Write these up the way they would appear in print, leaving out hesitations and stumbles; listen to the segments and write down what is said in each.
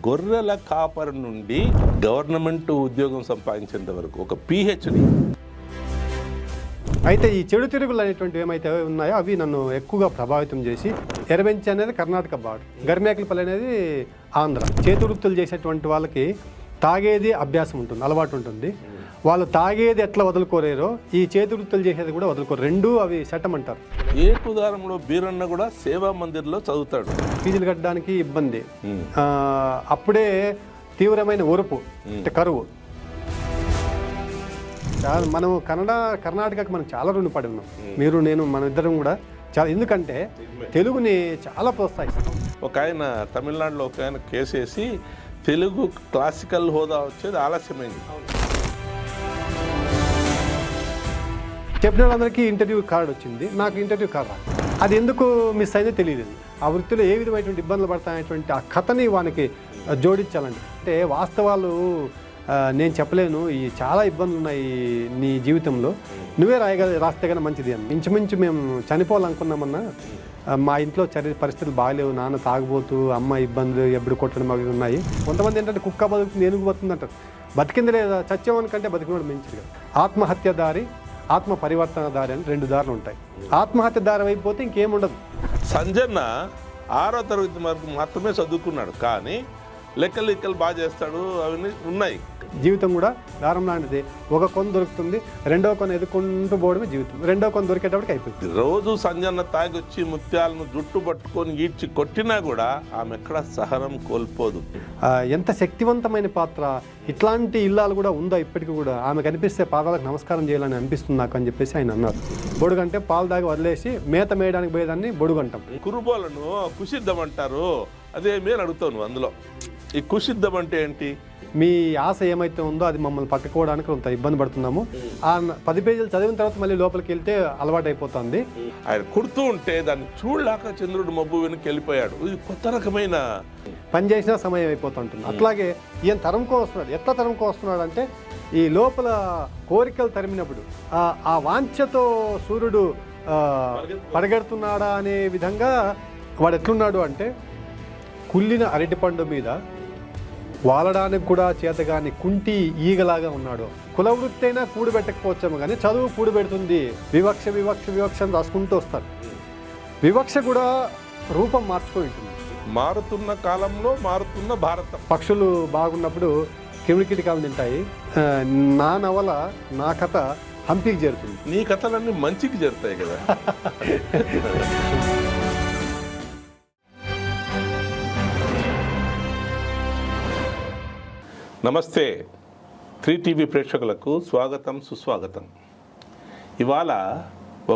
గొర్రెల కాపరి నుండి గవర్నమెంట్ ఉద్యోగం సంపాదించేంత వరకు ఒక PhD. అయితే ఈ చెడు తిరుగులు అనేటువంటివి ఏమైతే ఉన్నాయో అవి నన్ను ఎక్కువగా ప్రభావితం చేసి ఎర్రబెంచి అనేది కర్ణాటక బార్డర్, గరిమేకలపల్లి అనేది ఆంధ్ర. చేతి వృత్తులు చేసేటువంటి వాళ్ళకి తాగేది అభ్యాసం ఉంటుంది, అలవాటు ఉంటుంది. వాళ్ళు తాగేది ఎట్లా వదులుకోలేరో ఈ చేతి వృత్తులు చేసేది కూడా వదులుకోరు. రెండూ అవి చట్టం అంటారు. ఏకుదారంలో బీరన్న కూడా సేవా మందిర్లో చదువుతాడు. ఫీజులు కట్టడానికి ఇబ్బంది, అప్పుడే తీవ్రమైన ఒరుపు అంటే కరువు. మనం కర్ణాటకకి మనం చాలా రుణపడి ఉన్నాం. మీరు నేను మన ఇద్దరం కూడా చాలా, ఎందుకంటే తెలుగుని చాలా ప్రోత్సహిస్తాం. ఒక ఆయన తమిళనాడులో ఒక ఆయన కేసేసి తెలుగు క్లాసికల్ హోదా వచ్చేది ఆలస్యమైంది. చెప్పిన వాళ్ళందరికీ ఇంటర్వ్యూ కార్డు వచ్చింది, నాకు ఇంటర్వ్యూ కార్డు రాదు. అది ఎందుకు మిస్ అయిందో తెలియదు. ఆ వృత్తిలో ఏ విధమైనటువంటి ఇబ్బందులు పడతాయనేటువంటి ఆ కథని వానికి జోడించాలండి. అంటే వాస్తవాలు నేను చెప్పలేను. ఈ చాలా ఇబ్బందులు ఉన్నాయి నీ జీవితంలో, నువ్వే రాస్తే కన్నా మంచిది అని. ఇంచుమించు మేము చనిపోవాలనుకున్నామన్నా మా ఇంట్లో పరిస్థితులు బాగాలేవు, నాన్న తాగుబోతూ, అమ్మ ఇబ్బందులు, ఎప్పుడు కొట్టడం అవి ఉన్నాయి. కొంతమంది ఏంటంటే కుక్క బతుకుతుంది, ఏనుగు బతుకుతుంది అంటారు. బతికింది లేదా చచ్చేవానికంటే బతికినోడు మించిది కదా. ఆత్మహత్య దారి, ఆత్మ పరివర్తన దారి అని 2 దారులు ఉంటాయి. ఆత్మహత్య దారి అయిపోతే ఇంకేముండదు. సంజన్న 6వ తరగతి వరకు మాత్రమే చదువుకున్నాడు, కానీ లెక్కలు బాగా చేస్తాడు, అవన్నీ ఉన్నాయి. జీవితం కూడా దారం లాంటిది. ఒక కొన దొరుకుతుంది, రెండో కొన ఎదుర్కొంటూ పోవడమే జీవితం. రెండో కొన దొరికేటప్పటికి అయిపోయింది. రోజు సంజన్న తాగొచ్చి ముత్యాలను జుట్టు పట్టుకొని ఈడ్చి కొట్టినా కూడా ఆమె ఎక్కడ సహనం కోల్పోదు. ఎంత శక్తివంతమైన పాత్ర. ఇట్లాంటి ఇల్లాలు కూడా ఉందా ఇప్పటికీ కూడా. ఆమె కనిపిస్తే పాదాలకు నమస్కారం చేయాలని అనిపిస్తుంది నాకు అని చెప్పేసి ఆయన అన్నారు. బొడుగంటే పాలు దాగి వదిలేసి మేత మేయడానికి పోయేదాన్ని బొడుగంటాం. కురుబోలను కుషిద్దం అంటారు, అదే మీరు అడుగుతావు నువ్వు. అందులో ఈ కుషిద్దం అంటే ఏంటి? మీ ఆశ ఏమైతే ఉందో అది మమ్మల్ని పట్టుకోవడానికి కొంత ఇబ్బంది పడుతున్నాము. ఆ 10 పేజీలు చదివిన తర్వాత మళ్ళీ లోపలికి వెళ్తే అలవాటు అయిపోతుంది. ఆయన కుడుతూ ఉంటే దాన్ని చూడలేక చంద్రుడు మబ్బు వెనక్కి వెళ్ళిపోయాడు. ఇది కొత్త రకమైన పని చేసినా సమయం అయిపోతుంటుంది. అట్లాగే ఈయన తరంకో వస్తున్నాడు. ఎట్లా తరంకో వస్తున్నాడు అంటే ఈ లోపల కోరికలు తరిమినప్పుడు ఆ వాంఛతో సూర్యుడు పరిగెడుతున్నాడా అనే విధంగా వాడు ఎట్లున్నాడు అంటే, కుళ్ళిన అరటిపండు మీద వాలడానికి కూడా చేతగాని కుంటి ఈగలాగా ఉన్నాడు. కులవృత్తి అయినా కూడు పెట్టకపోవచ్చాము, కానీ చదువు కూడు పెడుతుంది. వివక్ష వివక్ష వివక్ష అని రాసుకుంటూ వస్తారు. వివక్ష కూడా రూపం మార్చుకొని ఉంటుంది. మారుతున్న కాలంలో మారుతున్న భారతం. పక్షులు బాగున్నప్పుడు కిమిడికిటికాలు తింటాయి. నా నవల, నా కథ హంపీకి చేరుతుంది. నీ కథలన్నీ మంచికి చేరుతాయి కదా. నమస్తే, 3TV ప్రేక్షకులకు స్వాగతం, సుస్వాగతం. ఇవాళ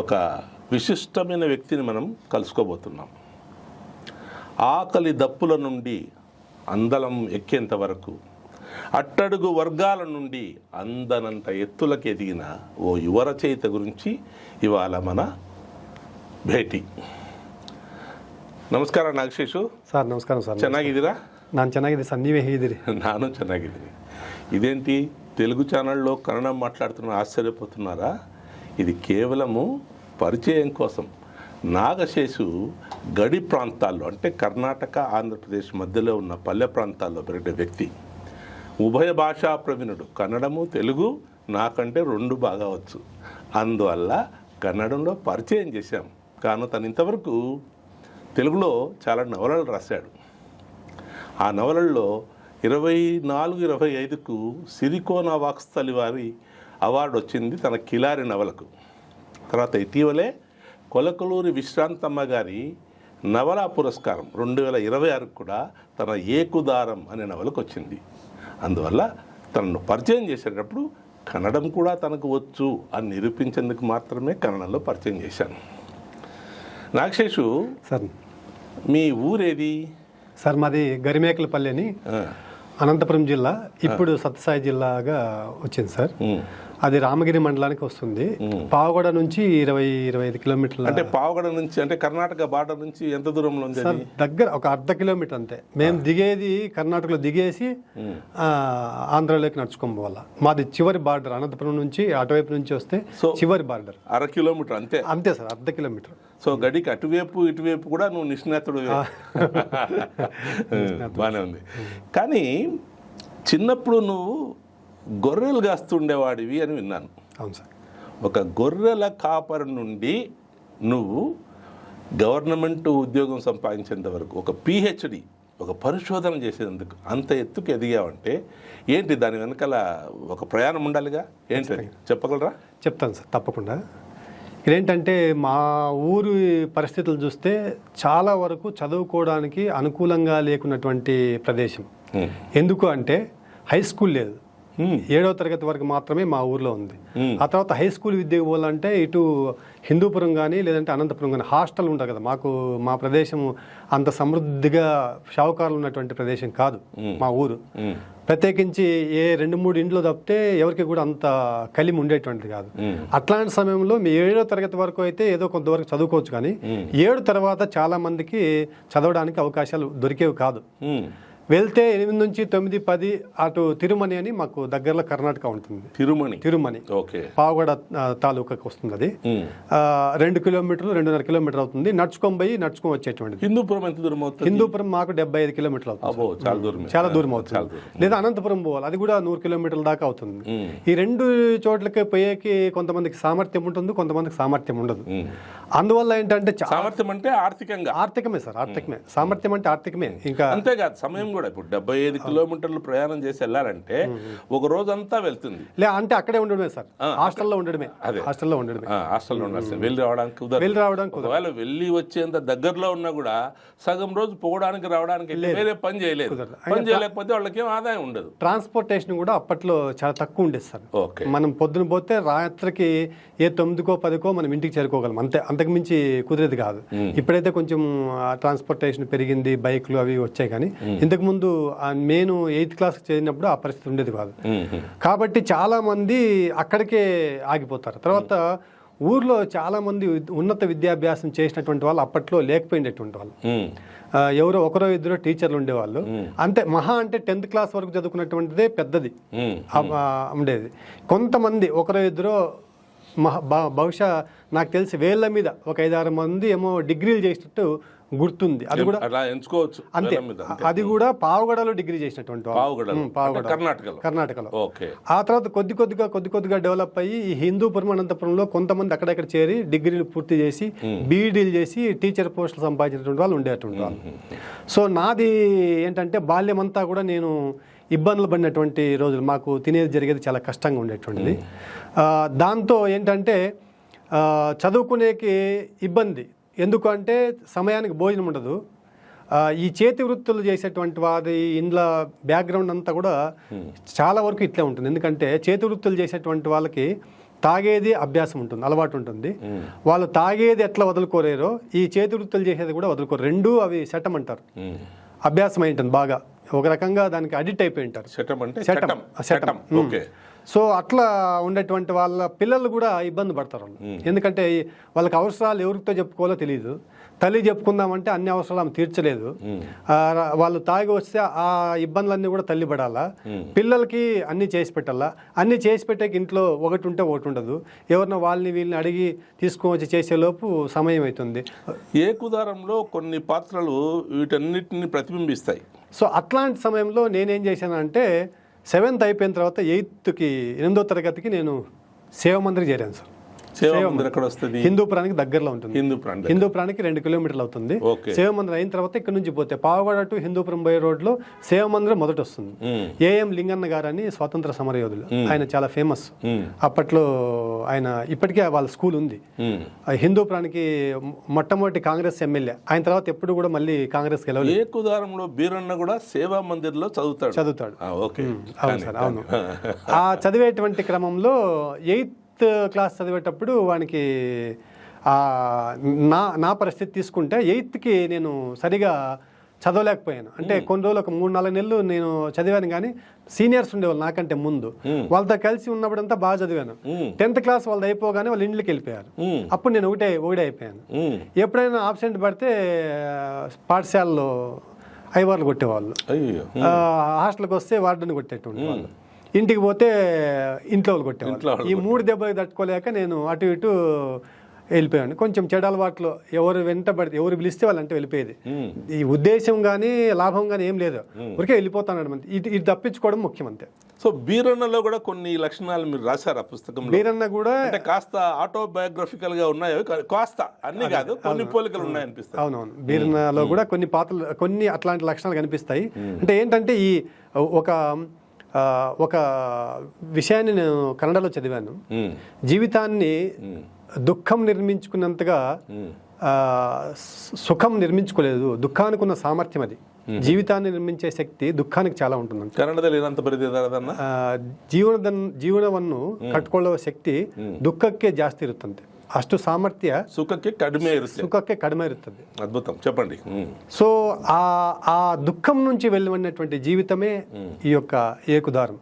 ఒక విశిష్టమైన వ్యక్తిని మనం కలుసుకోబోతున్నాం. ఆకలి దప్పుల నుండి అందలం ఎక్కేంత వరకు, అట్టడుగు వర్గాల నుండి అందనంత ఎత్తులకు ఎదిగిన ఓ యువ రచయిత గురించి ఇవాళ మన భేటీ. ನಮಸ್ಕಾರ ನಾಗಶೇಷು సార్. నమస్కారం సార్. ಚೆನ್ನಾಗಿದ್ದೀರಾ? ನಾನು ಚೆನ್ನಾಗಿದೆ ಸರ್, ನೀವೇ ಹೇಗಿದ್ದೀರಿ? ನಾನು ಚೆನ್ನಾಗಿದ್ದೀನಿ. ఇదేంటి తెలుగు ఛానల్లో కన్నడం మాట్లాడుతున్న ఆశ్చర్యపోతున్నారా? ఇది కేవలము పరిచయం కోసం. నాగశేషు గడి ప్రాంతాల్లో, అంటే కర్ణాటక ఆంధ్రప్రదేశ్ మధ్యలో ఉన్న పల్లె ప్రాంతాల్లో పెరిగే వ్యక్తి. ఉభయ భాషా ప్రవీణుడు. కన్నడము తెలుగు నాకంటే 2 బాగా వచ్చు. అందువల్ల కన్నడంలో పరిచయం చేశాం. కానీ తను ఇంతవరకు తెలుగులో చాలా నవలలు రాశాడు. ఆ నవలల్లో 24-25కు సిరికోన వాక్స్థలి వారి అవార్డు వచ్చింది తన కిలారి నవలకు. తర్వాత ఇటీవలే కొలకలూరి విశ్రాంతమ్మ గారి నవలా పురస్కారం 2026కు కూడా తన ఏకుదారం అనే నవలకు వచ్చింది. అందువల్ల తనను పరిచయం చేసేటప్పుడు కన్నడం కూడా తనకు వచ్చు అని నిరూపించేందుకు మాత్రమే కన్నడంలో పరిచయం చేశాను. నాగశేషు సార్, మీ ఊరేది? సార్ మాది గరిమేకలపల్లి అని, అనంతపురం జిల్లా, ఇప్పుడు సత్యసాయి జిల్లాగా వచ్చింది సార్. అది రామగిరి మండలానికి వస్తుంది. పావగడ నుంచి 20-25 కిలోమీటర్ల. అంటే పావగడ నుంచి అంటే కర్ణాటక బార్డర్ నుంచి ఎంత దూరంలో ఉంది అది? దగ్గర ఒక అర్ధ కిలోమీటర్ అంతే. మేము దిగేది కర్ణాటకలో దిగేసి ఆంధ్రాలోకి నడుచుకొని పోవాలా. మాది చివరి బార్డర్, అనంతపురం నుంచి అటువైపు నుంచి వస్తే చివరి బార్డర్. అర కిలోమీటర్ అంతే. అంతే సార్, అర్ధ కిలోమీటర్. సో గడికి అటువైపు ఇటువైపు కూడా నువ్వు నిష్ణాతుడు. బాగానే ఉంది. కానీ చిన్నప్పుడు నువ్వు గొర్రెలు కాస్తుండేవాడివి అని విన్నాను. అవును సార్. ఒక గొర్రెల కాపరి నుండి నువ్వు గవర్నమెంట్ ఉద్యోగం సంపాదించేంత వరకు ఒక పిహెచ్డి, ఒక పరిశోధన చేసేందుకు అంత ఎత్తుకు ఎదిగావంటే ఏంటి దాని వెనకాల ఒక ప్రయాణం ఉండాలిగా? ఏంటి చెప్పగలరా? చెప్తాను సార్, తప్పకుండా. ఇదేంటంటే మా ఊరి పరిస్థితులు చూస్తే చాలా వరకు చదువుకోవడానికి అనుకూలంగా లేకున్నటువంటి ప్రదేశం. ఎందుకు అంటే హై స్కూల్ లేదు, 7వ తరగతి వరకు మాత్రమే మా ఊర్లో ఉంది. ఆ తర్వాత హై స్కూల్ విద్యకు పోవాలంటే ఇటు హిందూపురం కానీ లేదంటే అనంతపురం కానీ హాస్టల్ ఉంటుంది కదా. మా ప్రదేశం అంత సమృద్ధిగా షావుకారులు ఉన్నటువంటి ప్రదేశం కాదు మా ఊరు. ప్రత్యేకించి 2-3 ఇండ్లు తప్పితే ఎవరికి కూడా అంత కలిమి ఉండేటువంటిది కాదు. అట్లాంటి సమయంలో మీ 7వ తరగతి వరకు అయితే ఏదో కొంతవరకు చదువుకోవచ్చు, కానీ 7 తర్వాత చాలా మందికి చదవడానికి అవకాశాలు దొరికేవి కాదు. వెళ్తే 8 నుంచి 9, 10 అటు తిరుమని అని మాకు దగ్గరలో కర్ణాటక ఉంటుంది. తిరుమని పావగడ తాలూకాకి వస్తుంది. అది 2 కిలోమీటర్లు 2.5 కిలోమీటర్ అవుతుంది. నడుచుకొని వచ్చేటువంటిది. హిందూపురం ఎంత దూరం అవుతుంది? హిందూపురం మాకు 75 కిలోమీటర్లు అవుతుంది. చాలా దూరం అవుతుంది. లేదా అనంతపురం పోవాలి, అది కూడా 100 కిలోమీటర్ల దాకా అవుతుంది. ఈ 2 చోట్లకి పోయేకి కొంతమందికి సామర్థ్యం ఉంటుంది, కొంతమందికి సామర్థ్యం ఉండదు. అందువల్ల ఏంటంటే సామర్థ్యం అంటే ఆర్థికమే సార్, ఆర్థికమే. సామర్థ్యం అంటే ఆర్థికమే. ఇంకా అంతేకాదు సమయం కూడా. ఇప్పుడు 75 కిలోమీటర్లు ప్రయాణం చేసి వెళ్ళాలంటే ఒక రోజంతా వెళ్తుంది. అంటే అక్కడే ఉండడమే సార్, హాస్టల్లో ఉండడమే. హాస్టల్లో ఉండాల్సింది. వెళ్ళి రావడానికి ఒకవేళ వెళ్ళి వచ్చేంత దగ్గరలో ఉన్నా కూడా సగం రోజు పోవడానికి రావడానికి వేరే పని చేయలేదు. పని చేయలేకపోతే వాళ్ళకి ఏం ఆదాయం ఉండదు. ట్రాన్స్పోర్టేషన్ కూడా అప్పట్లో చాలా తక్కువ ఉండేది సార్. మనం పొద్దున పోతే రాత్రికి 9కో 10కో మనం ఇంటికి చేరుకోగలం, అంతకు మించి కుదిరేది కాదు. ఇప్పుడైతే కొంచెం ట్రాన్స్పోర్టేషన్ పెరిగింది, బైక్లు అవి వచ్చాయి. కానీ ఇంతకు ముందు నేను 8th క్లాస్ చదివినప్పుడు ఆ పరిస్థితి ఉండేది కాదు. కాబట్టి చాలా మంది అక్కడికే ఆగిపోతారు. తర్వాత ఊర్లో చాలా మంది ఉన్నత విద్యాభ్యాసం చేసినటువంటి వాళ్ళు అప్పట్లో లేకపోయినటువంటి వాళ్ళు ఎవరో ఒకరో ఇద్దరు టీచర్లు ఉండేవాళ్ళు. అంతే, మహా అంటే 10th క్లాస్ వరకు చదువుకున్నటువంటిదే పెద్దది ఉండేది. కొంతమంది ఒకరో ఇద్దరు బహుశా నాకు తెలిసి వేళ్ల మీద ఒక 5-6 మంది ఏమో డిగ్రీలు చేసినట్టు గుర్తుంది. అది కూడా ఎంచుకోవచ్చు. అంతే, అది కూడా పావగడలో డిగ్రీ చేసినటువంటి కర్ణాటకలో. ఆ తర్వాత కొద్ది కొద్దిగా డెవలప్ అయ్యి ఈ హిందూపురం అనంతపురంలో కొంతమంది అక్కడెక్కడ చేరి డిగ్రీలు పూర్తి చేసి బీఈడీలు చేసి టీచర్ పోస్టులు సంపాదించినటువంటి వాళ్ళు ఉండేటువంటి వాళ్ళు. సో నాది ఏంటంటే బాల్యం అంతా కూడా నేను ఇబ్బందులు పడినటువంటి రోజులు. మాకు తినేది జరిగేది చాలా కష్టంగా ఉండేటువంటిది. దాంతో ఏంటంటే చదువుకునేకి ఇబ్బంది. ఎందుకు అంటే సమయానికి భోజనం ఉండదు. ఈ చేతి వృత్తులు చేసేటువంటి వారి ఇండ్ల బ్యాక్గ్రౌండ్ అంతా కూడా చాలా వరకు ఇట్లే ఉంటుంది. ఎందుకంటే చేతి వృత్తులు చేసేటువంటి వాళ్ళకి తాగేది అభ్యాసం ఉంటుంది, అలవాటు ఉంటుంది. వాళ్ళు తాగేది ఎట్లా వదులుకోలేరో ఈ చేతి వృత్తులు చేసేది కూడా వదులుకోరు. రెండూ అవి శటం అంటారు. అభ్యాసం అయి ఉంటుంది బాగా, ఒక రకంగా దానికి అడిక్ట్ అయిపోయి ఉంటారు. శటం. సో అట్లా ఉండేటువంటి వాళ్ళ పిల్లలు కూడా ఇబ్బంది పడతారు. ఎందుకంటే వాళ్ళకి అవసరాలు ఎవరితో చెప్పుకోవాలో తెలియదు. తల్లి చెప్పుకుందామంటే అన్ని అవసరాలు ఆమె తీర్చలేదు. వాళ్ళు తాగి వస్తే ఆ ఇబ్బందులన్నీ కూడా తల్లి పడాలా, పిల్లలకి అన్నీ చేసి పెట్టాలా. అన్నీ చేసి పెట్టే ఇంట్లో ఒకటి ఉంటే ఒకటి ఉండదు. ఎవరినో వీళ్ళని అడిగి తీసుకొని చేసేలోపు సమయం అవుతుంది. ఏకుదారంలో కొన్ని పాత్రలు వీటన్నిటిని ప్రతిబింబిస్తాయి. సో అట్లాంటి సమయంలో నేనేం చేశానంటే 7th అయిపోయిన తర్వాత 8వ తరగతికి నేను సేవ మందిరికి చేరాను సార్. హిందూపురానికి దగ్గరలో ఉంటుంది. హిందూపురానికి 2 కిలోమీటర్లు అవుతుంది. సేవ మందిరం అయిన తర్వాత ఇక్కడ నుంచి పోతే పావగడ టు హిందూపురం పోయే రోడ్లో సేవ మందిరం మొదట వస్తుంది. ఏఎం లింగన్న గారు అని స్వాతంత్ర సమరయోధులు, ఆయన చాలా ఫేమస్. అప్పట్లో ఆయన ఇప్పటికే వాళ్ళ స్కూల్ ఉంది. హిందూపురానికి మొట్టమొదటి కాంగ్రెస్ ఎమ్మెల్యే. ఆయన తర్వాత ఎప్పుడు కూడా మళ్ళీ కాంగ్రెస్ గెలవలేదు. ఏకుదారంలో బీరన్న కూడా సేవా మందిర్లో చదువుతాడు. అవును సార్, అవును. ఆ చదివేటువంటి క్రమంలో 8th క్లాస్ చదివేటప్పుడు వానికి నా పరిస్థితి తీసుకుంటే 8th నేను సరిగా చదవలేకపోయాను. అంటే కొన్ని రోజులు ఒక 3-4 నెలలు నేను చదివాను, కానీ సీనియర్స్ ఉండేవాళ్ళు నాకంటే ముందు, వాళ్ళతో కలిసి ఉన్నప్పుడంతా బాగా చదివాను. 10th క్లాస్ వాళ్ళది అయిపోగానే వాళ్ళు ఇండ్లకి వెళ్ళిపోయారు. అప్పుడు నేను ఒకటే అయిపోయాను. ఎప్పుడైనా ఆబ్సెంట్ పడితే పాఠశాలలో ఐవార్లు కొట్టేవాళ్ళు, హాస్టల్కి వస్తే వార్డెన్ కొట్టేటువంటి వాళ్ళు, ఇంటికి పోతే ఇంట్లో వాళ్ళు కొట్టేవాళ్ళు. ఈ 3 దెబ్బలు తట్టుకోలేక నేను అటు ఇటు వెళ్ళిపోయాను. కొంచెం చెడు అలవాట్లు, ఎవరు వెంటబడితే ఎవరు పిలిస్తే వాళ్ళంటే వెళ్ళిపోయేది. ఈ ఉద్దేశం కానీ లాభం కానీ ఏం లేదు, ఊరికే వెళ్ళిపోతాను. ఇది తప్పించుకోవడం ముఖ్యం అంతే. సో బీరన్నలో కూడా కొన్ని లక్షణాలు మీరు రాశారు ఆ పుస్తకంలో. బీరన్న కూడా అంటే కాస్త ఆటోబయోగ్రఫికల్ గా ఉన్నాయి, కాస్త అన్ని కాదు, కొన్ని పోలికలు ఉన్నాయి అనిపిస్తాయి. అవునవును, బీరన్నలో కూడా కొన్ని పాత్రలు, కొన్ని అట్లాంటి లక్షణాలు కనిపిస్తాయి. అంటే ఏంటంటే ఈ ఒక విషయాన్ని నేను కన్నడలో చదివాను. జీవితాన్ని దుఃఖం నిర్మించుకున్నంతగా సుఖం నిర్మించుకోలేదు, దుఃఖానికి ఉన్న సామర్థ్యం అది. జీవితాన్ని నిర్మించే శక్తి దుఃఖానికి చాలా ఉంటుంది. ಕನ್ನಡದಲ್ಲಿ ಏನಂತ ಬರೆದಿದ್ದಾರೆ ಅದನ್ನ? ಜೀವನವನ್ನು ಕಟ್ಕೊಳ್ಳುವ ಶಕ್ತಿ ದುಃಖಕ್ಕೆ ಜಾಸ್ತಿ ಇರುತ್ತಂತೆ, ಅಷ್ಟು ಸಾಮರ್ಥ್ಯ ಸುಖಕ್ಕೆ ಕಡಿಮೆ ಇರುತ್ತದೆ. అద్భుతం, చెప్పండి. సో ఆ దుఃఖం నుంచి వెళ్ళినటువంటి జీవితమే ఈ యొక్క ఏకుదారం.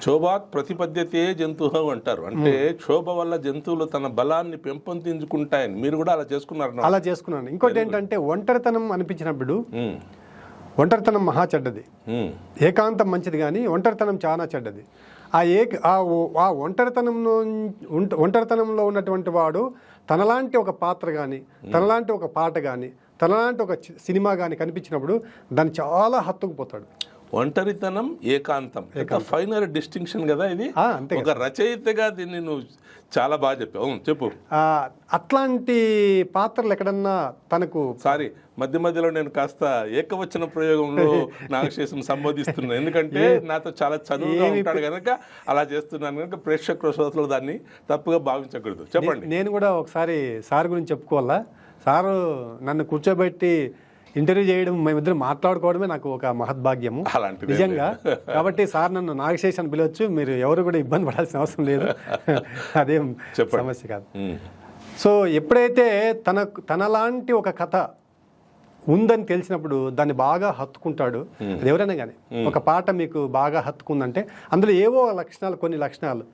క్షోభాత్ ప్రతిపద్యతే జంతువు అంటారు. అంటే క్షోభ వల్ల జంతువులు తన బలాన్ని పెంపొందించుకుంటాయని మీరు కూడా అలా చేసుకున్నారు? అలా చేసుకున్నాను. ఇంకోటి ఏంటంటే ఒంటరితనం అనిపించినప్పుడు, ఒంటరితనం మహా చెడ్డది, ఏకాంతం మంచిది, కానీ ఒంటరితనం చాలా చెడ్డది. ఆ ఒంటరితనంలో ఉన్నటువంటి వాడు తనలాంటి ఒక పాత్ర కానీ, తనలాంటి ఒక పాట కానీ, తనలాంటి ఒక సినిమా కానీ కనిపించినప్పుడు దాన్ని చాలా హత్తుకుపోతాడు. ఒంటరితనం, ఏకాంతం, ఫైనల్ డిస్టింక్షన్ కదా ఇది. ఒక రచయితగా దీన్ని నువ్వు చాలా బాగా చెప్పావు. చెప్పు. అట్లాంటి పాత్రలు ఎక్కడన్నా తనకు మధ్యలో నేను కాస్త ఏకవచన ప్రయోగంలో నాగశేషం సంబోధిస్తున్నాను, ఎందుకంటే నాతో చాలా చదువుగా ఉంటాడు కనుక అలా చేస్తున్నాను కనుక ప్రేక్షక శ్రోతలు దాన్ని తప్పుగా భావించకూడదు. చెప్పండి. నేను కూడా ఒకసారి సార్ గురించి చెప్పుకోవాలా. సారు నన్ను కూర్చోబెట్టి ఇంటర్వ్యూ చేయడం, మేమిద్దరం మాట్లాడుకోవడమే నాకు ఒక మహద్భాగ్యము నిజంగా. కాబట్టి సార్ నన్ను నాగశేష్ అని పిలవచ్చు, మీరు ఎవరు కూడా ఇబ్బంది పడాల్సిన అవసరం లేదు, అదేం సమస్య కాదు. సో ఎప్పుడైతే తనలాంటి ఒక కథ ఉందని తెలిసినప్పుడు దాన్ని బాగా హత్తుకుంటాడు. అది ఎవరైనా కానీ, ఒక పాట మీకు బాగా హత్తుకుందంటే అందులో ఏవో కొన్ని లక్షణాలు,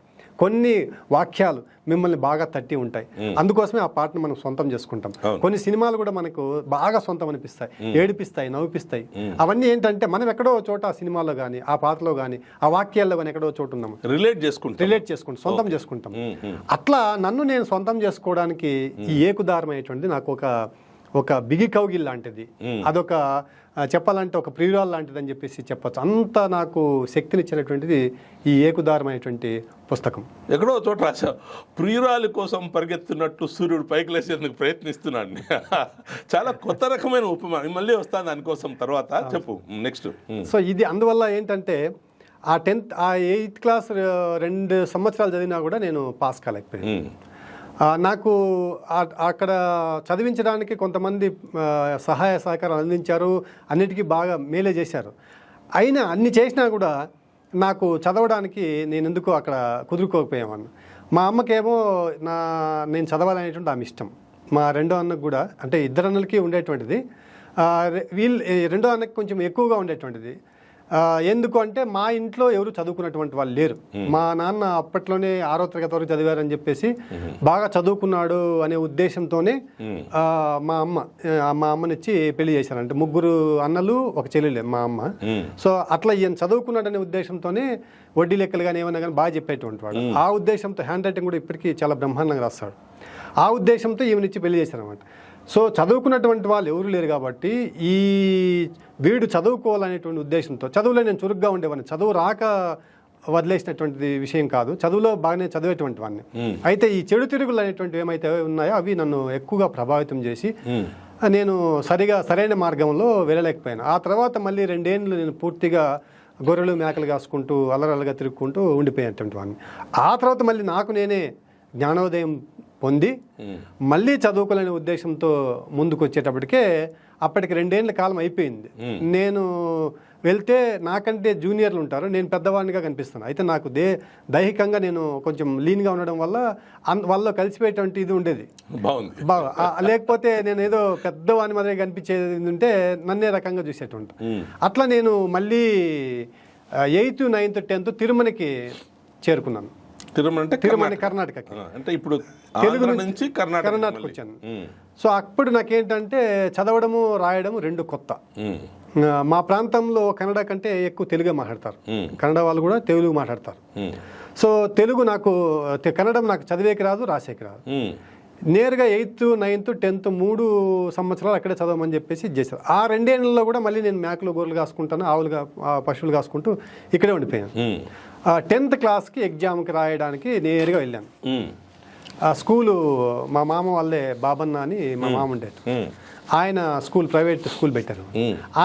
కొన్ని వాక్యాలు మిమ్మల్ని బాగా తట్టి ఉంటాయి. అందుకోసమే ఆ పాటను మనం సొంతం చేసుకుంటాం. కొన్ని సినిమాలు కూడా మనకు బాగా సొంతం అనిపిస్తాయి, ఏడిపిస్తాయి, నవ్విపిస్తాయి. అవన్నీ ఏంటంటే మనం ఎక్కడో చోట ఆ సినిమాలో కానీ, ఆ పాటలో కానీ, ఆ వాక్యాల్లో కానీ ఎక్కడో చోటు ఉన్నాము, రిలేట్ చేసుకుంటాం, సొంతం చేసుకుంటాం. అట్లా నన్ను నేను సొంతం చేసుకోవడానికి ఈ ఏకుదారమైనటువంటి నాకు ఒక బిగి కౌగిల్ లాంటిది, అదొక చెప్పాలంటే ఒక ప్రియురాలు లాంటిది అని చెప్పేసి చెప్పచ్చు. అంత నాకు శక్తినిచ్చినటువంటిది ఈ ఏకుదారమైనటువంటి పుస్తకం. ఎక్కడో చోట రాశా, ప్రియురాలి కోసం పరిగెత్తున్నట్టు సూర్యుడు పైకి లేసేందుకు ప్రయత్నిస్తున్నాడు. చాలా కొత్త రకమైన ఉపమానం, మళ్ళీ వస్తాను దానికోసం తర్వాత. చెప్పు నెక్స్ట్. సో ఇది అందువల్ల ఏంటంటే ఆ 8th క్లాస్ 2 సంవత్సరాలు చదివినా కూడా నేను పాస్ కాలేకపోయాను. నాకు అక్కడ చదివించడానికి కొంతమంది సహాయ సహకారాలు అందించారు, అన్నిటికీ బాగా మేలే చేశారు. అయినా అన్ని చేసినా కూడా నాకు చదవడానికి నేను ఎందుకు అక్కడ కుదురుకోకపోయామన్న. మా అమ్మకేమో నేను చదవాలనేటువంటి ఆమె ఇష్టం. మా రెండో అన్నకు కూడా, అంటే 2 అన్నలకి ఉండేటువంటిది, రెండో అన్నకి కొంచెం ఎక్కువగా ఉండేటువంటిది. ఎందుకు అంటే మా ఇంట్లో ఎవరు చదువుకున్నటువంటి వాళ్ళు లేరు. మా నాన్న అప్పట్లోనే 6వ తరగతి వరకు చదివారని చెప్పేసి బాగా చదువుకున్నాడు అనే ఉద్దేశంతోనే మా అమ్మనిచ్చి పెళ్లి చేశారు. అంటే 3 అన్నలు, 1 చెల్లెలే మా అమ్మ. సో అట్లా ఈయన చదువుకున్నాడు అనే ఉద్దేశంతోనే వడ్డీ లెక్కలు కానీ ఏమన్నా కానీ బాగా చెప్పేటువంటి వాడు. ఆ ఉద్దేశంతో హ్యాండ్ రైటింగ్ కూడా ఇప్పటికీ చాలా బ్రహ్మాండంగా రాస్తాడు. ఆ ఉద్దేశంతో ఈమెనిచ్చి పెళ్లి చేశారనమాట. సో చదువుకున్నటువంటి వాళ్ళు ఎవరు లేరు కాబట్టి వీడు చదువుకోవాలనేటువంటి ఉద్దేశంతో, చదువులో నేను చురుగ్గా ఉండేవాడిని, చదువు రాక వదిలేసినటువంటి విషయం కాదు, చదువులో బాగానే చదివేటువంటి వాడిని. అయితే ఈ చెడు తిరుగులు అనేటువంటివి ఏమైతే ఉన్నాయో అవి నన్ను ఎక్కువగా ప్రభావితం చేసి నేను సరైన మార్గంలో వెళ్ళలేకపోయాను. ఆ తర్వాత మళ్ళీ 2 ఏళ్ళు నేను పూర్తిగా గొర్రెలు మేకలు కాసుకుంటూ అల్లరల్లగా తిరుగుకుంటూ ఉండిపోయేటువంటి వాడిని. ఆ తర్వాత మళ్ళీ నాకు నేనే జ్ఞానోదయం పొంది మళ్ళీ చదువుకోలేని ఉద్దేశంతో ముందుకు వచ్చేటప్పటికే అప్పటికి 2 ఏళ్ల కాలం అయిపోయింది. నేను వెళ్తే నాకంటే జూనియర్లు ఉంటారు, నేను పెద్దవాడినిగా కనిపిస్తాను. అయితే నాకు దైహికంగా నేను కొంచెం లీన్గా ఉండడం వల్ల వాళ్ళలో కలిసిపోయేటువంటి ఇది ఉండేది బాగా. లేకపోతే నేను ఏదో పెద్దవాని మాదిరి కనిపించేది ఉంటే నన్నే రకంగా చూసేటువంటి. అట్లా నేను మళ్ళీ 8th, 9th, 10th తిరుమలకి చేరుకున్నాను. తిరుమల కర్ణాటకకి, అంటే ఇప్పుడు తెలుగు నుంచి కర్ణాటక వచ్చాను. సో అప్పుడు నాకేంటంటే చదవడము రాయడము 2 కొత్త. మా ప్రాంతంలో కన్నడ కంటే ఎక్కువ తెలుగే మాట్లాడతారు, కన్నడ వాళ్ళు కూడా తెలుగు మాట్లాడతారు. సో కన్నడం నాకు చదివేకి రాదు, రాసేకి రాదు. నేరుగా 8th, 9th, 10th 3 సంవత్సరాలు అక్కడే చదవమని చెప్పేసి చేశారు. ఆ 2 ఏళ్ళలో కూడా మళ్ళీ నేను మేకలు గొర్రెలు కాసుకుంటాను, ఆవులుగా పశువులు కాసుకుంటూ ఇక్కడే ఉండిపోయాను. 10th క్లాస్కి ఎగ్జామ్కి రాయడానికి నేరుగా వెళ్ళాను. ఆ స్కూలు మా మామ వాళ్ళే బాబన్న అని మా మామ ఉండేది. ఆయన ప్రైవేట్ స్కూల్ పెట్టారు.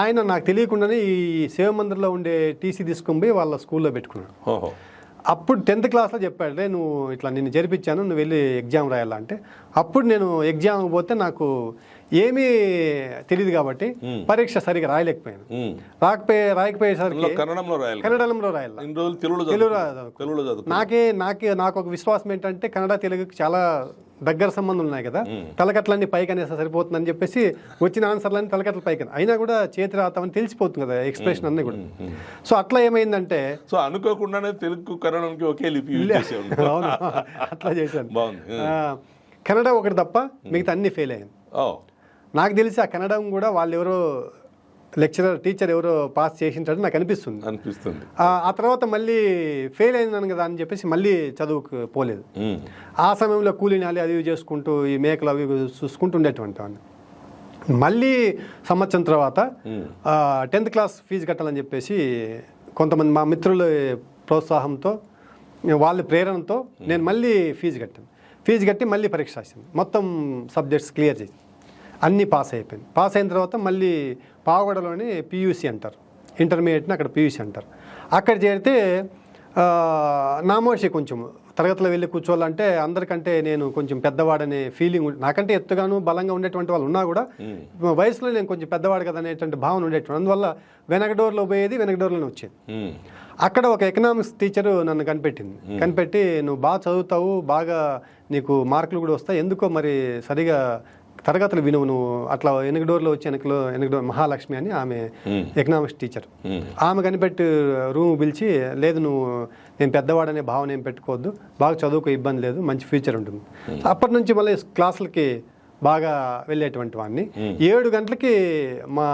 ఆయన నాకు తెలియకుండానే ఈ సేవ మందిర్లో ఉండే టీసీ తీసుకొని పోయి వాళ్ళ స్కూల్లో పెట్టుకున్నాడు. అప్పుడు 10th క్లాస్లో చెప్పాడు, నువ్వు ఇట్లా నిన్ను జరిపించాను, నువ్వు వెళ్ళి ఎగ్జామ్ రాయాలంటే. అప్పుడు నేను ఎగ్జామ్ పోతే నాకు ఏమీ తెలియదు కాబట్టి పరీక్ష సరిగా రాయలేకపోయాను. రాయకపోయేసరికి కన్నడంలో రాయాలి. నాకు ఒక విశ్వాసం ఏంటంటే కన్నడ తెలుగుకి చాలా దగ్గర సంబంధం ఉన్నాయి కదా, తలకట్లన్నీ పైకి అనేసి సరిపోతుందని చెప్పేసి వచ్చిన ఆన్సర్లన్నీ తలకట్ల పైకి, అయినా కూడా చేతి రాతామని తెలిసిపోతుంది కదా ఎక్స్ప్రెషన్ అన్నీ కూడా. సో అట్లా ఏమైందంటే అనుకోకుండానే తెలుగు కన్నడంకి ఒకే లిపి అట్లా చేశాను. కన్నడ ఒకటి తప్ప మిగతా అన్ని ఫెయిల్ అయ్యాను. నాకు తెలిసి ఆ కన్నడం కూడా వాళ్ళు ఎవరో టీచర్ ఎవరో పాస్ చేసింటాడు నాకు అనిపిస్తుంది. ఆ తర్వాత మళ్ళీ ఫెయిల్ అయిందని కదా అని చెప్పేసి మళ్ళీ చదువుకు పోలేదు. ఆ సమయంలో కూలీనాలి అది చేసుకుంటూ ఈ మేకలు అవి చూసుకుంటూ ఉండేటువంటి వాడిని. మళ్ళీ సంవత్సరం తర్వాత 10th క్లాస్ ఫీజు కట్టాలని చెప్పేసి కొంతమంది మా మిత్రుల ప్రోత్సాహంతో వాళ్ళ ప్రేరణతో నేను మళ్ళీ ఫీజు కట్టి మళ్ళీ పరీక్ష రాశాను. మొత్తం సబ్జెక్ట్స్ క్లియర్ చేసి అన్నీ పాస్ అయిపోయింది. పాస్ అయిన తర్వాత మళ్ళీ పావగడలోని పియూసీ అంటారు, ఇంటర్మీడియట్ని అక్కడ పియూసీ అంటారు. అక్కడ చేరితే నామోషి కొంచెం తరగతిలో వెళ్ళి కూర్చోవాలంటే అందరికంటే నేను కొంచెం పెద్దవాడనే ఫీలింగ్, నాకంటే ఎత్తుగాను బలంగా ఉండేటువంటి వాళ్ళు ఉన్నా కూడా వయసులో నేను కొంచెం పెద్దవాడు కదా అనేటువంటి భావన ఉండేటువంటి. అందువల్ల వెనక డోర్లో పోయేది, వెనక డోర్లోనే వచ్చేది. అక్కడ ఒక ఎకనామిక్స్ టీచరు నన్ను కనిపెట్టి నువ్వు బాగా చదువుతావు, బాగా నీకు మార్కులు కూడా వస్తాయి, ఎందుకో మరి సరిగా తరగతులు వినువు నువ్వు, అట్లా వెనక డోర్లో వచ్చి వెనక డోర్ మహాలక్ష్మి అని ఆమె ఎకనామిక్స్ టీచర్, ఆమె కనిపెట్టి రూమ్ పిలిచి, లేదు నువ్వు నేను పెద్దవాడనే భావన ఏం పెట్టుకోవద్దు, బాగా చదువుకో, ఇబ్బంది లేదు, మంచి ఫ్యూచర్ ఉంటుంది. అప్పటి నుంచి మళ్ళీ క్లాసులకి బాగా వెళ్ళేటువంటి వాడిని. 7 గంటలకి మా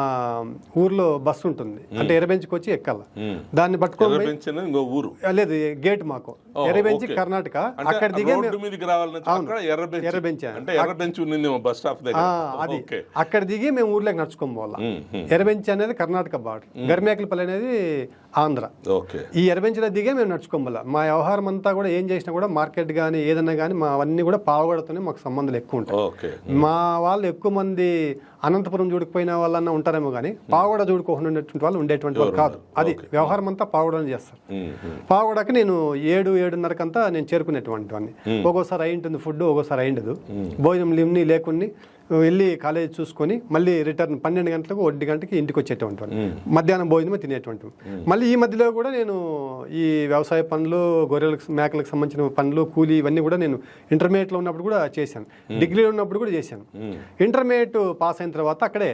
ఊర్లో బస్సు ఉంటుంది, అంటే ఎర్రబెంచ్కి వచ్చి ఎక్కాల, దాన్ని పట్టుకొని లేదు గేట్ మాకు ఎర్రబెంచి కర్ణాటక, అక్కడ దిగే అది అక్కడ దిగి మేము ఊర్లోకి నడుచుకొని పోవాలా. ఎర్రబెంచి అనేది కర్ణాటక బార్డర్, గరిమేకలపల్లి అనేది ఆంధ్ర. ఈ ఎర్రబెంచిలో దిగే మేము నడుచుకొని పోవాలా. మా వ్యవహారం అంతా కూడా ఏం చేసినా కూడా మార్కెట్ కానీ ఏదన్నా కానీ మా అవన్నీ కూడా పావగడతోనే మాకు సంబంధాలు ఎక్కువ ఉంటాయి. మా వాళ్ళు ఎక్కువ మంది అనంతపురం చూడకపోయిన వాళ్ళన్నా ఉంటారేమో కానీ పావగడ చూడుకోకుండా ఉండేటువంటి వాళ్ళు ఉండేటువంటి వాళ్ళు కాదు. అది వ్యవహారం అంతా పావగడని చేస్తారు. పావగడకి నేను 7-7:30కంతా నేను చేరుకునేటువంటి వాడిని. ఒక్కోసారి అయి ఉంటుంది ఫుడ్, ఒక్కోసారి అయిండదు. భోజనం లేకుని వెళ్ళి కాలేజీ చూసుకొని మళ్ళీ రిటర్న్ 12 గంటలకు 1 గంటకి ఇంటికి వచ్చేటువంటి వాడిని. మధ్యాహ్నం భోజనమే తినేటువంటి. మళ్ళీ ఈ మధ్యలో కూడా నేను ఈ వ్యవసాయ పనులు, గొర్రెలకు మేకలకు సంబంధించిన పనులు, కూలీ ఇవన్నీ కూడా నేను ఇంటర్మీడియట్లో ఉన్నప్పుడు కూడా చేశాను, డిగ్రీలో ఉన్నప్పుడు కూడా చేశాను. ఇంటర్మీడియట్ పాస్ అయిన తర్వాత అక్కడే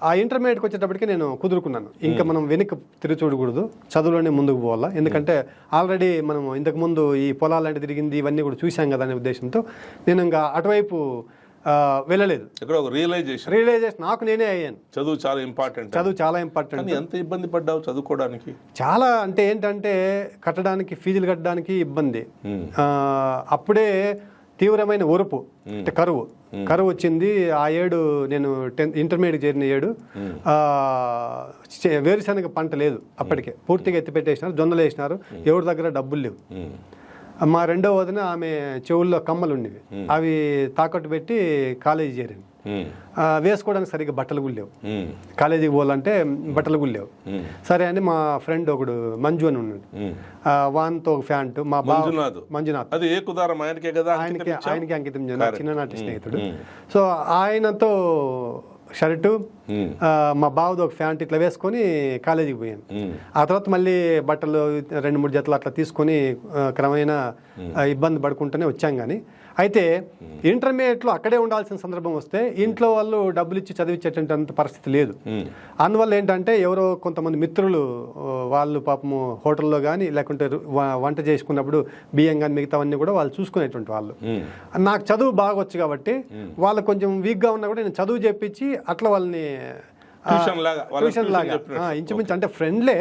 ఆ ఇంటర్మీడియట్కి వచ్చేటప్పటికి నేను కుదురుకున్నాను, ఇంకా మనం వెనక్కి తిరిగి చూడకూడదు, చదువులోనే ముందుకు పోవాలా. ఎందుకంటే ఆల్రెడీ మనం ఇంతకుముందు ఈ పొలాలంటే తిరిగింది ఇవన్నీ కూడా చూసాం కదా అనే ఉద్దేశంతో నేను ఇంకా అటువైపు వెళ్ళలేదు. రియలైజేషన్ నాకు నేనే అయ్యాను. చదువు చాలా ఇంపార్టెంట్. ఎంత ఇబ్బంది పడ్డావు చదువుకోవడానికి? చాలా అంటే ఏంటంటే కట్టడానికి, ఫీజులు కట్టడానికి ఇబ్బంది. అప్పుడే తీవ్రమైన ఒరుపు, కరువు వచ్చింది. ఆ ఏడు నేను ఇంటర్మీడియట్ చేరిన ఏడు వేరుశనగ పంట లేదు, అప్పటికే పూర్తిగా ఎత్తిపెట్టేసినారు, జొన్నలు వేసినారు, ఎవరి దగ్గర డబ్బులు లేవు. మా రెండో వదిన ఆమె చెవుల్లో కమ్మలు ఉండేవి, అవి తాకట్టు పెట్టి కాలేజీ చేరింది. వేసుకోవడానికి సరిగ్గా బట్టలు కూడా లేవు. కాలేజీకి పోవాలంటే బట్టలు కూడా లేవు. సరే అని మా ఫ్రెండ్ ఒకడు మంజు అని ఉన్నాడు, వాన్తో ఒక ప్యాంటు, మా మంజునాథ్ అది ఏకుదారం ఆయనకే కదా, ఆయనకి అంకితం చిన్ననాటి స్నేహితుడు. సో ఆయనతో షర్టు, మా బావది ఒక ప్యాంట్ ఇట్లా వేసుకొని కాలేజీకి పోయాను. ఆ తర్వాత మళ్ళీ బట్టలు 2-3 జతలు అట్లా తీసుకొని క్రమేణా ఇబ్బంది పడుకుంటూనే వచ్చాం. కానీ అయితే ఇంటర్మీడియట్లో అక్కడే ఉండాల్సిన సందర్భం వస్తే ఇంట్లో వాళ్ళు డబ్బులు ఇచ్చి చదివించేటంత పరిస్థితి లేదు. అందువల్ల ఏంటంటే ఎవరో కొంతమంది మిత్రులు వాళ్ళు పాపము హోటల్లో కానీ లేకుంటే వంట చేసుకున్నప్పుడు బియ్యం కానీ మిగతావన్నీ కూడా వాళ్ళు చూసుకునేటువంటి వాళ్ళు. నాకు చదువు బాగా వచ్చు కాబట్టి వాళ్ళు కొంచెం వీక్గా ఉన్నా కూడా నేను చదువు చెప్పించి అట్లా వాళ్ళని ట్యూషన్ లాగా ఇంచుమించు అంటే ఫ్రెండ్లే,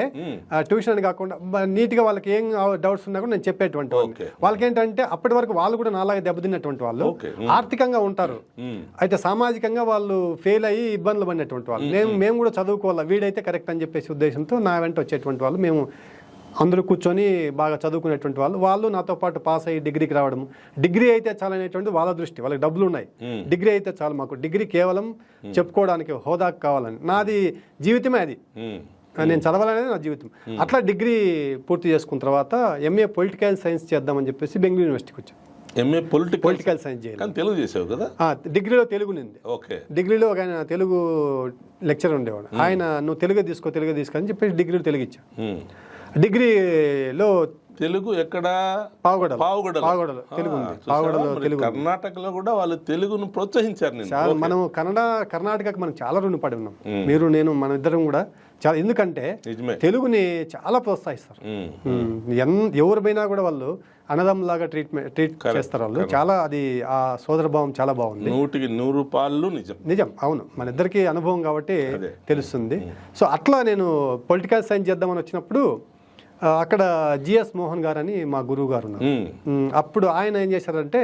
ట్యూషన్ అని కాకుండా నీట్గా వాళ్ళకి ఏం డౌట్స్ ఉన్నా కూడా నేను చెప్పేటువంటి వాళ్ళకి ఏంటంటే అప్పటి వరకు వాళ్ళు కూడా నాలాగా దెబ్బతిన్నటువంటి వాళ్ళు, ఆర్థికంగా ఉంటారు, అయితే సామాజికంగా వాళ్ళు ఫెయిల్ అయ్యి ఇబ్బందులు పడినటువంటి వాళ్ళు. మేము కూడా చదువుకోవాలి, వీడైతే కరెక్ట్ అని చెప్పేసి ఉద్దేశంతో నా వెంట వచ్చేటువంటి వాళ్ళు, మేము అందరూ కూర్చొని బాగా చదువుకునేటువంటి వాళ్ళు నాతో పాటు పాస్ అయ్యి డిగ్రీకి రావడం. డిగ్రీ అయితే చాలా అనేటువంటి వాళ్ళ దృష్టి, వాళ్ళకి డబ్బులు ఉన్నాయి, డిగ్రీ అయితే చాలు, మాకు డిగ్రీ కేవలం చెప్పుకోవడానికి హోదాకు కావాలని. నాది జీవితమే అది, నేను చదవాలనేది నా జీవితం. అట్లా డిగ్రీ పూర్తి చేసుకున్న తర్వాత ఎంఏ పొలిటికల్ సైన్స్ చేద్దామని చెప్పేసి బెంగళూరు యూనివర్సిటీకి వచ్చాను. ఎంఏ పొలిటికల్ సైన్స్ చేయాలి. తెలుగు చేసావు కదా? డిగ్రీలో తెలుగు నింది. డిగ్రీలో ఒక ఆయన తెలుగు లెక్చర్ ఉండేవాడు, ఆయన నువ్వు తెలుగు తీసుకో అని చెప్పేసి డిగ్రీలో తెలుగు ఇచ్చా. డిగ్రీలో తెలుగు ఎక్కడ? పావుగడలో తెలుగు ఉంది. పావుగడలో తెలుగు. కర్ణాటకలో కూడా వాళ్ళు తెలుగును ప్రోత్సహించారు. మనం కర్ణాటకకు మనం చాలా రుణపడి ఉన్నాం, మీరు నేను మన ఇద్దరం కూడా చాలా. ఎందుకంటే తెలుగుని చాలా ప్రోత్సహిస్తారు. ఎవరిపైనా కూడా వాళ్ళు అన్నదమ్ములాగా ట్రీట్ చేస్తారు వాళ్ళు. చాలా అది ఆ సోదరభావం చాలా బాగుంది. 100% నిజం. అవును, మన ఇద్దరికి అనుభవం కాబట్టి తెలుస్తుంది. సో అట్లా నేను పొలిటికల్ సైన్స్ చేద్దామని వచ్చినప్పుడు అక్కడ జిఎస్ మోహన్ గారు అని మా గురువు గారు ఉన్నారు. అప్పుడు ఆయన ఏం చేశారంటే,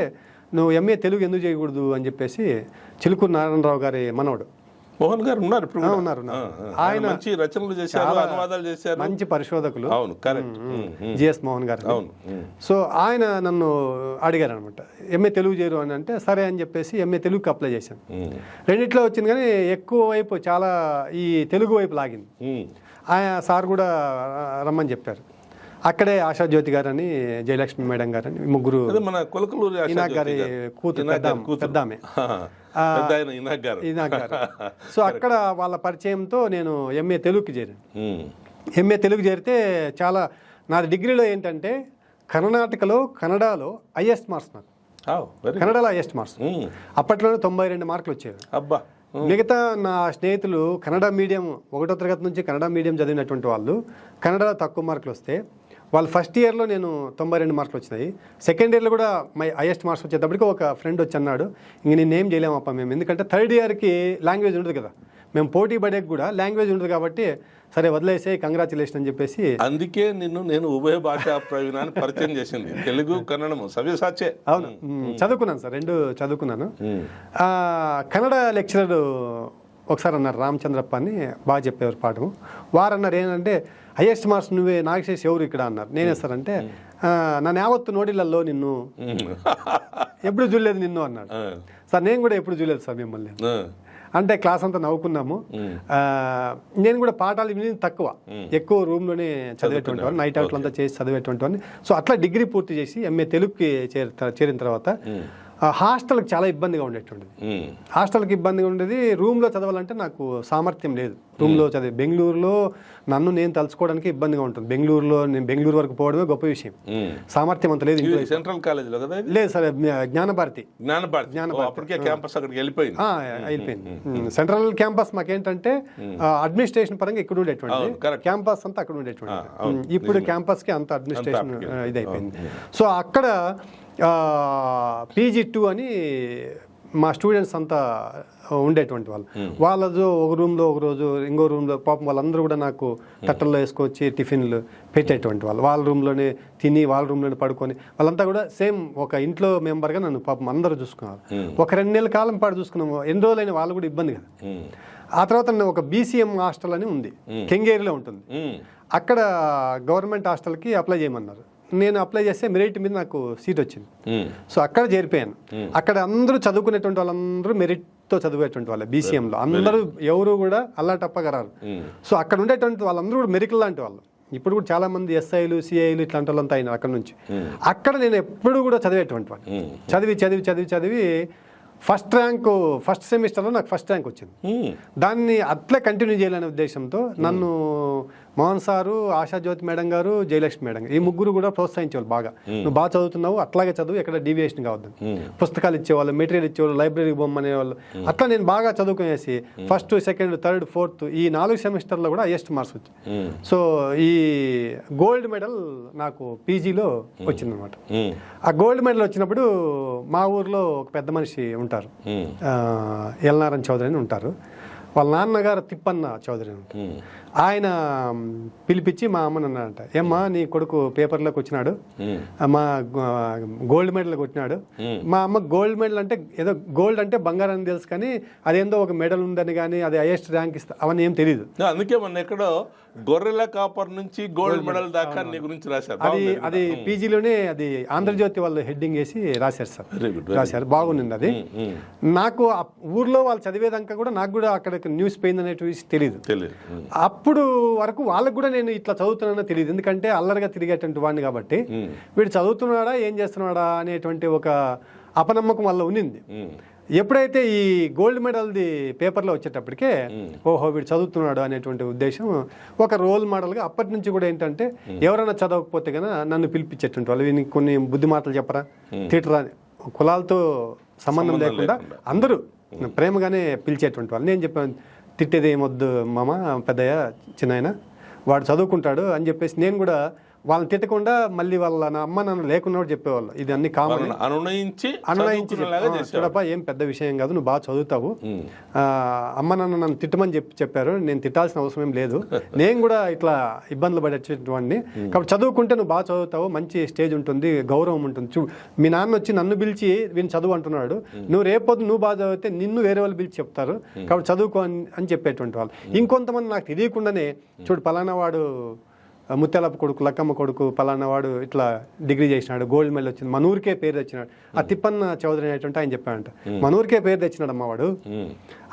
నువ్వు ఎంఏ తెలుగు ఎందుకు చేయకూడదు అని చెప్పేసి చిలుకూరు నారాయణరావు గారి మనవడు మోహన్ గారు ఉన్నారు. ఆయన మంచి రచనలు చేశారు, అనువాదాలు చేశారు, మంచి పరిశోధకులు. అవును, కరెక్ట్. జిఎస్ మోహన్ గారు. అవును. సో ఆయన నన్ను అడిగారు అనమాట, ఎంఏ తెలుగు చేయరు అని అంటే సరే అని చెప్పేసి ఎంఏ తెలుగుకి అప్లై చేశాను. రెండిట్లో వచ్చింది, కానీ ఎక్కువ వైపు చాలా ఈ తెలుగు వైపు లాగింది. ఆయన సార్ కూడా రమ్మని చెప్పారు. అక్కడే ఆశాజ్యోతి గారు అని, జయలక్ష్మి మేడం గారు అని, ముగ్గురు, మన కొలకలూరు ఇనాక్ గారి కూతురు పెద్దామె ఇనాక్ గారు. సో అక్కడ వాళ్ళ పరిచయంతో నేను ఎంఏ తెలుగుకి చేరాను. ఎంఏ తెలుగు చేరితే చాలా, నాది డిగ్రీలో ఏంటంటే కన్నడలో హైయెస్ట్ మార్క్స్ నాకు. కన్నడలో హైయెస్ట్ మార్క్స్. అప్పట్లోనే 92 మార్కులు వచ్చేవి. అబ్బా. మిగతా నా స్నేహితులు కన్నడ మీడియం 1వ తరగతి నుంచి కన్నడ మీడియం చదివినటువంటి వాళ్ళు కన్నడలో తక్కువ మార్కులు వస్తే, వాళ్ళు ఫస్ట్ ఇయర్లో నేను 92 మార్కులు వచ్చినాయి. సెకండ్ ఇయర్లో కూడా మై హైయెస్ట్ మార్క్స్ వచ్చేటప్పటికి ఒక ఫ్రెండ్ వచ్చి అన్నాడు, ఇంక నేనేం చేయలేమప్ప మేము, ఎందుకంటే థర్డ్ ఇయర్కి లాంగ్వేజ్ ఉండదు కదా, మేము పోటీ పడేకి కూడా లాంగ్వేజ్ ఉండదు కాబట్టి సరే వదిలేసే, కంగ్రాచులేషన్ అని చెప్పేసి. అందుకే నేను ఉభయ భాషా ప్రవీణాన్ని పరిచయం చేసింది, తెలుగు కన్నడము సవ్యసాచే. అవును, చదువుకున్నాను సార్, 2 చదువుకున్నాను. కన్నడ లెక్చరర్ ఒకసారి అన్నారు, రామచంద్రప్ప అని, బాగా చెప్పేవారు పాఠం. వారు అన్నారు ఏంటంటే, హైయెస్ట్ మార్క్స్ నువ్వే, నాగశేష్ ఎవరు ఇక్కడ అన్నారు. నేనే సార్ అంటే, నన్ను యావత్తు నోడిలలో నిన్ను ఎప్పుడు చూడలేదు నిన్ను అన్నాడు. సార్ నేను కూడా ఎప్పుడు చూడలేదు సార్ మిమ్మల్ని అంటే, క్లాస్ అంతా నవ్వుకున్నాము. నేను కూడా పాఠాలు విని తక్కువ, ఎక్కువ రూమ్లోనే చదివేటువంటి వాడిని, నైట్ అవుట్లు అంతా చేసి చదివేటువంటి వాడిని. సో అట్లా డిగ్రీ పూర్తి చేసి ఎంఏ తెలుగుకి చేరిన తర్వాత హాస్టల్కి చాలా ఇబ్బందిగా ఉండేటువంటిది. హాస్టల్కి ఇబ్బందిగా ఉండేది, రూమ్లో చదవాలంటే నాకు సామర్థ్యం లేదు. రూమ్లో చదివి బెంగళూరులో నన్ను నేను తలుచుకోవడానికి ఇబ్బందిగా ఉంటుంది. నేను బెంగళూరు వరకు పోవడమే గొప్ప విషయం, సామర్థ్యం అంత లేదు. సెంట్రల్ కాలేజీలో కదా? లేదు సార్, జ్ఞానభారతి. వెళ్ళిపోయింది. సెంట్రల్ క్యాంపస్ మాకేంటంటే అడ్మినిస్ట్రేషన్ పరంగా ఇక్కడ ఉండేటువంటి క్యాంపస్ అంతా అక్కడ ఉండేటువంటి. ఇప్పుడు క్యాంపస్కి అంత అడ్మినిస్ట్రేషన్ ఇదైపోయింది. సో అక్కడ PG2 అని మా స్టూడెంట్స్ అంతా ఉండేటువంటి వాళ్ళతో ఒక రూమ్లో ఒక రోజు, ఇంకో రూమ్లో పాపం వాళ్ళందరూ కూడా నాకు తట్టల్లో వేసుకొచ్చి టిఫిన్లు పెట్టేటువంటి వాళ్ళ రూమ్లోనే తిని, వాళ్ళ రూమ్లోనే పడుకొని, వాళ్ళంతా కూడా సేమ్ ఒక ఇంట్లో మెంబర్గా నన్ను పాపం అందరూ చూసుకున్నారు. ఒక 2 నెలల కాలం పాటు చూసుకున్నాము. ఎన్ని రోజులైన వాళ్ళు కూడా ఇబ్బంది కదా. ఆ తర్వాత ఒక BCM హాస్టల్ అని ఉంది, కెంగేరిలో ఉంటుంది. అక్కడ గవర్నమెంట్ హాస్టల్కి అప్లై చేయమన్నారు. నేను అప్లై చేస్తే మెరిట్ మీద నాకు సీట్ వచ్చింది. సో అక్కడ చేరిపోయాను. అక్కడ అందరూ చదువుకునేటువంటి వాళ్ళందరూ మెరిట్ తో చదివేటువంటి వాళ్ళే బీసీఎంలో అందరూ ఎవరు కూడా అల్లాటప్పగా రారు. సో అక్కడ ఉండేటువంటి వాళ్ళందరూ కూడా మెరికల్ లాంటి వాళ్ళు. ఇప్పుడు కూడా చాలా మంది ఎస్ఐలు సిఐలు ఇట్లాంటి వాళ్ళంతా అయినారు అక్కడ నుంచి. అక్కడ నేను ఎప్పుడు కూడా చదివేటువంటి వాడిని. చదివి ఫస్ట్ ర్యాంకు ఫస్ట్ సెమిస్టర్లో నాకు ఫస్ట్ ర్యాంక్ వచ్చింది. దాన్ని అట్లే కంటిన్యూ చేయాలనే ఉద్దేశంతో నన్ను మోహన్ సారు, ఆశాజ్యోతి మేడం గారు, జయలక్ష్మి మేడం గారు ఈ ముగ్గురు కూడా ప్రోత్సహించేవాళ్ళు బాగా. నువ్వు బాగా చదువుతున్నావు, అట్లాగే చదువు, ఎక్కడ డీవియేషన్ కావద్దు. పుస్తకాలు ఇచ్చేవాళ్ళు, మెటీరియల్ ఇచ్చేవాళ్ళు, లైబ్రరీకి బొమ్మనేవాళ్ళు. అట్లా నేను బాగా చదువుకునేసి ఫస్ట్, సెకండ్, థర్డ్, ఫోర్త్ ఈ 4 సెమిస్టర్లో కూడా హైయెస్ట్ మార్క్స్ వచ్చాయి. సో ఈ గోల్డ్ మెడల్ నాకు పీజీలో వచ్చిందనమాట. ఆ గోల్డ్ మెడల్ వచ్చినప్పుడు మా ఊర్లో ఒక పెద్ద మనిషి ఉంటారు, ఎల్నారాయణ చౌదరి అని ఉంటారు. వాళ్ళ నాన్నగారు తిప్పన్న చౌదరి అని ఉంటారు. ఆయన పిలిపించి మా అమ్మని అన్నాడంట, ఏమ్మా నీ కొడుకు పేపర్లోకి వచ్చినాడు, మా గోల్డ్ మెడల్ కొట్టినాడు. మా అమ్మ గోల్డ్ మెడల్ అంటే ఏదో గోల్డ్ అంటే బంగారం అని తెలుసు, కానీ అదేందో ఒక మెడల్ ఉందని కానీ అది హైయెస్ట్ ర్యాంక్ ఇస్తా అవన్నీ ఏం తెలియదు. అందుకే మన ఎక్కడో గొర్రెల కాపర్ నుంచి గోల్డ్ మెడల్ దాకా నీ గురించి రాశారు. అది పీజీలోనే అది ఆంధ్రజ్యోతి వాళ్ళు హెడ్డింగ్ వేసి రాశారు సార్. రాశారు, బాగుంది అది. నాకు ఊర్లో వాళ్ళు చదివేదాకా కూడా నాకు కూడా అక్కడ న్యూస్ పోయింది అనేటువంటి తెలియదు. అప్పుడు వరకు వాళ్ళకు కూడా నేను ఇట్లా చదువుతున్నానో తెలియదు, ఎందుకంటే అల్లరిగా తిరిగేటువంటి వాడిని కాబట్టి. వీడు చదువుతున్నాడా ఏం చేస్తున్నాడా అనేటువంటి ఒక అపనమ్మకం వల్ల ఉన్నింది. ఎప్పుడైతే ఈ గోల్డ్ మెడల్ది పేపర్లో వచ్చేటప్పటికే ఓహో వీడు చదువుతున్నాడు అనేటువంటి ఉద్దేశం, ఒక రోల్ మోడల్గా అప్పటి నుంచి కూడా ఏంటంటే ఎవరైనా చదవకపోతే కనుక నన్ను పిలిపించేటువంటి వాళ్ళు, వీనికి కొన్ని బుద్ధి మాటలు చెప్పరా, తిట్టరా, కులాలతో సంబంధం లేకుండా అందరూ ప్రేమగానే పిలిచేటువంటి వాళ్ళు. నేను చెప్పాను, తిట్టేది ఏమొద్దు మామ, పెద్దయ్య, చిన్నాయన, వాడు చదువుకుంటాడు అని చెప్పేసి నేను కూడా వాళ్ళని తిట్టకుండా మళ్ళీ వాళ్ళ నా అమ్మ నాన్న లేకున్నా చెప్పేవాళ్ళు. ఇది అన్ని కామన్ అనునయించి చూడప్ప ఏం పెద్ద విషయం కాదు, నువ్వు బాగా చదువుతావు, అమ్మ నాన్న నన్ను తిట్టమని చెప్పారు, నేను తిట్టాల్సిన అవసరం ఏం లేదు, నేను కూడా ఇట్లా ఇబ్బందులు పడేటువంటి కాబట్టి చదువుకుంటే నువ్వు బాగా చదువుతావు, మంచి స్టేజ్ ఉంటుంది, గౌరవం ఉంటుంది. చూ మీ నాన్న వచ్చి నన్ను పిలిచి వీని చదువు అంటున్నాడు, నువ్వు రేపొద్దు నువ్వు బాగా చదివితే నిన్ను వేరే వాళ్ళు పిలిచి చెప్తారు, కాబట్టి చదువుకో అని చెప్పేటువంటి వాళ్ళు. ఇంకొంతమంది నాకు తెలియకుండానే చూడు పలానా వాడు ముత్యాలప్ప కొడుకు, లక్కమ్మ కొడుకు, పలానా వాడు ఇట్లా డిగ్రీ చేసినాడు, గోల్డ్ మెడల్ వచ్చింది, మన ఊరికే పేరు తెచ్చినాడు, ఆ తిప్పన్న చౌదరి అనేటువంటి ఆయన చెప్పాడంట, మన ఊరికే పేరు తెచ్చినాడు అమ్మ వాడు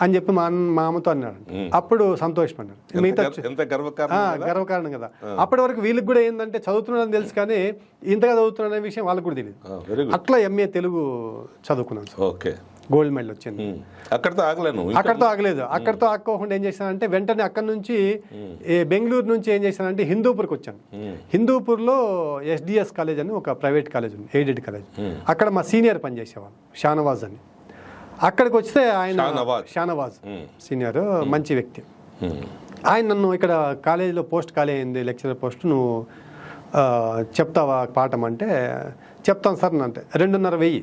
అని చెప్పి మా అమ్మతో అన్నాడు. అప్పుడు సంతోషపడ్డాడు. మిగతా గర్వకారణం కదా. అప్పటి వరకు వీళ్ళకి కూడా ఏంటంటే చదువుతున్నాడని తెలుసు, కానీ ఇంతగా చదువుతున్నాడనే విషయం వాళ్ళకి కూడా తెలియదు. అట్లా ఎంఏ తెలుగు చదువుకున్నాను. ఓకే, గోల్డ్ మెడల్ వచ్చింది. అక్కడితో ఆగలేదు. అక్కడితో ఆగకోకుండా ఏం చేశానంటే వెంటనే అక్కడి నుంచి బెంగళూరు నుంచి ఏం చేశానంటే హిందూపూర్కి వచ్చాను. హిందూపూర్లో ఎస్డిఎస్ కాలేజ్ అని ఒక ప్రైవేట్ కాలేజ్ ఉంది, ఎయిడెడ్ కాలేజ్. అక్కడ మా సీనియర్ పనిచేసేవాళ్ళు, షానవాజ్ అని. అక్కడికి వస్తే ఆయన షానవాజ్ సీనియర్, మంచి వ్యక్తి. ఆయన నన్ను ఇక్కడ కాలేజీలో పోస్ట్ ఖాళీ అయింది, లెక్చరర్ పోస్ట్, నువ్వు చెప్తావా పాఠం అంటే చెప్తాను సార్ అంటే 2,500.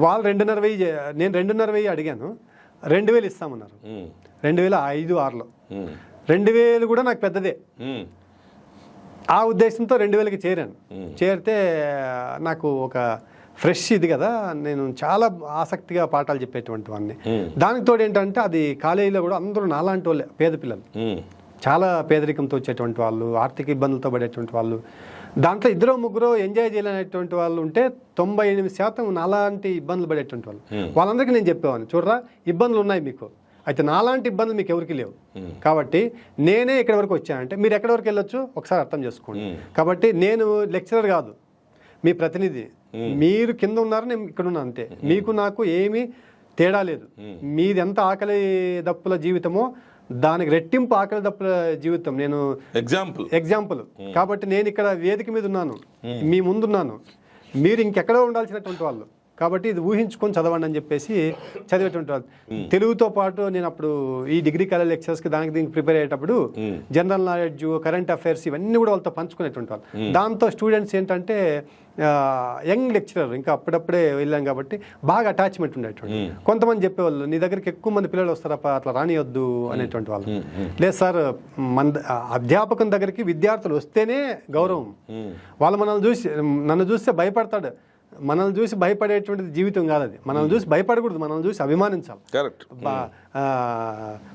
వాళ్ళు 2,500, నేను 2,500 అడిగాను, 2,000 ఇస్తామన్నారు. 2005-6లో 2,000 కూడా నాకు పెద్దదే. ఆ ఉద్దేశంతో 2,000కి చేరాను. చేరితే నాకు ఒక ఫ్రెష్ ఇది కదా, నేను చాలా ఆసక్తిగా పాఠాలు చెప్పేటువంటి వాడిని. దానికి తోడు ఏంటంటే అది కాలేజీలో కూడా అందరూ నాలాంటి వాళ్ళే, పేద పిల్లలు, చాలా పేదరికంతో వచ్చేటువంటి వాళ్ళు, ఆర్థిక ఇబ్బందులతో పడేటువంటి వాళ్ళు. దాంట్లో 2-3 ఎంజాయ్ చేయలేనటువంటి వాళ్ళు ఉంటే 98% నాలాంటి ఇబ్బందులు పడేటువంటి వాళ్ళు. వాళ్ళందరికీ నేను చెప్పేవాడిని, చూడరా ఇబ్బందులు ఉన్నాయి మీకు, అయితే నాలాంటి ఇబ్బందులు మీకు ఎవరికి లేవు, కాబట్టి నేనే ఇక్కడి వరకు వచ్చానంటే మీరు ఎక్కడి వరకు వెళ్ళొచ్చు ఒకసారి అర్థం చేసుకోండి. కాబట్టి నేను లెక్చరర్ కాదు, మీ ప్రతినిధి, మీరు కింద ఉన్నారు, నేను ఇక్కడ ఉన్నాను అంతే. మీకు నాకు ఏమీ తేడా లేదు. మీది ఎంత ఆకలి దప్పుల జీవితమో దానికి రెట్టింపు ఆకలి దప్పుల జీవితం. నేను ఎగ్జాంపుల్ కాబట్టి నేను ఇక్కడ వేదిక మీద ఉన్నాను, మీ ముందున్నాను, మీరు ఇంకెక్కడో ఉండాల్సినటువంటి వాళ్ళు, కాబట్టి ఇది ఊహించుకొని చదవండి అని చెప్పేసి చదివేటువంటి వాళ్ళు. తెలుగుతో పాటు నేను అప్పుడు ఈ డిగ్రీ కాలేజ్ లెక్చర్స్కి దీనికి ప్రిపేర్ అయ్యేటప్పుడు జనరల్ నాలెడ్జ్, కరెంట్ అఫైర్స్ ఇవన్నీ కూడా వాళ్ళతో పంచుకునేటువంటి వాళ్ళు. దాంతో స్టూడెంట్స్ ఏంటంటే యంగ్ లెక్చరర్, ఇంకా అప్పుడప్పుడే వెళ్ళాం కాబట్టి బాగా అటాచ్మెంట్ ఉండేటువంటి. కొంతమంది చెప్పేవాళ్ళు, నీ దగ్గరికి ఎక్కువ మంది పిల్లలు వస్తారప్ప, అట్లా రానియొద్దు అనేటువంటి వాళ్ళు. లేదు సార్, మన అధ్యాపకుని దగ్గరికి విద్యార్థులు వస్తేనే గౌరవం. వాళ్ళు నన్ను చూస్తే భయపడతాడు, మనల్ని చూసి భయపడేటువంటిది జీవితం కాదు అది. మనల్ని చూసి భయపడకూడదు, మనల్ని చూసి అభిమానించాలి.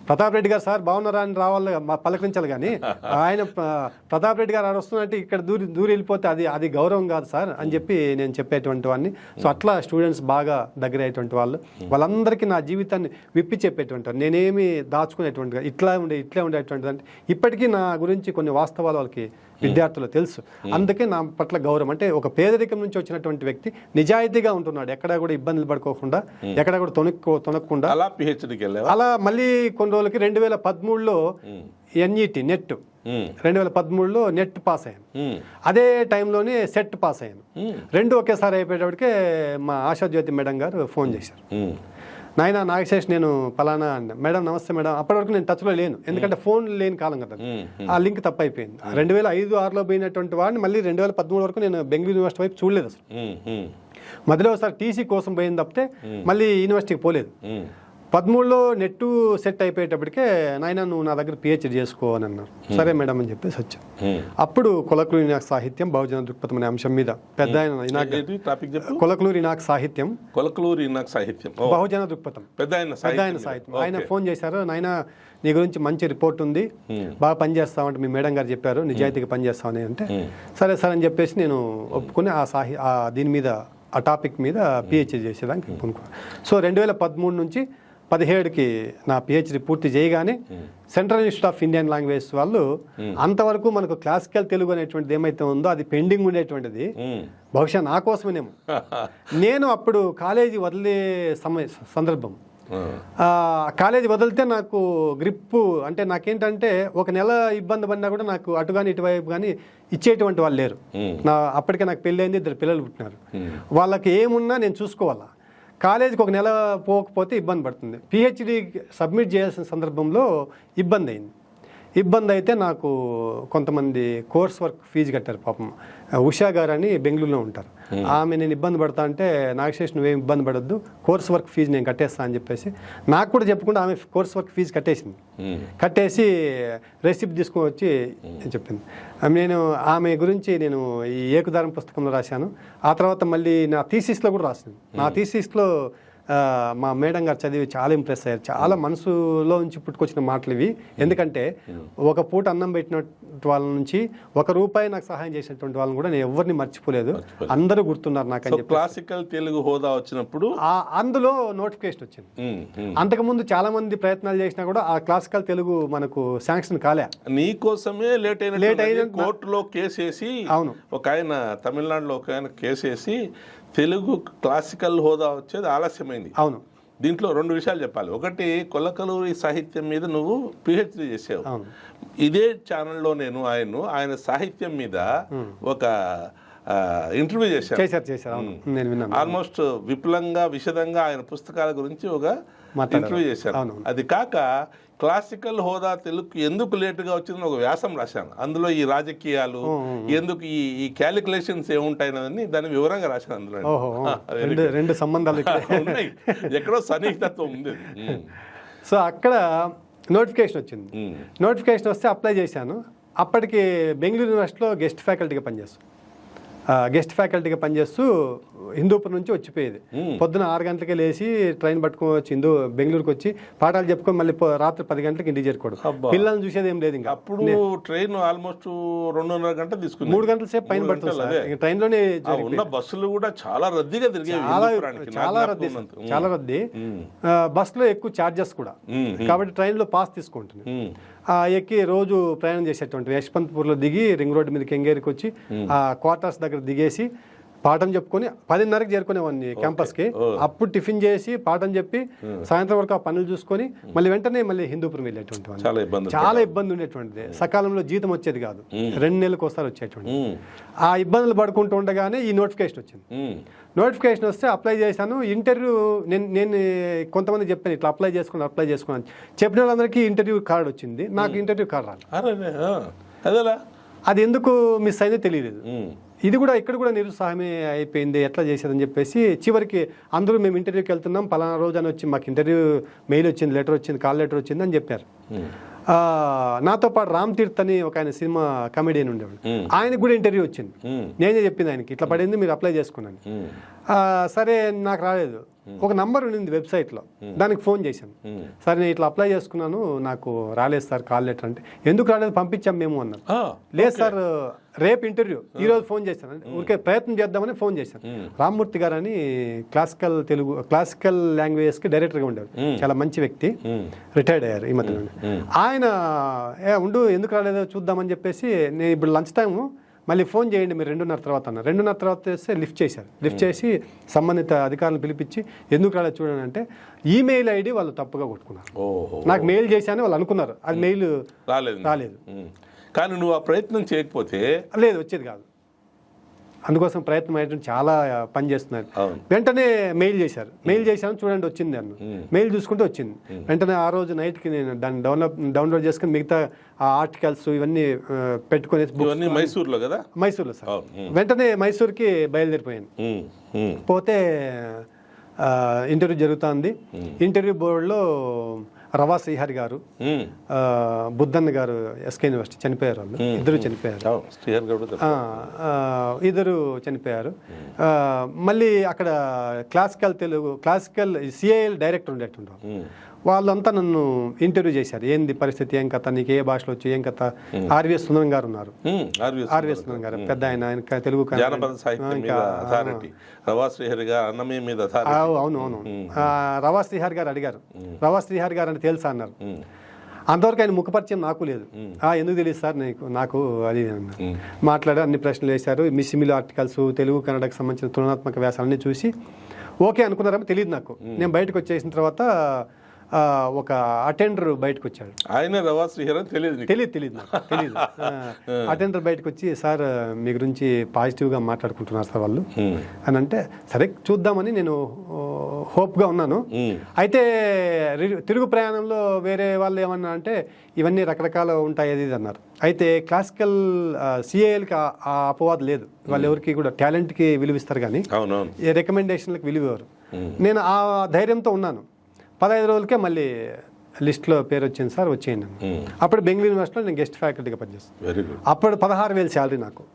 ప్రతాప్ రెడ్డి గారు సార్ బాగున్నారా అని రావాలి పలకరించాలి కానీ ఆయన ప్రతాప్ రెడ్డి గారు వస్తున్నట్టు ఇక్కడ దూరి వెళ్ళిపోతే అది గౌరవం కాదు సార్ అని చెప్పి నేను చెప్పేటువంటి వాడిని. సో అట్లా స్టూడెంట్స్ బాగా దగ్గర అయ్యేటువంటి వాళ్ళు, వాళ్ళందరికీ నా జీవితాన్ని విప్పి చెప్పేటువంటి వారు. నేనేమి దాచుకునేటువంటి ఇట్లా ఉండేటువంటిది అంటే ఇప్పటికీ నా గురించి కొన్ని వాస్తవాలు వాళ్ళకి విద్యార్థులు తెలుసు. అందుకే నా పట్ల గౌరవం. అంటే ఒక పేదరికం నుంచి వచ్చినటువంటి వ్యక్తి నిజాయితీగా ఉంటున్నాడు, ఎక్కడా కూడా ఇబ్బందులు పడుకోకుండా, ఎక్కడా కూడా తొనక్కుండా. అలా పిహెచ్డికి వెళ్ళావా? అలా మళ్ళీ కొన్ని రోజులకి 2013లో ఎన్ఈటి నెట్ 2013లో నెట్ పాస్ అయ్యాను. అదే టైంలోనే సెట్ పాస్ అయ్యాను. రెండు ఒకేసారి అయిపోయేటప్పటికే మా ఆశాజ్యోతి మేడం గారు ఫోన్ చేశారు. నాయన నాగశేష్ నేను పలానా అన్న. మేడం నమస్తే మేడం. అప్పటి వరకు నేను టచ్లో లేను, ఎందుకంటే ఫోన్ లేని కాలం కదా. ఆ లింక్ తప్పైపోయింది. 2005-6లో పోయినటువంటి వాడిని మళ్ళీ 2013 వరకు నేను బెంగళూరు యూనివర్సిటీ వైపు చూడలేదు అసలు. మధ్యలో ఒకసారి టీసీ కోసం పోయింది తప్పితే మళ్ళీ యూనివర్సిటీకి పోలేదు. 13లో నెట్ సెట్ అయిపోయేటప్పటికే నాయన నువ్వు నా దగ్గర పిహెచ్డి చేసుకో అని అన్నారు. సరే మేడం అని చెప్పేసి వచ్చాను. అప్పుడు కొలక్లూరి ఇనాక్ సాహిత్యం బహుజన దృక్పథం అనే అంశం మీద పెద్ద కొలక్లూరి ఇనాక్ సాహిత్యం బహుజన దృక్పథం పెద్ద ఆయన సాహిత్యం ఆయన ఫోన్ చేశారు. నాయన నీ గురించి మంచి రిపోర్ట్ ఉంది, బాగా పనిచేస్తామంటే మీ మేడం గారు చెప్పారు, నిజాయితీగా పనిచేస్తామని అంటే సరే సార్ అని చెప్పేసి నేను ఒప్పుకుని దీని మీద ఆ టాపిక్ మీద పిహెచ్డి చేసేదానికి అనుకున్నాను. సో 2013 నుంచి 2017కి నా పిహెచ్డి పూర్తి చేయగానే central institute of Indian language వాళ్ళు అంతవరకు మనకు క్లాసికల్ తెలుగు అనేటువంటిది ఏమైతే ఉందో అది పెండింగ్ ఉండేటువంటిది, బహుశా నా కోసమేనేమో. నేను అప్పుడు కాలేజీ వదిలే సందర్భం, కాలేజీ వదిలితే నాకు గ్రిప్పు అంటే నాకేంటంటే ఒక నెల ఇబ్బంది పడినా కూడా నాకు అటు కానీ ఇటువైపు కానీ ఇచ్చేటువంటి వాళ్ళు లేరు. అప్పటికే నాకు పెళ్ళైంది, 2 పిల్లలు పుట్టినారు. వాళ్ళకి ఏమున్నా నేను చూసుకోవాలా. కాలేజీకి ఒక నెల పోకపోతే ఇబ్బంది పడుతుంది. పిహెచ్డి సబ్మిట్ చేయాల్సిన సందర్భంలో ఇబ్బంది అయింది. ఇబ్బంది అయితే నాకు కొంతమంది కోర్స్ వర్క్ ఫీజు కట్టారు పాపం. ఉషా గారు అని బెంగళూరులో ఉంటారు. ఆమె నేను ఇబ్బంది పడతా అంటే నాగశేష్ నువ్వేం ఇబ్బంది పడొద్దు, కోర్స్ వర్క్ ఫీజు నేను కట్టేస్తా అని చెప్పేసి నాకు కూడా చెప్పకుండా ఆమె కోర్స్ వర్క్ ఫీజు కట్టేసింది. కట్టేసి రెసిప్ట్ తీసుకొని వచ్చి చెప్పింది. నేను ఆమె గురించి నేను ఈ ఏకదారం పుస్తకంలో రాశాను. ఆ తర్వాత మళ్ళీ నా థీసిస్లో కూడా రాశాను. నా థీసిస్లో మా మేడం గారు చదివి చాలా ఇంప్రెస్ అయ్యారు. చాలా మనసులో నుంచి పుట్టుకొచ్చిన మాటలు ఇవి. ఎందుకంటే ఒక పూట అన్నం పెట్టినటువంటి వాళ్ళ నుంచి ₹1 నాకు సహాయం చేసినటువంటి వాళ్ళని కూడా నేను ఎవరిని మర్చిపోలేదు. అందరూ గుర్తున్నారు నాకు అని చెప్పి. క్లాసికల్ తెలుగు హోదా వచ్చినప్పుడు అందులో నోటిఫికేషన్ వచ్చింది. అంతకుముందు చాలా మంది ప్రయత్నాలు చేసినా కూడా ఆ క్లాసికల్ తెలుగు మనకు శాంక్షన్ కాలే. నీ కోసమే లేట్ అయిన కోర్టులో కేసేసి, అవును, ఒక ఆయన తమిళనాడులో ఒక ఆయన కేసేసి తెలుగు క్లాసికల్ హోదా వచ్చేది ఆలస్యమైంది. అవును. దీంట్లో 2 విషయాలు చెప్పాలి. ఒకటి, కొలకలూరి సాహిత్యం మీద నువ్వు పిహెచ్డి చేసావు. ఇదే ఛానల్లో నేను ఆయన సాహిత్యం మీద ఒక ఇంటర్వ్యూ చేశాను. ఆల్మోస్ట్ విపులంగా విశదంగా ఆయన పుస్తకాల గురించి ఒక ఇంటర్వ్యూ చేశాను. అది కాక క్లాసికల్ హోదా తెలుగు ఎందుకు లేటుగా వచ్చిందని ఒక వ్యాసం రాశాను. అందులో ఈ రాజకీయాలు ఎందుకు ఈ క్యాలిక్యులేషన్స్ ఏముంటాయని దాన్ని వివరంగా రాశాను. అందులో 2 సంబంధాలు ఉన్నాయి, ఎక్కడో సన్నిహితత్వం ఉంది. సో అక్కడ నోటిఫికేషన్ వచ్చింది. నోటిఫికేషన్ వస్తే అప్లై చేశాను. అప్పటికి బెంగళూరు యూనివర్సిటీలో గెస్ట్ ఫ్యాకల్టీగా పనిచేస్తూ హిందూపూర్ నుంచి వచ్చిపోయేది. పొద్దున 6 గంటలకే లేచి ట్రైన్ పట్టుకొని వచ్చి బెంగళూరుకి వచ్చి పాఠాలు చెప్పుకొని మళ్ళీ రాత్రి 10 గంటలకు ఇంటికి చేరుకోవడం. పిల్లల్ని చూసేది ఏం లేదు. ఇంకా అప్పుడు ట్రైన్ ఆల్మోస్ట్ 2.5 గంటలు తీసుకుంది. 3 గంటల సేపు పైన పడుతుంది. ట్రైన్ లోనే బస్సులు కూడా చాలా రద్దీగా తిరిగేవి. చాలా రద్దీ. బస్సులో ఎక్కువ చార్జెస్ కూడా, కాబట్టి ట్రైన్ లో పాస్ తీసుకుంటుంది. ఎక్కి రోజు ప్రయాణం చేసేటువంటి యశ్వంతపూర్లో దిగి రింగ్ రోడ్డు మీదకి ఎంగేరికి వచ్చి ఆ క్వార్టర్స్ దగ్గర దిగేసి పాఠం చెప్పుకొని 10:30కి చేరుకునేవాడిని క్యాంపస్కి. అప్పుడు టిఫిన్ చేసి పాఠం చెప్పి సాయంత్రం వరకు ఆ పనులు చూసుకొని మళ్ళీ హిందూపురం వెళ్ళేటువంటి వాడిని. చాలా ఇబ్బంది ఉండేటువంటిది. సకాలంలో జీతం వచ్చేది కాదు, 2 నెలలకు ఒకసారి వచ్చేటువంటి. ఆ ఇబ్బందులు పడుకుంటూ ఉండగానే ఈ నోటిఫికేషన్ వచ్చింది. నోటిఫికేషన్ వస్తే అప్లై చేశాను. ఇంటర్వ్యూ నేను కొంతమంది చెప్పాను ఇట్లా అప్లై చేసుకున్నాను చెప్పిన వాళ్ళందరికీ ఇంటర్వ్యూ కార్డు వచ్చింది. నాకు ఇంటర్వ్యూ కార్డు రాలేదు. అది ఎందుకు మిస్ అయిందో తెలియలేదు. ఇది కూడా ఇక్కడ కూడా నిరుత్సాహమే అయిపోయింది, ఎట్లా చేసేదని చెప్పేసి చివరికి అందరూ మేము ఇంటర్వ్యూకి వెళ్తున్నాం పలానా రోజు అని వచ్చి మాకు ఇంటర్వ్యూ మెయిల్ వచ్చింది, లెటర్ వచ్చింది, కాల్ లెటర్ వచ్చింది అని చెప్పారు. నాతో పాటు రామ్ తీర్థ్ అని ఒక ఆయన సినిమా కమెడియన్ ఉండేవాడు, ఆయనకు కూడా ఇంటర్వ్యూ వచ్చింది. నేనే చెప్పింది ఆయనకి ఇట్లా పడింది, మీరు అప్లై చేసుకున్నాను. సరే నాకు రాలేదు. ఒక నంబర్ ఉండింది వెబ్సైట్లో, దానికి ఫోన్ చేశాను. సార్ నేను ఇట్లా అప్లై చేసుకున్నాను, నాకు రాలేదు సార్ కాల్ లెటర్ అంటే, ఎందుకు రాలేదు పంపించాం మేము అన్నారు. లేదు సార్ రేపు ఇంటర్వ్యూ, ఈ రోజు ఫోన్ చేశాను అంటే ఊరికే ప్రయత్నం చేద్దామని ఫోన్ చేశాను. రామ్మూర్తి గారు అని క్లాసికల్ లాంగ్వేజెస్కి డైరెక్టర్గా ఉండేవారు, చాలా మంచి వ్యక్తి, రిటైర్డ్ అయ్యారు ఈ మధ్య. ఆయన ఉండు ఎందుకు రాలేదో చూద్దామని చెప్పేసి, నేను ఇప్పుడు లంచ్ టైము మళ్ళీ ఫోన్ చేయండి మీరు 2:30 తర్వాత అన్నారు. 2:30 తర్వాత చేస్తే లిఫ్ట్ చేశారు. లిఫ్ట్ చేసి సంబంధిత అధికారులను పిలిపించి ఎందుకు రాలేదు చూడండి అంటే, ఈమెయిల్ ఐడి వాళ్ళు తప్పుగా కొట్టుకున్నారు. నాకు మెయిల్ చేశాను వాళ్ళు అనుకున్నారు, అది మెయిల్ రాలేదు. కానీ నువ్వు ఆ ప్రయత్నం చేయకపోతే లేదు, వచ్చేది కాదు. అందుకోసం ప్రయత్నం అయ్యేటప్పుడు చాలా పని చేస్తున్నారు. వెంటనే మెయిల్ చేశారు. మెయిల్ చేశాను చూడండి వచ్చింది అన్న. మెయిల్ చూసుకుంటే వచ్చింది. వెంటనే ఆ రోజు నైట్కి నేను దాన్ని డౌన్లోడ్ చేసుకుని మిగతా ఆ ఆర్టికల్స్ ఇవన్నీ పెట్టుకుని మైసూర్లో కదా, మైసూర్లో సార్, వెంటనే మైసూర్కి బయలుదేరిపోయాను. పోతే ఇంటర్వ్యూ జరుగుతుంది. ఇంటర్వ్యూ బోర్డులో రవా శ్రీహరి గారు, బుద్ధన్న గారు ఎస్కే యూనివర్సిటీ చనిపోయారు. వాళ్ళు ఇద్దరు చనిపోయారు. ఇద్దరు చనిపోయారు. మళ్ళీ అక్కడ క్లాసికల్ సిఐఎల్ డైరెక్టర్ ఉండేటువంటి వాళ్ళంతా నన్ను ఇంటర్వ్యూ చేశారు. ఏంది పరిస్థితి, ఏం కథ, నీకు ఏ భాషలో వచ్చి ఏం కథ. ఆర్వీఎస్ సుందరం గారు ఉన్నారు. ఆర్వీఎస్ సుందరం గారు పెద్ద ఆయన తెలుగు అవును. రవా శ్రీహరి గారు అడిగారు. రవా శ్రీహరి గారు అంటే తెలుసా అన్నారు. అంతవరకు ఆయన ముఖపరిచయం నాకు లేదు. ఎందుకు తెలియదు సార్ నాకు అది మాట్లాడారు. అన్ని ప్రశ్నలు వేశారు. మిస్సిమిల్ ఆర్టికల్స్, తెలుగు కన్నడకు సంబంధించిన తులనాత్మక వ్యాసాలన్నీ చూసి ఓకే అనుకున్నారని తెలియదు నాకు. నేను బయటకు వచ్చేసిన తర్వాత ఒక అటెండర్ బయటకు వచ్చాడు. ఆయన రవా శ్రీహరి తెలియదు నాకు తెలియదు. అటెండర్ బయటకు వచ్చి, సార్ మీ గురించి పాజిటివ్గా మాట్లాడుకుంటున్నారు సార్ వాళ్ళు అని అంటే, సరే చూద్దామని నేను హోప్గా ఉన్నాను. అయితే తిరుగు ప్రయాణంలో వేరే వాళ్ళు ఏమన్నా అంటే, ఇవన్నీ రకరకాల ఉంటాయి అది ఇది అన్నారు. అయితే క్లాసికల్ సిఏఎల్కి ఆ అపవాదం లేదు. వాళ్ళు ఎవరికి కూడా టాలెంట్కి విలువిస్తారు కానీ రికమెండేషన్లకు విలువరు. నేను ఆ ధైర్యంతో ఉన్నాను. 15 రోజులకే మళ్ళీ లిస్ట్లో పేరు వచ్చింది సార్, వచ్చేయండి. అప్పుడు బెంగళూరు యూనివర్సిటీలో నేను గెస్ట్ ఫ్యాకల్టీగా పనిచేస్తాను. అప్పుడు 16,000 శాలరీ నాకు,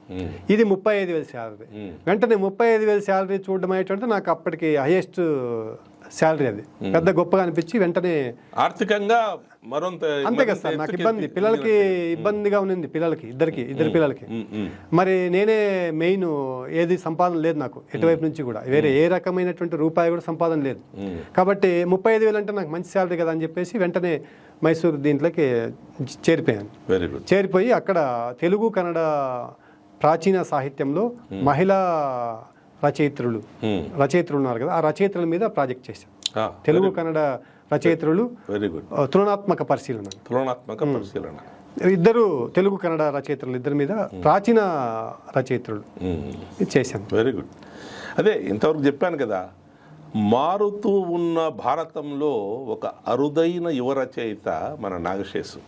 ఇది 35,000 శాలరీ. వెంటనే 35,000 శాలరీ చూడడం ఏంటంటే నాకు అప్పటికి హైయెస్ట్ శాలరీ. అది పెద్ద గొప్పగా అనిపించి వెంటనే ఆర్థికంగా మరొంత అంతే కదా సార్, నాకు ఇబ్బంది, పిల్లలకి ఇబ్బందిగా ఉన్నింది, ఇద్దరు పిల్లలకి. మరి నేనే మెయిన్, ఏది సంపాదన లేదు నాకు ఎటువైపు నుంచి కూడా, వేరే ఏ రకమైనటువంటి రూపాయి కూడా సంపాదన లేదు. కాబట్టి 35,000 అంటే నాకు మంచి శాలరీ కదా అని చెప్పేసి వెంటనే మైసూర్ దీంట్లోకి చేరిపోయాను. చేరిపోయి అక్కడ తెలుగు కన్నడ ప్రాచీన సాహిత్యంలో మహిళా రచయిత్రులు ఉన్నారు కదా, ఆ రచయిత్రుల మీద ప్రాజెక్ట్ చేశాను. తెలుగు కన్నడ రచయిత్రులు తులనాత్మక పరిశీలన. ఇద్దరు తెలుగు కన్నడ రచయిత్రులు, ఇద్దరి మీద ప్రాచీన రచయిత్రులు చేశాను. Very good. అదే ఇంతవరకు చెప్పాను కదా, మారుతూ ఉన్న భారతంలో ఒక అరుదైన యువ రచయిత మన నాగశేషు.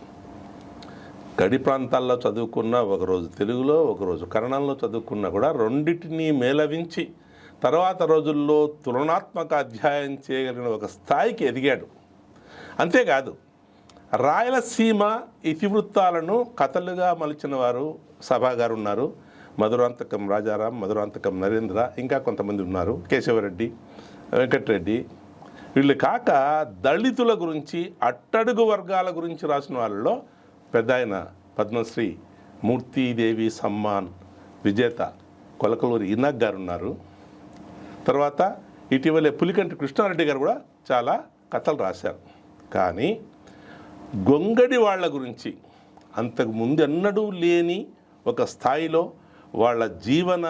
గడి ప్రాంతాల్లో చదువుకున్న, ఒకరోజు తెలుగులో ఒకరోజు కన్నడంలో చదువుకున్నా కూడా రెండింటినీ మేళవించి తర్వాత రోజుల్లో తులనాత్మక అధ్యాయం చేయగలిగిన ఒక స్థాయికి ఎదిగాడు. అంతేకాదు, రాయలసీమ ఇతివృత్తాలను కథలుగా మలిచిన వారు సభా గారు ఉన్నారు, మధురాంతకం రాజారాం, మధురాంతకం నరేంద్ర, ఇంకా కొంతమంది ఉన్నారు, కేశవరెడ్డి, వెంకటరెడ్డి. వీళ్ళు కాక దళితుల గురించి, అట్టడుగు వర్గాల గురించి రాసిన వాళ్ళలో పెద్ద ఆయన పద్మశ్రీ మూర్తిదేవి సమ్మాన్ విజేత కొలకలూరి ఇనాక్ గారు ఉన్నారు. తర్వాత ఇటీవలే పులికంటి కృష్ణారెడ్డి గారు కూడా చాలా కథలు రాశారు. కానీ గొంగడి వాళ్ళ గురించి అంతకు ముందు ఎన్నడూ లేని ఒక స్థాయిలో వాళ్ళ జీవన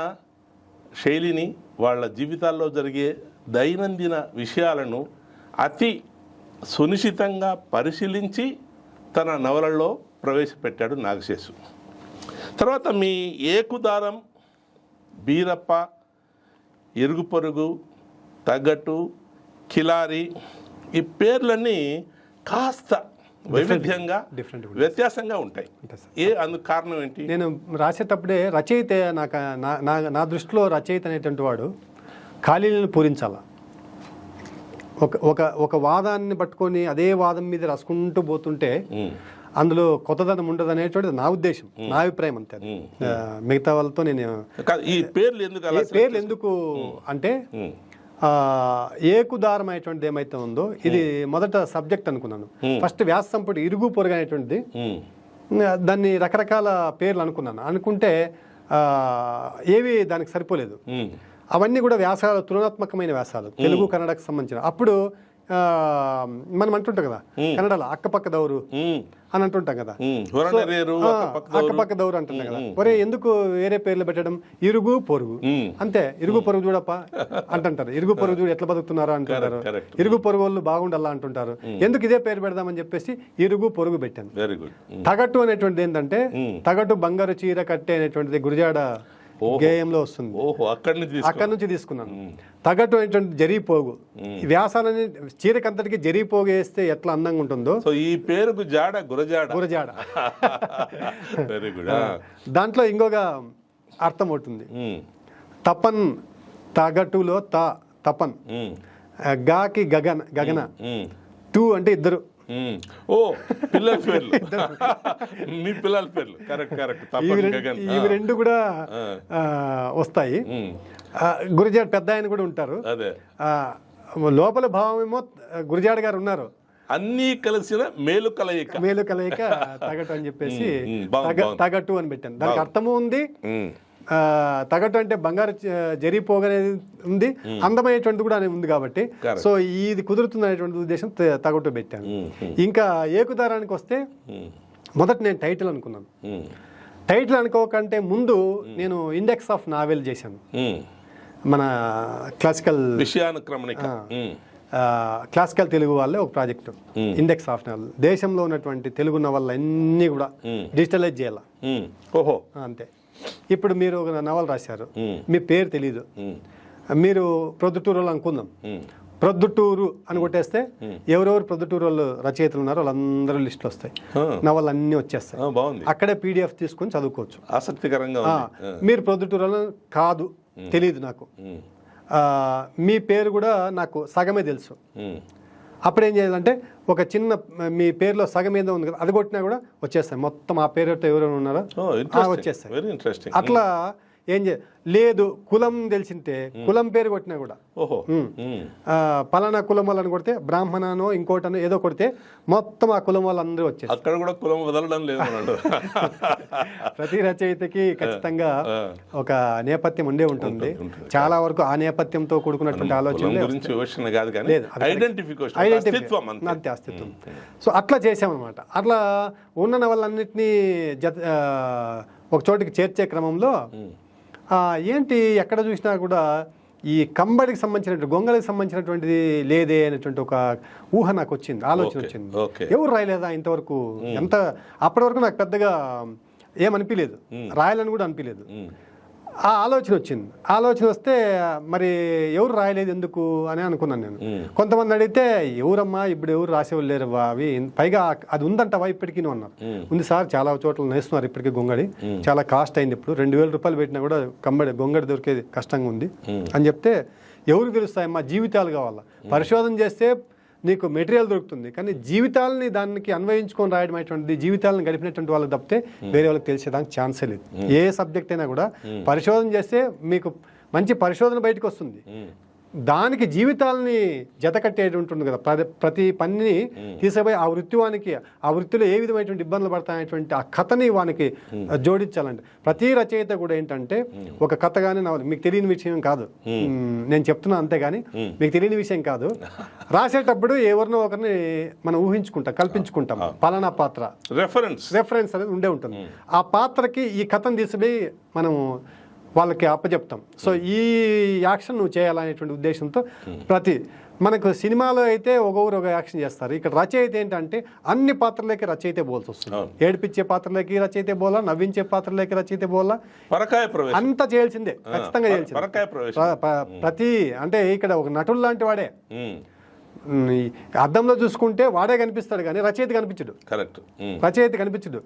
శైలిని, వాళ్ళ జీవితాల్లో జరిగే దైనందిన విషయాలను అతి సునిశితంగా పరిశీలించి తన నవలలో ప్రవేశపెట్టాడు నాగశేషు. తర్వాత మీ ఏకుదారం, బీరప్ప, ఎరుగు పొరుగు, తగ్గట్టు, కిలారి, ఈ పేర్లన్నీ కాస్త వైవిధ్యంగా వ్యత్యాసంగా ఉంటాయి. అందుకు కారణం ఏంటి? నేను రాసేటప్పుడే రచయిత, నా దృష్టిలో రచయిత అనేటువంటి వాడు ఖాళీలను పూరించాల. ఒక వాదాన్ని పట్టుకొని అదే వాదం మీద రాసుకుంటూ పోతుంటే అందులో కొత్తదనం ఉండదు అనేటువంటిది నా ఉద్దేశం, నా అభిప్రాయం అంతే. మిగతా వాళ్ళతో నేను ఈ పేర్లు ఎందుకు ఎందుకు అంటే ఏకుదారమైనటువంటిది ఏమైతే ఉందో ఇది మొదట సబ్జెక్ట్ అనుకున్నాను. ఫస్ట్ వ్యాస సంపుటి ఇరుగు పొరుగు అనేటువంటిది, దాన్ని రకరకాల పేర్లు అనుకుంటే ఏవి దానికి సరిపోలేదు. అవన్నీ కూడా వ్యాసాలు, తులనాత్మకమైన వ్యాసాలు, తెలుగు కన్నడకు సంబంధించిన. అప్పుడు మనం అంటుంటాం కదా కన్నడలో అక్కపక్క దౌరు అని అంటుంటాం కదా, అక్కపక్క దౌరు అంటున్నాం కదా. ఒరే ఎందుకు వేరే పేర్లు పెట్టడం, ఇరుగు పొరుగు అంతే, ఇరుగు పొరుగు చూడప్ప అంటుంటారు. ఇరుగు పొరుగు చూడు ఎట్లా బతుకుతున్నారో అంటుంటారు. ఇరుగు పొరుగు వాళ్ళు బాగుండాలా అంటుంటారు. ఎందుకు ఇదే పేరు పెడదామని చెప్పేసి ఇరుగు పొరుగు పెట్టాను. తగట్టు అనేటువంటిది ఏంటంటే, తగట్టు బంగారు చీర కట్టే అనేటువంటిది గురజాడ గేయంలో వస్తుంది. అక్కడి నుంచి తీసుకున్నాను. తగట్టు అనేటువంటి జరిగిపోగు, వ్యాసాలని చీరకంతటికి జరిగిపోగు వేస్తే ఎట్లా అందంగా ఉంటుందో ఈ పేరుకు జాడ గురజాడ. దాంట్లో ఇంకొక అర్థం ఉంటుంది. తపన్, తగటులో తపన్, గాకి గగన, టూ అంటే ఇద్దరు. పిల్లల పేర్లు, మీ పిల్లల పేర్లు కరెక్ట్. ఇవి రెండు కూడా వస్తాయి. గురజాడ పెద్ద ఆయన కూడా ఉంటారు. లోపల భావం ఏమో గురజాడ గారు ఉన్నారు. అన్ని కలిసిన మేలు కలయిక తగటు అని చెప్పేసి తగటు అని పెట్టాను. దానికి అర్థము ఉంది. తగటు అంటే బంగారు జరిగిపోగనేది ఉంది, అందమైనటువంటి కూడా ఉంది కాబట్టి సో ఇది కుదురుతుంది అనేటువంటి ఉద్దేశం తగటు పెట్టాను. ఇంకా ఏకుదారానికి వస్తే మొదట నేను టైటిల్ అనుకున్నాను. టైటిల్ అనుకోకంటే ముందు నేను ఇండెక్స్ ఆఫ్ నావెల్ చేశాను. మన క్లాసికల్ తెలుగు వాళ్ళే ఒక ప్రాజెక్టు, ఇండెక్స్ ఆఫ్ నావెల్. దేశంలో ఉన్నటువంటి తెలుగు నవల్ అన్నీ కూడా డిజిటలైజ్ చేయాలి. అంతే. ఇప్పుడు మీరు ఒక నవల రాశారు, మీ పేరు తెలీదు, మీరు ప్రొద్దుటూరు అనుకుందాం. ప్రొద్దుటూరు అని కొట్టేస్తే ఎవరెవరు ప్రొద్దుటూరు వాళ్ళు రచయితలు ఉన్నారో వాళ్ళందరూ లిస్టులు వస్తాయి, నవలు అన్నీ వచ్చేస్తాయి. అక్కడే పీడిఎఫ్ తీసుకొని చదువుకోవచ్చు. ఆసక్తికరంగా. మీరు ప్రొద్దుటూరు కాదు, తెలీదు నాకు, మీ పేరు కూడా నాకు సగమే తెలుసు. అప్పుడు ఏం చేయాలంటే ఒక చిన్న మీ పేరులో సగం ఏదో ఉంది కదా అది కొట్టినా కూడా వచ్చేస్తాయి. మొత్తం ఆ పేరుతో ఎవరైనా ఉన్నారో వచ్చేస్తాయి. అట్లా ఏం లేదు కులం తెలిసింటే కులం పేరు కొట్టినా కూడా పలానా కులం వాళ్ళని కొడితే బ్రాహ్మణనో ఇంకోటనో ఏదో కొడితే మొత్తం ఆ కులం వాళ్ళందరూ వచ్చేస్తారు. అక్కడ కూడా కులం వదలడం లేదు. ప్రతి రచయితకి ఖచ్చితంగా ఒక నేపథ్యం ఉండే ఉంటుంది. చాలా వరకు ఆ నేపథ్యంతో కూడుకున్నటువంటి ఆలోచన అంతే అస్తిత్వం. సో అట్లా చేసామన్నమాట. అట్లా ఉన్న నవలన్నింటినీ ఒక చోటికి చేర్చే క్రమంలో ఏంటి ఎక్కడ చూసినా కూడా ఈ కంబడికి సంబంధించినటువంటి గొంగళికి సంబంధించినటువంటిది లేదే అనేటువంటి ఒక ఊహ నాకు వచ్చింది, ఆలోచన వచ్చింది. ఎవరు రాయలేదా ఇంతవరకు? ఎంత అప్పటి వరకు నాకు పెద్దగా ఏమనిపించలేదు, రాయాలని కూడా అనిపించలేదు. ఆ ఆలోచన వచ్చింది. ఆలోచన వస్తే మరి ఎవరు రాయలేదు ఎందుకు అని అనుకున్నాను నేను. కొంతమంది అడిగితే ఎవరమ్మా ఇప్పుడు ఎవరు రాసేవాళ్ళు లేరు అవి, పైగా అది ఉందంటవా ఇప్పటికీ అన్నారు. ఉంది సార్, చాలా చోట్ల నేస్తున్నారు ఇప్పటికీ గొంగడి, చాలా కాస్ట్ అయింది, ఇప్పుడు 2000 రూపాయలు పెట్టినా కూడా గొంగడి దొరికేది కష్టంగా ఉంది అని చెప్తే, ఎవరికి తెలుస్తాయమ్మా, జీవితాలు కావాలా, పరిశోధన చేస్తే నీకు మెటీరియల్ దొరుకుతుంది, కానీ జీవితాలని దానికి అన్వయించుకొని రాయడం అనేటువంటిది జీవితాలను గడిపినటువంటి వాళ్ళకి తప్పితే వేరే వాళ్ళకి తెలిసేదానికి ఛాన్సే లేదు. ఏ సబ్జెక్ట్ అయినా కూడా పరిశోధన చేస్తే మీకు మంచి పరిశోధన బయటకు వస్తుంది. దానికి జీవితాలని జత కట్టేది ఉంటుంది కదా, ప్రతి పనిని తీసుకుపోయి ఆ వృత్తిలో ఏ విధమైనటువంటి ఇబ్బందులు పడతాయనేటువంటి ఆ కథని వానికి జోడించాలండి. ప్రతి రచయిత కూడా ఏంటంటే ఒక కథ కానీ నవల మీకు తెలియని విషయం కాదు, నేను చెప్తున్నా అంతేగాని మీకు తెలియని విషయం కాదు. రాసేటప్పుడు ఎవరినో ఒకరిని మనం ఊహించుకుంటాం, కల్పించుకుంటాం. పలానా పాత్ర రెఫరెన్స్ అనేది ఉండే ఉంటుంది. ఆ పాత్రకి ఈ కథను తీసుకుపోయి మనం వాళ్ళకి అప్పచెప్తాం. సో ఈ యాక్షన్ నువ్వు చేయాలనేటువంటి ఉద్దేశంతో మనకు సినిమాలో అయితే ఒకరు ఒక యాక్షన్ చేస్తారు. ఇక్కడ రచయిత ఏంటంటే అన్ని పాత్రలకి రచయితే పోల్సి వస్తుంది. ఏడిపించే పాత్రలకి రచయితే పోలా, నవ్వించే పాత్రలకి రచయితే పోలా, అంతా చేయాల్సిందే, ఖచ్చితంగా చేయాల్సిందే. అంటే ఇక్కడ ఒక నటుడు లాంటి వాడే, అద్దంలో చూసుకుంటే వాడే కనిపిస్తాడు కానీ రచయిత కనిపించడు. రచయిత కనిపించడు.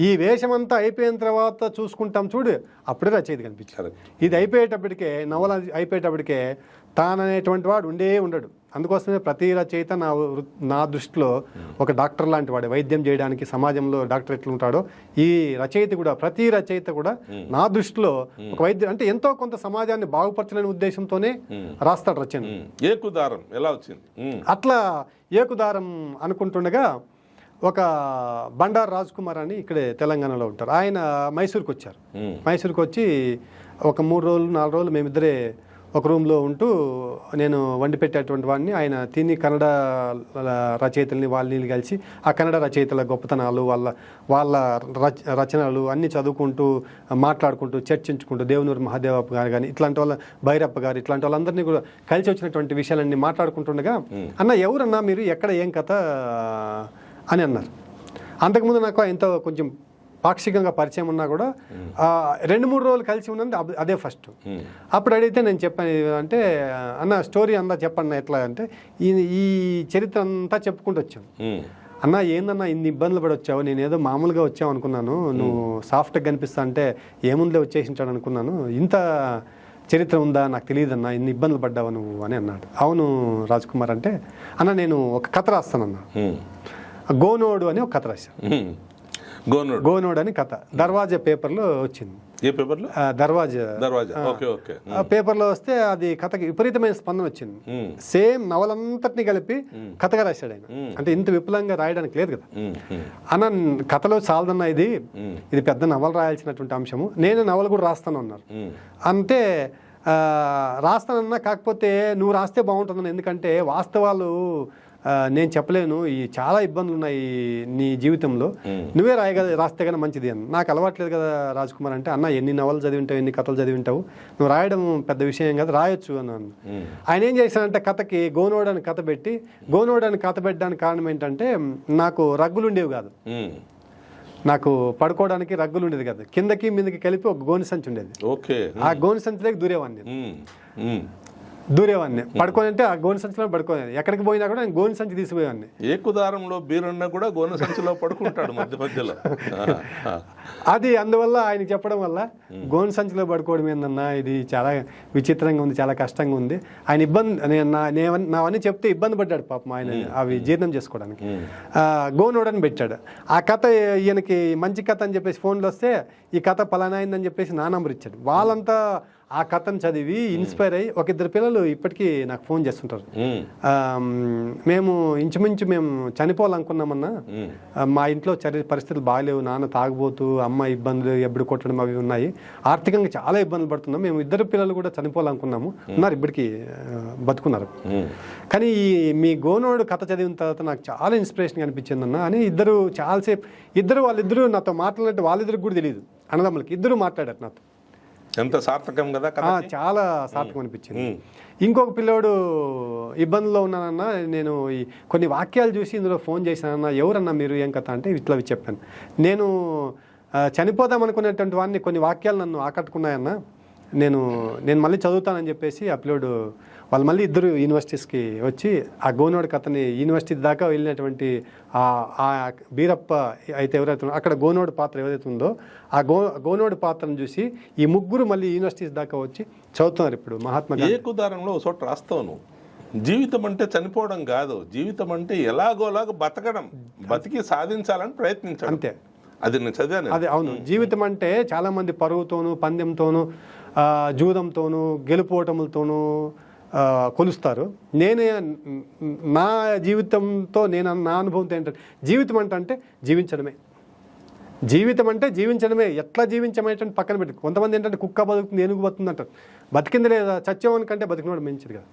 ఈ వేషం అంతా అయిపోయిన తర్వాత చూసుకుంటాం చూడు, అప్పుడే రచయిత కనిపించాడు. ఇది అయిపోయేటప్పటికే, నవల అయిపోయేటప్పటికే తాననేటువంటి వాడు ఉండడు. అందుకోసమే ప్రతి రచయిత నా దృష్టిలో ఒక డాక్టర్ లాంటి వాడే. వైద్యం చేయడానికి సమాజంలో డాక్టర్ ఎట్లా ఉంటాడో ఈ రచయిత కూడా, ప్రతి రచయిత కూడా నా దృష్టిలో ఒక వైద్యం అంటే ఎంతో కొంత సమాజాన్ని బాగుపరచాలనే ఉద్దేశంతోనే రాస్తాడు రచన. ఏకుదారం ఎలా వచ్చింది? అట్లా ఏకుదారం అనుకుంటుండగా ఒక బండారు రాజ్ కుమార్ అని ఇక్కడే తెలంగాణలో ఉంటారు. ఆయన మైసూర్కి వచ్చారు. మైసూర్కి వచ్చి ఒక 3 రోజులు 4 రోజులు మేమిద్దరే ఒక రూమ్లో ఉంటూ నేను వండి పెట్టేటువంటి వాడిని, ఆయన తిని కన్నడ రచయితల్ని వాళ్ళని కలిసి ఆ కన్నడ రచయితల గొప్పతనాలు వాళ్ళ రచనలు అన్నీ చదువుకుంటూ మాట్లాడుకుంటూ చర్చించుకుంటూ దేవనూరు మహాదేవప్ప గారు కానీ ఇట్లాంటి వాళ్ళ భైరప్ప గారు ఇట్లాంటి వాళ్ళందరినీ కూడా కలిసి వచ్చినటువంటి విషయాలన్నీ మాట్లాడుకుంటుండగా, అన్న ఎవరన్నా మీరు, ఎక్కడ, ఏం కథ అని అన్నారు. అంతకుముందు నాకు ఎంతో కొంచెం పాక్షికంగా పరిచయం ఉన్నా కూడా 2-3 రోజులు కలిసి ఉన్నది అదే ఫస్ట్. అప్పుడు అడిగితే నేను చెప్పాను అంటే, అన్న స్టోరీ అంతా చెప్పండి ఎట్లా అంటే, ఈ చరిత్ర అంతా చెప్పుకుంటూ వచ్చాను. అన్న ఏందన్నా ఇన్ని ఇబ్బందులు పడి వచ్చావు, నేను ఏదో మామూలుగా వచ్చావు అనుకున్నాను, నువ్వు సాఫ్ట్గా కనిపిస్తా అంటే ఏముందిలే వచ్చేసింటాడు అనుకున్నాను, ఇంత చరిత్ర ఉందా నాకు తెలియదన్నా, ఇన్ని ఇబ్బందులు పడ్డావు నువ్వు అని అన్నాడు. అవును రాజ్ కుమార్ అంటే, అన్న నేను ఒక కథ రాస్తానన్నా, గోనోడు అని ఒక కథ రాశాను. గోనోడ్ అని కథ దర్వాజా పేపర్లో వచ్చింది. ఏ పేపర్లో? దర్వాజా. పేపర్లో వస్తే అది కథకి విపరీతమైన స్పందన వచ్చింది. సేమ్ నవలంతటిని కలిపి కథగా రాశాడు ఆయన. అంటే ఇంత విపులంగా రాయడానికి లేదు కదా అన్న, కథలో చాలదన్న ఇది పెద్ద నవల రాయాల్సినటువంటి అంశము, నేను నవల కూడా రాస్తాను అన్నారు. అంటే రాస్తానన్నా, కాకపోతే నువ్వు రాస్తే బాగుంటుందన్న, ఎందుకంటే వాస్తవాలు నేను చెప్పలేను, ఈ చాలా ఇబ్బందులు ఉన్నాయి నీ జీవితంలో, నువ్వే రాస్తే కానీ మంచిది అని. నాకు అలవాట్లేదు కదా రాజ్ కుమార్ అంటే, అన్న ఎన్ని నవలు చదివింటావు, ఎన్ని కథలు చదివింటావు, నువ్వు రాయడం పెద్ద విషయం కదా, రాయొచ్చు అన్నాను. ఆయన ఏం చేశానంటే కథకి గోనోడ్ అని కథ పెట్టి, గోనోడ్ అని కథ పెట్టడానికి కారణం ఏంటంటే, నాకు రగ్గులు ఉండేవి కాదు, నాకు పడుకోవడానికి రగ్గులు ఉండేది కదా, కిందకి మీదకి కలిపి ఒక గోని సంచి ఉండేది. ఆ గోని సంచిలోకి దూరేవాడిని పడుకొని, అంటే ఆ గోని సంచిలో పడుకోలేదు, ఎక్కడికి పోయినా కూడా నేను గోని సంచి తీసిపోయేవాడిని. ఏకుదారంలో బీరన్న కూడా గోని సంచిలో పడుకుంటాడు మధ్యలో. అది అందువల్ల ఆయన చెప్పడం వల్ల గోని సంచిలో పడుకోవడం ఏందన్నా, ఇది చాలా విచిత్రంగా ఉంది, చాలా కష్టంగా ఉంది. ఆయన ఇబ్బంది నావన్నీ చెప్తే ఇబ్బంది పడ్డాడు పాపం ఆయన అవి జీర్ణం చేసుకోవడానికి. గోనోడని పెట్టాడు. ఆ కథ ఈయనకి మంచి కథ అని చెప్పేసి ఫోన్లో వస్తే, ఈ కథ పలానా అయిందని చెప్పేసి నా నంబర్ ఇచ్చాడు. వాళ్ళంతా ఆ కథను చదివి ఇన్స్పైర్ అయ్యి, ఒక 2 పిల్లలు ఇప్పటికీ నాకు ఫోన్ చేస్తుంటారు, మేము ఇంచుమించు మేము చనిపోవాలనుకున్నామన్నా, మా ఇంట్లో పరిస్థితులు బాగాలేవు, నాన్న తాగుబోతూ, అమ్మ ఇబ్బందులు, ఎప్పుడు కొట్టడం అవి ఉన్నాయి, ఆర్థికంగా చాలా ఇబ్బందులు పడుతున్నాం, మేము 2 పిల్లలు కూడా చనిపోవాలనుకున్నాము, ఉన్నారు ఇప్పటికీ బతుకున్నారు. కానీ మీ గోనోడు కథ చదివిన తర్వాత నాకు చాలా ఇన్స్పిరేషన్ అనిపించిందన్న అని వాళ్ళిద్దరూ నాతో మాట్లాడినట్టు వాళ్ళిద్దరికి కూడా తెలియదు, అన్నదమ్ములకి ఇద్దరు మాట్లాడారు నాతో. ఎంత సార్థకం కదా, చాలా సార్థకం అనిపించింది. ఇంకొక పిల్లోడు ఇబ్బందుల్లో ఉన్నానన్నా, నేను కొన్ని వాక్యాలు చూసి ఇందులో ఫోన్ చేశానన్నా, ఎవరన్నా మీరు, ఏం కథ అంటే ఇట్లా చెప్పాను, నేను చనిపోదాం అనుకునేటువంటి వాడిని కొన్ని వాక్యాలు నన్ను ఆకట్టుకున్నాయన్నా, నేను మళ్ళీ చదువుతానని చెప్పేసి ఆ పిల్లోడు వాళ్ళు మళ్ళీ 2 యూనివర్సిటీస్కి వచ్చి ఆ గోనోడ్ కథని యూనివర్సిటీ దాకా వెళ్ళినటువంటి ఆ బీరప్ప అయితే ఎవరైతే అక్కడ గోనోడ్ పాత్ర ఏదైతే ఉందో ఆ గోనోడ్ పాత్రను చూసి ఈ 3 మళ్ళీ యూనివర్సిటీస్ దాకా వచ్చి చదువుతున్నారు ఇప్పుడు మహాత్మా గాంధీ. ఏకుదారంలో ఒక చోట రాస్తాను, జీవితం అంటే చనిపోవడం కాదు, జీవితం అంటే ఎలాగోలాగా బతకడం, బతికి సాధించాలని ప్రయత్నించాలి, అంతే. అది నేను చదివాను. అది అవును, జీవితం అంటే చాలా మంది పరుగుతోనూ, పందెంతోనూ, జూదంతోనూ, గెలుపోటములతోనూ కొలుస్తారు. నా జీవితంతో నా అనుభవంతో ఏంటంటే, జీవితం అంటే జీవించడమే. ఎట్లా జీవించమనేటువంటి పక్కన పెట్టి, కొంతమంది ఏంటంటే కుక్క బతుకుతుంది, ఏనుగు బతుకుతుంది అంటారు. బతికింది లేదా, చచ్చేవాని కంటే బతికినోడు మంచిది కదా,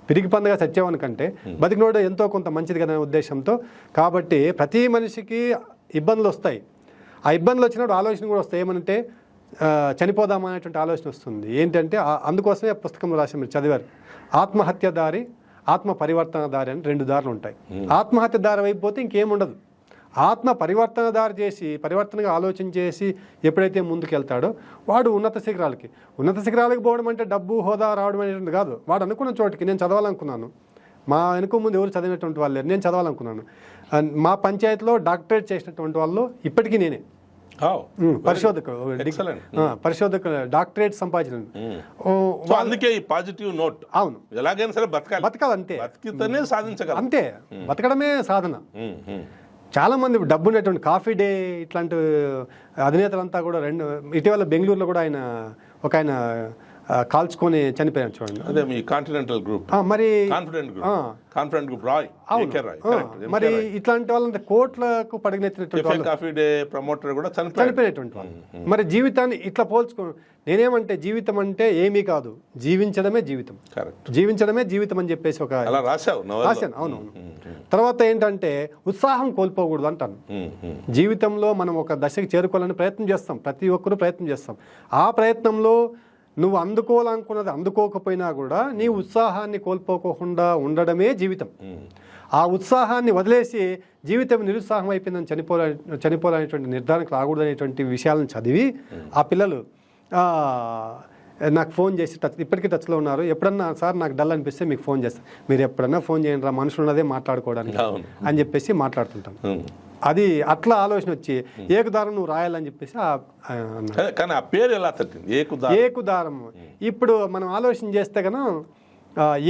పిరికి పందగా చచ్చేవాని కంటే బతికినోడు ఎంతో కొంత మంచిది కదా అనే ఉద్దేశంతో. కాబట్టి ప్రతి మనిషికి ఇబ్బందులు వస్తాయి, ఆ ఇబ్బందులు వచ్చినప్పుడు ఆలోచన కూడా వస్తాయి, ఏమంటే చనిపోదామనేటువంటి ఆలోచన వస్తుంది. ఏంటంటే అందుకోసమే పుస్తకంలో రాసి మీరు చదివారు, ఆత్మహత్య దారి, ఆత్మ పరివర్తన దారి అని 2 దారులు ఉంటాయి. ఆత్మహత్య దారి అయిపోతే ఇంకేముండదు. ఆత్మ పరివర్తన దారి చేసి, పరివర్తనగా ఆలోచన చేసి ఎప్పుడైతే ముందుకు వెళ్తాడో వాడు ఉన్నత శిఖరాలకు పోవడం అంటే డబ్బు, హోదా రావడం అనేటువంటి కాదు. వాడు అనుకున్న చోటికి, నేను చదవాలనుకున్నాను, మా వెనుక ముందు ఎవరు చదివినటువంటి వాళ్ళు లేరు, నేను చదవాలనుకున్నాను. మా పంచాయతీలో డాక్టరేట్ చేసినటువంటి వాళ్ళు ఇప్పటికీ నేనే. పరిశోధకులు డాక్టరేట్ సంపాదించిన. సో అందుకే ఈ పాజిటివ్ నోట్. అవును, ఎలాగైనా సరే బతకాలి అంతే, బతికితేనే సాధించగలం అంతే, బతకడమే సాధన. చాలా మంది డబ్బు ఉన్నటువంటి కాఫీ డే ఇట్లాంటి అధినేతలంతా కూడా ఇటీవల బెంగళూరులో కూడా ఆయన కాల్చుకొని చనిపోయారు చూడండి. అదే మీ కాంటినెంటల్ గ్రూప్, మరి కాన్ఫిడెంట్ గ్రూప్ రాయ్. మరి ఇట్లాంటి వాళ్ళంటే కోట్లకు పడినటువంటి కాఫీ డే ప్రమోటర్ కూడా చనిపోయినటువంటి వాళ్ళు. మరి జీవితాన్ని ఇట్లా నేనేమంటే జీవితం అంటే ఏమీ కాదు, జీవించడమే జీవితం, జీవించడమే జీవితం అని చెప్పేసి రాశాను. అవునవును. తర్వాత ఏంటంటే ఉత్సాహం కోల్పోకూడదు అంటాను. జీవితంలో మనం ఒక దశకి చేరుకోవాలని ప్రయత్నం చేస్తాం, ప్రతి ఒక్కరూ ప్రయత్నం చేస్తాం. ఆ ప్రయత్నంలో నువ్వు అందుకోవాలనుకున్నది అందుకోకపోయినా కూడా నీ ఉత్సాహాన్ని కోల్పోకుండా ఉండడమే జీవితం. ఆ ఉత్సాహాన్ని వదిలేసి జీవితం నిరుత్సాహం అయిపోయిందని చనిపోవాలనేటువంటి నిర్ధారణకు రాకూడదు అనేటువంటి విషయాలను చదివి ఆ పిల్లలు నాకు ఫోన్ చేసి ఇప్పటికీ టచ్లో ఉన్నారు. ఎప్పుడన్నా సార్ నాకు డల్ అనిపిస్తే మీకు ఫోన్ చేస్తాను, మీరు ఎప్పుడన్నా ఫోన్ చేయండి రా, మనుషులు ఉన్నదే మాట్లాడుకోవడానికి అని చెప్పేసి మాట్లాడుతుంటాను. అది అట్లా ఆలోచన వచ్చి ఏకుదారం నువ్వు రాయాలని చెప్పేసి కానీ ఆ పేరు ఎలా తట్టింది ఏకుదారం. ఇప్పుడు మనం ఆలోచన చేస్తే కనుక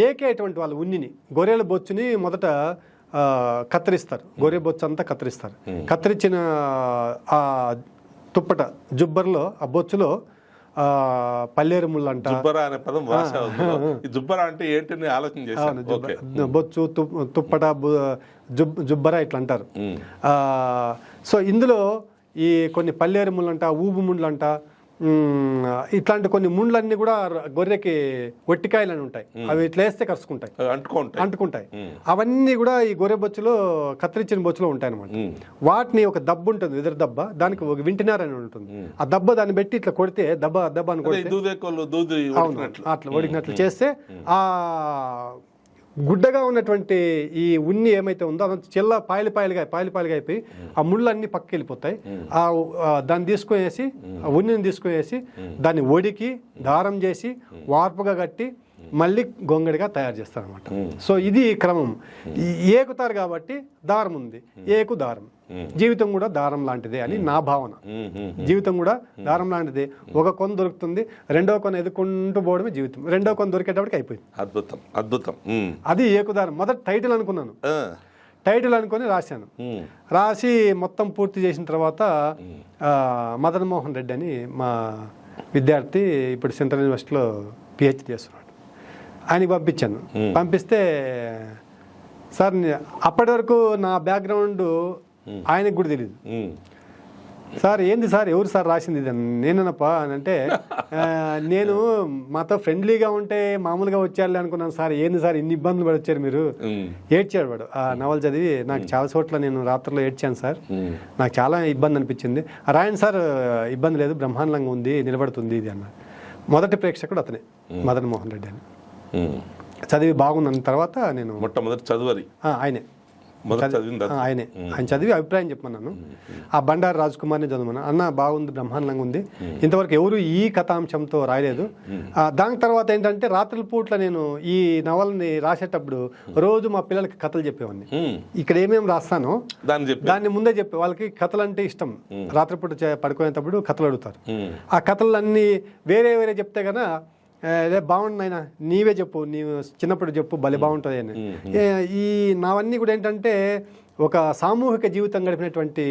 ఏకేటువంటి వాళ్ళు ఉన్నిని గొర్రెల బొచ్చుని మొదట కత్తిరిస్తారు, గొర్రె బొచ్చు అంతా కత్తిరిస్తారు. కత్తిరించిన ఆ తుప్పట జుబ్బర్లో ఆ బొచ్చులో పల్లేరు ముళ్ళు అంట. జుబ్బరా అనే పదం జుబ్బరా అంటే ఏంటి ఆలోచన చేశాను. బొచ్చు తుప్పట జుబ్బరా ఇట్లా అంటారు. సో ఇందులో ఈ కొన్ని పల్లేరు ముళ్ళు అంట, ఊబు ముండ్లు అంట, ఇట్లాంటి కొన్ని ముండ్లన్నీ కూడా గొర్రెకి ఒట్టికాయలు అని ఉంటాయి, అవి ఇట్లా వేస్తే కరుచుకుంటాయి, అంటుకుంటాయి. అవన్నీ కూడా ఈ గొర్రె బొచ్చులో కత్తిరించిన బొచ్చులో ఉంటాయి అనమాట. వాటిని ఒక దెబ్బ ఉంటుంది, ఎదురు దెబ్బ, దానికి ఒక వింటినార్ అని ఉంటుంది. ఆ దెబ్బ దాన్ని పెట్టి ఇట్లా కొడితే దెబ్బ అని కొడితే అట్లా ఒడికినట్లు చేస్తే ఆ గుడ్డగా ఉన్నటువంటి ఈ ఉన్ని ఏమైతే ఉందో అదంతా చిల్ల పాయలుగా అయిపోయి ఆ ముళ్ళు అన్ని పక్కకి వెళ్ళిపోతాయి. దాన్ని తీసుకునేసి ఆ ఉన్నిని తీసుకునేసి దాన్ని ఒడికి దారం చేసి వార్పుగా కట్టి మళ్ళీ గొంగడిగా తయారు చేస్తారనమాట. సో ఇది క్రమం. ఏకుతారు కాబట్టి దారం ఉంది, ఏకు దారం. జీవితం కూడా దారం లాంటిదే అని నా భావన. జీవితం కూడా దారం లాంటిదే. ఒక కొన దొరుకుతుంది, రెండో కొన ఎదుర్కొంటూ పోవడమే జీవితం. రెండో కొన దొరికేటప్పటికి అయిపోయింది. అద్భుతం. అది ఏకుదారం. మొదటి టైటిల్ అనుకున్నాను, టైటిల్ అనుకొని రాశాను. రాసి మొత్తం పూర్తి చేసిన తర్వాత మదన్ మోహన్ రెడ్డి అని మా విద్యార్థి ఇప్పుడు సెంట్రల్ యూనివర్సిటీలో పిహెచ్డి చేస్తున్నాడు, ఆయనకి పంపించాను. పంపిస్తే సార్ అప్పటి వరకు నా బ్యాక్గ్రౌండ్ ఆయనకు కూడా తెలియదు. సార్ ఏంది సార్, ఎవరు సార్ రాసింది ఇది? నేనప్పా అని అంటే, నేను మాతో ఫ్రెండ్లీగా ఉంటే మామూలుగా వచ్చారులే అనుకున్నాను సార్. ఏంది సార్ ఇన్ని ఇబ్బందులు పడి వచ్చారు మీరు? ఏడ్చాడు వాడు. ఆ నవల చదివి నాకు చాలా చోట్ల నేను రాత్రిలో ఏడ్చాను సార్, నాకు చాలా ఇబ్బంది అనిపించింది. రాయండి సార్, ఇబ్బంది లేదు, బ్రహ్మాండంగా ఉంది, నిలబడుతుంది ఇది అన్నారు. మొదటి ప్రేక్షకుడు అతనే, మదన్ మోహన్ రెడ్డి అని. చదివి బాగున్న తర్వాత నేను మొట్టమొదటి చదువు ఆయనే ఆయన చదివి అభిప్రాయం చెప్పమన్నాను. ఆ బండారు రాజ్ కుమార్ని చదవమన్నా. అన్న బాగుంది, బ్రహ్మాండంగా ఉంది, ఇంతవరకు ఎవరు ఈ కథాంశంతో రాయలేదు. దాని తర్వాత ఏంటంటే రాత్రుల పూట్ల నేను ఈ నవలని రాసేటప్పుడు రోజు మా పిల్లలకి కథలు చెప్పేవాడిని. ఇక్కడ ఏమేమి రాస్తానో దాన్ని ముందే చెప్పే, వాళ్ళకి కథలు అంటే ఇష్టం. రాత్రిపూట పడుకునేటప్పుడు కథలు అడుగుతారు. ఆ కథలన్నీ వేరే చెప్తే కన్నా అదే బాగుంది నాయన, నీవే చెప్పు, నీవు చిన్నప్పుడు చెప్పు, భలే బాగుంటుంది అని. ఈ నావన్నీ కూడా ఏంటంటే ఒక సామూహిక జీవితం గడిపినటువంటి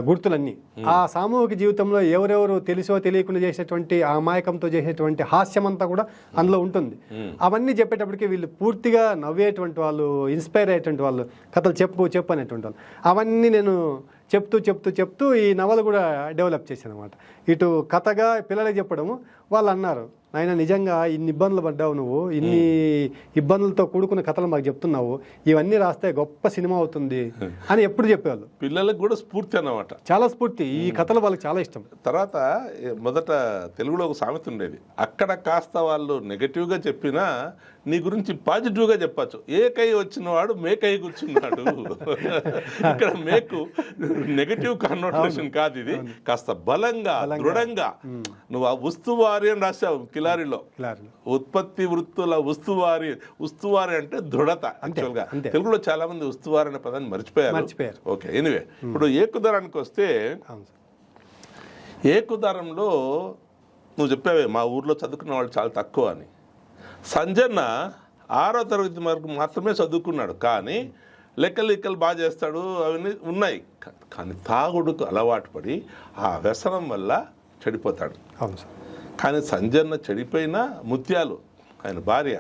గుర్తులన్నీ. ఆ సామూహిక జీవితంలో ఎవరెవరు తెలిసో తెలియకుండా చేసేటువంటి అమాయకంతో చేసేటువంటి హాస్యం అంతా కూడా అందులో ఉంటుంది. అవన్నీ చెప్పేటప్పటికి వీళ్ళు పూర్తిగా నవ్వేటువంటి వాళ్ళు, ఇన్స్పైర్ అయ్యేటువంటి వాళ్ళు, కథలు చెప్పు అనేటువంటి వాళ్ళు. అవన్నీ నేను చెప్తూ ఈ నవల కూడా డెవలప్ చేశాను అనమాట. ఇటు కథగా పిల్లలకి చెప్పడము, వాళ్ళు అన్నారు నాయన నిజంగా ఇన్ని ఇబ్బందులు పడ్డావు నువ్వు, ఇన్ని ఇబ్బందులతో కూడుకున్న కథలు మాకు చెప్తున్నావు, ఇవన్నీ రాస్తే గొప్ప సినిమా అవుతుంది అని ఎప్పుడు చెప్పేవాళ్ళు. పిల్లలకు కూడా స్ఫూర్తి అన్నమాట, చాలా స్ఫూర్తి. ఈ కథలు వాళ్ళకి చాలా ఇష్టం. తర్వాత మొదట తెలుగులో ఒక సామెత ఉండేది, అక్కడ కాస్త వాళ్ళు నెగటివ్గా చెప్పినా నీ గురించి పాజిటివ్గా చెప్పచ్చు. ఏకై వచ్చిన వాడు మేకై కూర్చున్నాడు. ఇక్కడ మేకు నెగటివ్ కాన్వర్టేషన్ కాదు, ఇది కాస్త బలంగా దృఢంగా. నువ్వు ఆ ఉస్తువారి అని రాసావు కిలారిలో, ఉత్పత్తి వృత్తుల ఉస్తువారి అంటే దృఢత. యాక్చువల్గా తెలుగులో చాలా మంది ఉస్తువారి అనే పదాన్ని మర్చిపోయారు. ఓకే, ఎనివే ఇప్పుడు ఏకుదరానికి వస్తే ఏకుదారంలో నువ్వు చెప్పావే మా ఊర్లో చదువుకున్న వాళ్ళు చాలా తక్కువ అని. సంజన్న 6వ తరగతి వరకు మాత్రమే చదువుకున్నాడు, కానీ లెక్కలు బాగా చేస్తాడు, అవన్నీ ఉన్నాయి. కానీ తాగుడుకు అలవాటు పడి ఆ వ్యసనం వల్ల చెడిపోతాడు. అవును సార్. కానీ సంజన్న చెడిపోయిన ముత్యాలు ఆయన భార్య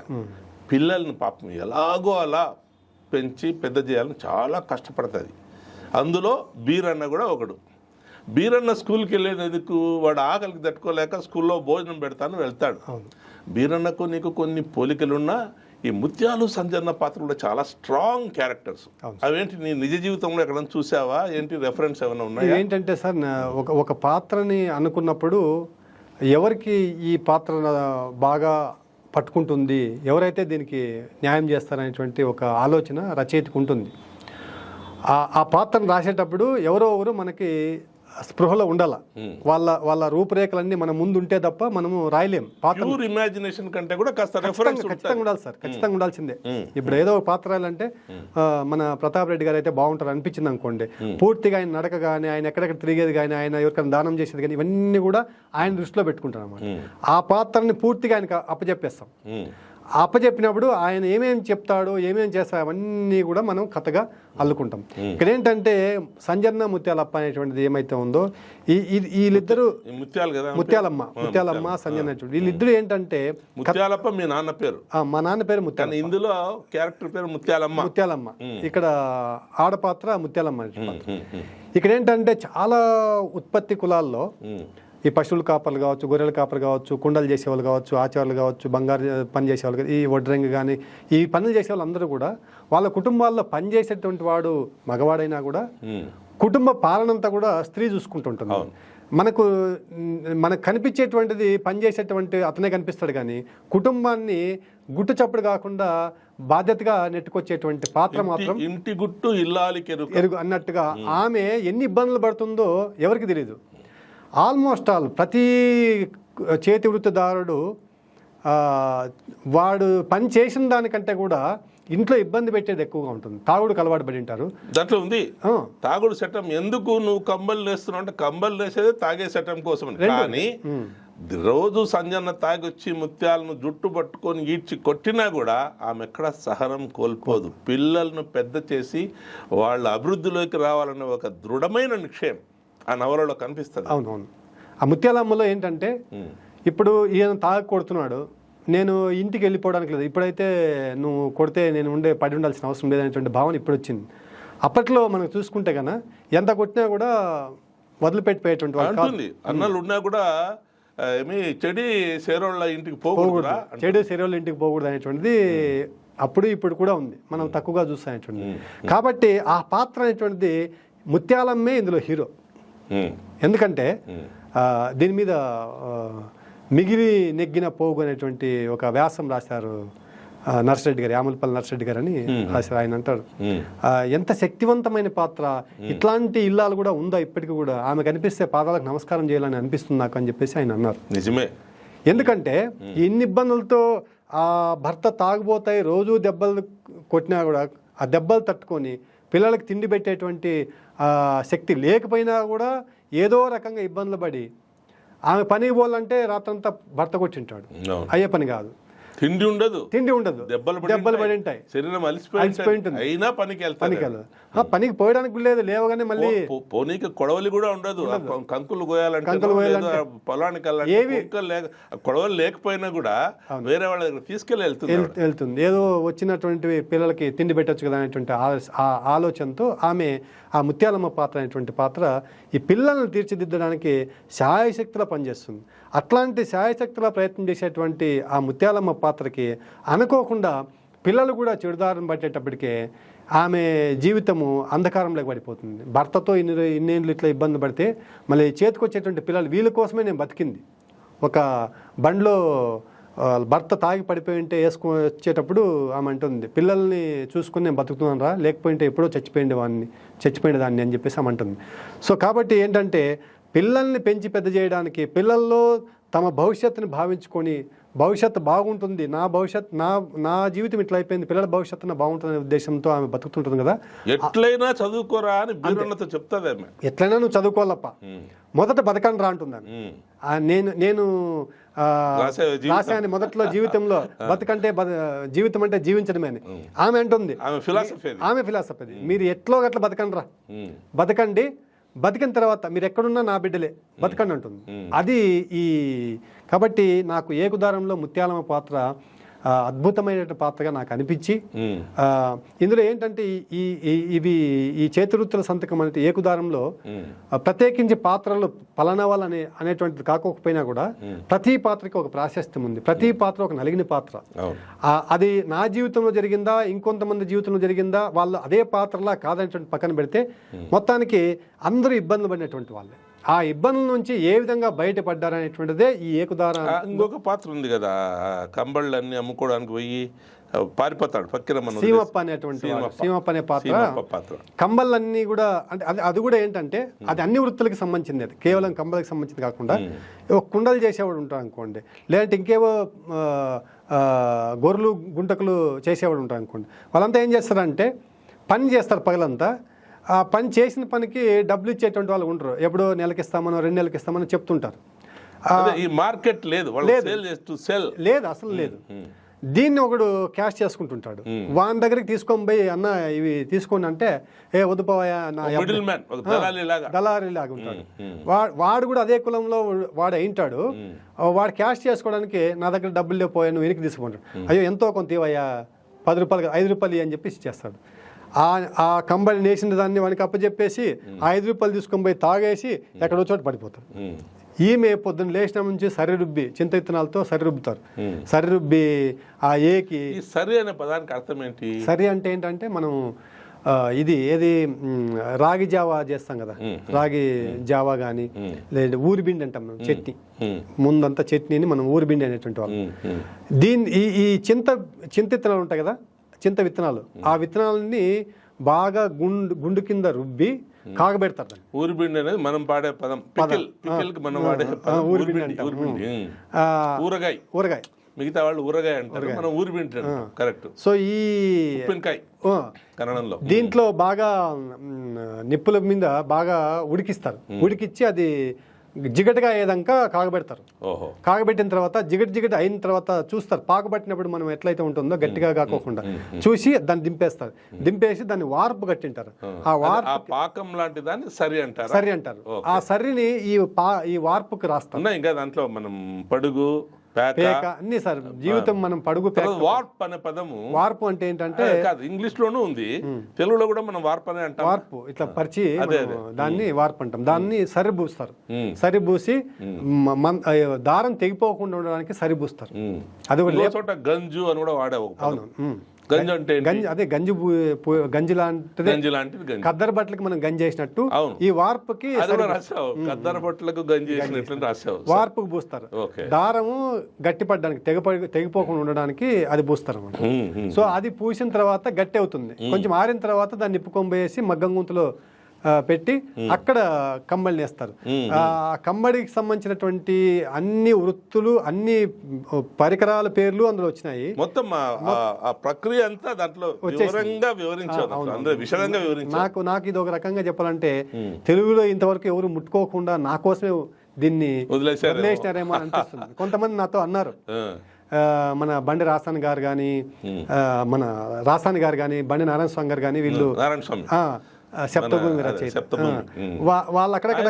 పిల్లల్ని పాపం ఎలాగో అలా పెంచి పెద్ద చేయాలని చాలా కష్టపడుతుంది. అందులో బీరన్న కూడా ఒకడు. బీరన్న స్కూల్కి వెళ్ళేందుకు వాడు ఆకలికి తట్టుకోలేక స్కూల్లో భోజనం పెడతాను వెళ్తాడు. బీరన్నకు నీకు కొన్ని పోలికలున్నా ఈ ముత్యాలు సంజన్న పాత్ర కూడా చాలా స్ట్రాంగ్ క్యారెక్టర్స్. అవేంటి నీ నిజ జీవితంలో ఎక్కడైనా చూసావా? ఏంటి రెఫరెన్స్ ఏమైనా ఉన్నాయా? ఏంటంటే సార్, ఒక పాత్రని అనుకున్నప్పుడు ఎవరికి ఈ పాత్ర బాగా పట్టుకుంటుంది, ఎవరైతే దీనికి న్యాయం చేస్తారనేటువంటి ఒక ఆలోచన రచయితకు ఉంటుంది. ఆ పాత్రను రాసేటప్పుడు ఎవరో ఒకరు మనకి స్పృహలో ఉండాల. వాళ్ళ రూపురేఖలన్నీ మన ముందు ఉంటే తప్ప మనము రాయలేం. పాత్ర ఇమాజినేషన్ కంటే కూడా కాస్త రెఫరెన్స్ ఖచ్చితంగా ఉండాలి సార్, ఖచ్చితంగా ఉండాల్సిందే. ఇప్పుడు ఏదో ఒక పాత్ర రాయాలంటే మన ప్రతాప్ రెడ్డి గారు అయితే బాగుంటారు అనిపించింది అనుకోండి, పూర్తిగా ఆయన నడక కానీ, ఆయన ఎక్కడెక్కడ తిరిగేది కానీ, ఆయన ఎవరికైనా దానం చేసేది కానీ, ఇవన్నీ కూడా ఆయన దృష్టిలో పెట్టుకుంటాం అన్నమాట. ఆ పాత్రని పూర్తిగా ఆయనకు అప్పచెప్పేస్తాం. అప్పచెప్పినప్పుడు ఆయన ఏమేమి చెప్తాడో, ఏమేమి చేస్తాడో అవన్నీ కూడా మనం కథగా అల్లుకుంటాం. ఇక్కడ ఏంటంటే సంజన్న ముత్యాలప్ప అనేటువంటిది ఏమైతే ఉందో, వీళ్ళిద్దరు ముత్యాలమ్మ సంజన్న, వీళ్ళిద్దరు ఏంటంటే ముత్యాలప్ప మీ నాన్న పేరు, మా నాన్న పేరు ముత్యాలమ్మ, ఇందులో క్యారెక్టర్ పేరు ముత్యాలమ్మ, ఇక్కడ ఆడపాత్ర ముత్యాలమ్మ. ఇక్కడ ఏంటంటే చాలా ఉత్పత్తి కులాల్లో ఈ పశువుల కాపర్లు కావచ్చు, గొర్రెల కాపర్లు కావచ్చు, కుండలు చేసేవాళ్ళు కావచ్చు, ఆచారాలు కావచ్చు, బంగారు పని చేసేవాళ్ళు, ఈ వడ్రంగి కానీ ఈ పనులు చేసేవాళ్ళు అందరూ కూడా వాళ్ళ కుటుంబాల్లో పనిచేసేటువంటి వాడు మగవాడైనా కూడా కుటుంబ పాలనంతా కూడా స్త్రీ చూసుకుంటుంటుంది. మనకు కనిపించేటువంటిది పనిచేసేటువంటి అతనే కనిపిస్తాడు, కానీ కుటుంబాన్ని గుట్టు చప్పుడు కాకుండా బాధ్యతగా నెట్టుకొచ్చేటువంటి పాత్ర మాత్రం ఇంటి గుట్టు ఇల్లాలికి ఎరుగు అన్నట్టుగా ఆమె ఎన్ని ఇబ్బందులు పడుతుందో ఎవరికి తెలియదు. ఆల్మోస్ట్ ఆల్ ప్రతి చేతి వృత్తిదారుడు వాడు పని చేసిన దానికంటే కూడా ఇంట్లో ఇబ్బంది పెట్టేది ఎక్కువగా ఉంటుంది. తాగుడుకు అలవాటు పడి ఉంటారు. దాంట్లో ఉంది తాగుడు చట్టం. ఎందుకు నువ్వు కంబలు వేస్తున్నావు అంటే కంబలు వేసేదే తాగే చట్టం కోసం. కానీ రోజు సంజన్న తాగొచ్చి ముత్యాలను జుట్టు పట్టుకొని ఈడ్చి కొట్టినా కూడా ఆమె ఎక్కడ సహనం కోల్పోదు. పిల్లలను పెద్ద చేసి వాళ్ళ అభివృద్ధిలోకి రావాలనే ఒక దృఢమైన నిశ్చయం ఆ నవలలో కనిపిస్తుంది. అవునవును. ఆ ముత్యాలమ్మలో ఏంటంటే ఇప్పుడు ఈయన తాగ కొడుతున్నాడు, నేను ఇంటికి వెళ్ళిపోవడానికి లేదు, ఇప్పుడైతే నువ్వు కొడితే నేను పడి ఉండాల్సిన అవసరం లేదనేటువంటి భావన ఇప్పుడు వచ్చింది. అప్పట్లో మనం చూసుకుంటే కన్నా ఎంత కొట్టినా కూడా వదిలిపెట్టిపోయేటువంటి వాళ్ళు అన్నలు ఉన్నా కూడా చెడి శరీరాల ఇంటికి పోకూడదు, చెడు శరీరాల ఇంటికి పోకూడదు అనేటువంటిది అప్పుడు ఇప్పుడు కూడా ఉంది, మనం తక్కువగా చూస్తాం అనేటువంటిది. కాబట్టి ఆ పాత్ర అనేటువంటిది ముత్యాలమ్మే ఇందులో హీరో. ఎందుకంటే దీని మీద మిగిలి నెగ్గిన పోగు అనేటువంటి ఒక వ్యాసం రాశారు నర్సిరెడ్డి గారు, యామలపల్లి నర్సిరెడ్డి గారు అని రాశారు. ఆయన అంటారు, ఎంత శక్తివంతమైన పాత్ర, ఇట్లాంటి ఇల్లాలు కూడా ఉందా ఇప్పటికీ కూడా, ఆమె కనిపిస్తే పాదాలకు నమస్కారం చేయాలని అనిపిస్తుంది నాకు అని చెప్పేసి ఆయన అన్నారు. నిజమే. ఎందుకంటే ఇన్ని ఇబ్బందులతో ఆ భర్త తాగుబోతాయి, రోజు దెబ్బలు కొట్టినా కూడా ఆ దెబ్బలు తట్టుకొని పిల్లలకి తిండి పెట్టేటువంటి శక్తి లేకపోయినా కూడా ఏదో రకంగా ఇబ్బందులు పడి ఆమె పనికి పోవాలంటే రాత్రంతా భర్త కొట్టింటాడు, అయ్యే పని కాదు. తిండి ఉండదు, దెబ్బలు పడి ఉంటాయి, శరీరం అలిసిపోయింటుంది, అయినా పనికి వెళ్తాను. పనికి పోయడానికి లేదు, లేవగానే మళ్ళీ పోనీకి కొడవలి కూడా ఉండదు. కంకులు కోయాలంటే పొలానికి కొడవలు లేకపోయినా కూడా వేరే వాళ్ళ దగ్గర తీసుకెళ్ళి వెళ్తుంది. ఏదో వచ్చినటువంటి పిల్లలకి తిండి పెట్టచ్చు కదా అనేటువంటి ఆలోచనతో ఆమె ఆ ముత్యాలమ్మ పాత్ర అనేటువంటి పాత్ర ఈ పిల్లలను తీర్చిదిద్దడానికి శాయశక్తిలో పనిచేస్తుంది. అట్లాంటి శాయశక్తిలో ప్రయత్నం చేసేటువంటి ఆ ముత్యాలమ్మ పాత్రకి అనుకోకుండా పిల్లలు కూడా చెడుదారిని పట్టేటప్పటికే ఆమె జీవితము అంధకారంలోకి పడిపోతుంది. భర్తతో ఇన్నేళ్ళు ఇట్లా ఇబ్బంది పడితే మళ్ళీ చేతికొచ్చేటువంటి పిల్లలు వీళ్ళ కోసమే నేను బతికింది. ఒక బండ్లో భర్త తాగి పడిపోయి ఉంటే వచ్చేటప్పుడు ఆమె అంటుంది, పిల్లల్ని చూసుకుని నేను బతుకుతున్నాను రా, లేకపోయింటే ఎప్పుడో చచ్చిపోయిన దాన్ని అని చెప్పేసి ఆమె అంటుంది. సో కాబట్టి ఏంటంటే పిల్లల్ని పెంచి పెద్ద చేయడానికి, పిల్లల్లో తమ భవిష్యత్తుని భావించుకొని భవిష్యత్తు బాగుంటుంది, నా భవిష్యత్ నా జీవితం ఇట్లా అయిపోయింది, పిల్లల భవిష్యత్తున బాగుంటుందనే ఉద్దేశంతో ఆమె బతుకుతుంటుంది కదా. ఎట్లయినా చదువుకోరా అని బీరన్నతో చెప్తుంది ఆమె. ఎట్లయినా నువ్వు చదువుకోవాలప్ప, మొదట బతకండి రా అంటున్నాను. నేను రాశాను మొదట్లో జీవితంలో బతకంటే జీవితం అంటే జీవించడమే అని ఆమె అంటుంది. ఆమె ఫిలాసఫీ అది. మీరు ఎట్లో గట్ల బతకండి రా, బతకండి, బతికిన తర్వాత మీరు ఎక్కడున్నా నా బిడ్డలే, బతకండి అంటుంది. అది కాబట్టి నాకు ఏకుదారంలో ముత్యాలమ్మ పాత్ర అద్భుతమైన పాత్రగా నాకు అనిపించి, ఇందులో ఏంటంటే ఈ చేతివృత్తుల సంతకం అంటే ఏకుదారంలో ప్రత్యేకించి పాత్రలు పలానా వాళ్ళు అనేటువంటిది కాకపోయినా కూడా ప్రతి పాత్రకి ఒక ప్రాశస్త్యం ఉంది, ప్రతి పాత్ర ఒక నలిగిన పాత్ర. అది నా జీవితంలో జరిగిందా, ఇంకొంతమంది జీవితంలో జరిగిందా, వాళ్ళు అదే పాత్రలా కాదనేటువంటి పక్కన పెడితే మొత్తానికి అందరూ ఇబ్బందులు పడినటువంటి వాళ్ళే. ఆ ఇబ్బందుల నుంచి ఏ విధంగా బయటపడ్డారనేటువంటిదే ఈ ఏకుదార. ఇంకొక పాత్ర ఉంది కదా, కంబళ్ళన్నీ అమ్ముకోవడానికి పోయి పారిపోతాడు పక్కన మన సీమప్ప అనేటువంటి సీమప్ప అనే పాత్ర. కంబళ్ళన్నీ కూడా అంటే అది కూడా ఏంటంటే అది అన్ని వృత్తులకి సంబంధించింది, అది కేవలం కంబళ్ళకి సంబంధించింది కాకుండా ఒక కుండలు చేసేవాడు ఉంటాడు అనుకోండి, లేదంటే ఇంకేవో గొర్రెలు గుంటకులు చేసేవాడు ఉంటాడు అనుకోండి. వాళ్ళంతా ఏం చేస్తారంటే పని చేస్తారు పగలంతా, ఆ పని చేసిన పనికి డబ్బులు ఇచ్చేటువంటి వాళ్ళు ఉండరు, ఎప్పుడో నెలకి ఇస్తామనో 2 నెలలకి ఇస్తామని చెప్తుంటారు. ఈ మార్కెట్ లేదు, లేదు అసలు లేదు. దీన్ని ఒకడు క్యాష్ చేసుకుంటుంటాడు, వాని దగ్గరికి తీసుకొని పోయి అన్న ఇవి తీసుకోండి అంటే ఏ వద్దుపోయా దళారీ లాగా ఉంటాడు. వాడు కూడా అదే కులంలో వాడు అయింటాడు, వాడు క్యాష్ చేసుకోవడానికి నా దగ్గర డబ్బులు లేకపోయా నువ్వు వెనక్కి తీసుకుంటాడు. అయ్యో ఎంతో కొంత ఇవయ్యా 10 రూపాయలు 5 రూపాయలు అని చెప్పి ఇచ్చేస్తాడు. ఆ కంబళి నేసిన దాన్ని వానికి అప్పచెప్పేసి 5 రూపాయలు తీసుకొని పోయి తాగేసి ఎక్కడో చోట పడిపోతాడు. ఈమె పొద్దున్న లేచిన నుంచి సరి రుబ్బి చింత విత్తనాలతో సరి రుబ్బుతారు. సరి రుబ్బి ఆ ఏకి సరి అనే పదానికి అర్థం ఏంటి? సరి అంటే ఏంటంటే మనం ఏది రాగి జావా చేస్తాం కదా, రాగి జావా కానీ లేదంటే ఊరిబిండి అంటాం మనం, చట్నీ ముందంతా చట్నీని మనం ఊరిబిండి అనేటువంటి వాళ్ళు. ఈ చింత విత్తనాలు ఉంటాయి కదా, చింత విత్తనాలు, ఆ విత్తనాలని బాగా గుండు కింద రుబ్బి కాగబెడతారు. ఊరిబిండి అనేది మనం పాడే పదం, మనం వాడే ఊరిబిండి అంటారు. ఊరగాయ మిగతా వాళ్ళు ఊరగాయ అంటారు, మనం ఊరిబిండి అంటాం. కరెక్ట్. సో ఈ కన్నడంలో దీంట్లో బాగా నిప్పుల మీద బాగా ఉడికిస్తారు, ఉడికిచ్చి అది జిగటగా అయ్యేదాకా కాగబెడతారు. కాగబెట్టిన తర్వాత జిగట అయిన తర్వాత చూస్తారు, పాకబట్టినప్పుడు మనం ఎట్లయితే ఉంటుందో గట్టిగా కాకోకుండా చూసి దాన్ని దింపేస్తారు. దింపేసి దాన్ని వార్పు కట్టింటారు. ఆ పాకం లాంటి దాన్ని సరి అంటారు. ఆ సరిని ఈ వార్పుకి రాస్తారు. ఇంకా దాంట్లో మనం పడుగు పేక అన్ని సార్ జీవితం మనం పడుగు వార్ప్ అనే పదము, వార్పు అంటే ఏంటంటే ఇంగ్లీష్ లోనూ ఉంది, తెలుగులో కూడా మనం వార్ప్ అనే అంటాం. వార్పు ఇట్లా పరిచి దాన్ని వార్పు అంటాం. దాన్ని సరిబూస్తారు. సరిబూసి దారం తెగిపోకుండా ఉండడానికి సరిబూస్తారు. అది చోట గంజు అని కూడా వాడేవు. అవును, గంజి అంటే అదే గంజి లాంటిది. ఖద్దరు బట్టలకి మనం గంజి చేసినట్టు ఈ వార్పుకి ఖద్దరు బట్టలకు గంజి చేసినట్లు రాసావు. వార్పుకి పూస్తారు. దారము గట్టిపడడానికి తెగిపోకుండా ఉండడానికి అది పూస్తారు అన్నమాట. సో అది పూసిన తర్వాత గట్టి అవుతుంది. కొంచెం ఆరిన తర్వాత దాన్ని నిప్పుకొంబేసి మగ్గం గుంతలో పెట్టి అక్కడ కంబళి నేస్తారు. ఆ కంబడికి సంబంధించినటువంటి అన్ని వృత్తులు, అన్ని పరికరాల పేర్లు అందులో వచ్చినాయి. మొత్తం ఆ ప్రక్రియ అంతా దాంట్లో నాకు ఇది ఒక రకంగా చెప్పాలంటే తెలుగులో ఇంతవరకు ఎవరు ముట్టుకోకుండా నా కోసమే దీన్ని వదిలేసినారేమో అనిపిస్తుంది. కొంతమంది నాతో అన్నారు, మన బండి రాసాని గారు కానీ బండి నారాయణ స్వామి గారు కానీ వీళ్ళు సప్తభూమి రచయిత వాళ్ళు అక్కడక్కడ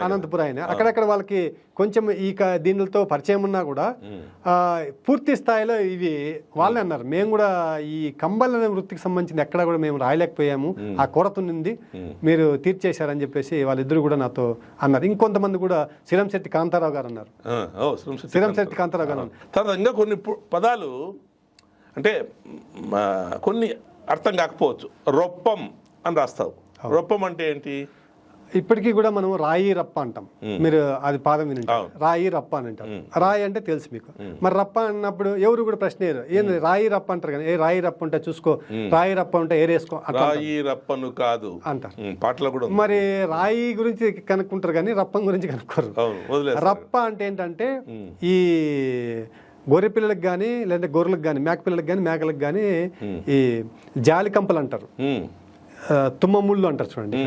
అనంతపురం ఆయన అక్కడక్కడ వాళ్ళకి కొంచెం ఈ దీనితో పరిచయం ఉన్నా కూడా పూర్తి స్థాయిలో ఇవి వాళ్ళే అన్నారు, మేము కూడా ఈ కంబళ వృత్తికి సంబంధించింది ఎక్కడ కూడా మేము రాయలేకపోయాము, ఆ కొరత ఉంది, మీరు తీర్చేశారని చెప్పేసి వాళ్ళిద్దరు కూడా నాతో అన్నారు. ఇంకొంతమంది కూడా శిరంశెట్టి కాంతారావు గారు అన్నారు. శిరంశెట్టి కాంతారావు గారు తర్వాత ఇంకా కొన్ని పదాలు అంటే కొన్ని అర్థం కాకపోవచ్చు. రొప్పం అని రాస్తావు. రొప్పం అంటే ఏంటి? ఇప్పటికీ కూడా మనం రాయి రప్ప అంటాం. మీరు అది పాదం విని రాయి రప్ప అని అంటారు. రాయి అంటే తెలుసు మీకు. మరి రప్ప అన్నప్పుడు ఎవరు కూడా ప్రశ్న వేయరు, ఏంది రాయి రప్ప అంటారు కానీ ఏ రాయి రప్ప ఉంటే చూసుకో, రాయి రప్ప ఉంటే ఏరేసుకో రాయి రప్పను కాదు అంటారు. పాటలు కూడా మరి రాయి గురించి కనుక్కుంటారు కానీ రప్పం గురించి కనుక్కోరు. రప్ప అంటే ఏంటంటే ఈ గొర్రె పిల్లలకు కానీ లేదంటే గొర్రెలకు కానీ మేక పిల్లలకు కానీ మేకలకు కానీ ఈ జాలి కంపలు అంటారు, తుమ్మ ముళ్ళు అంటారు చూడండి,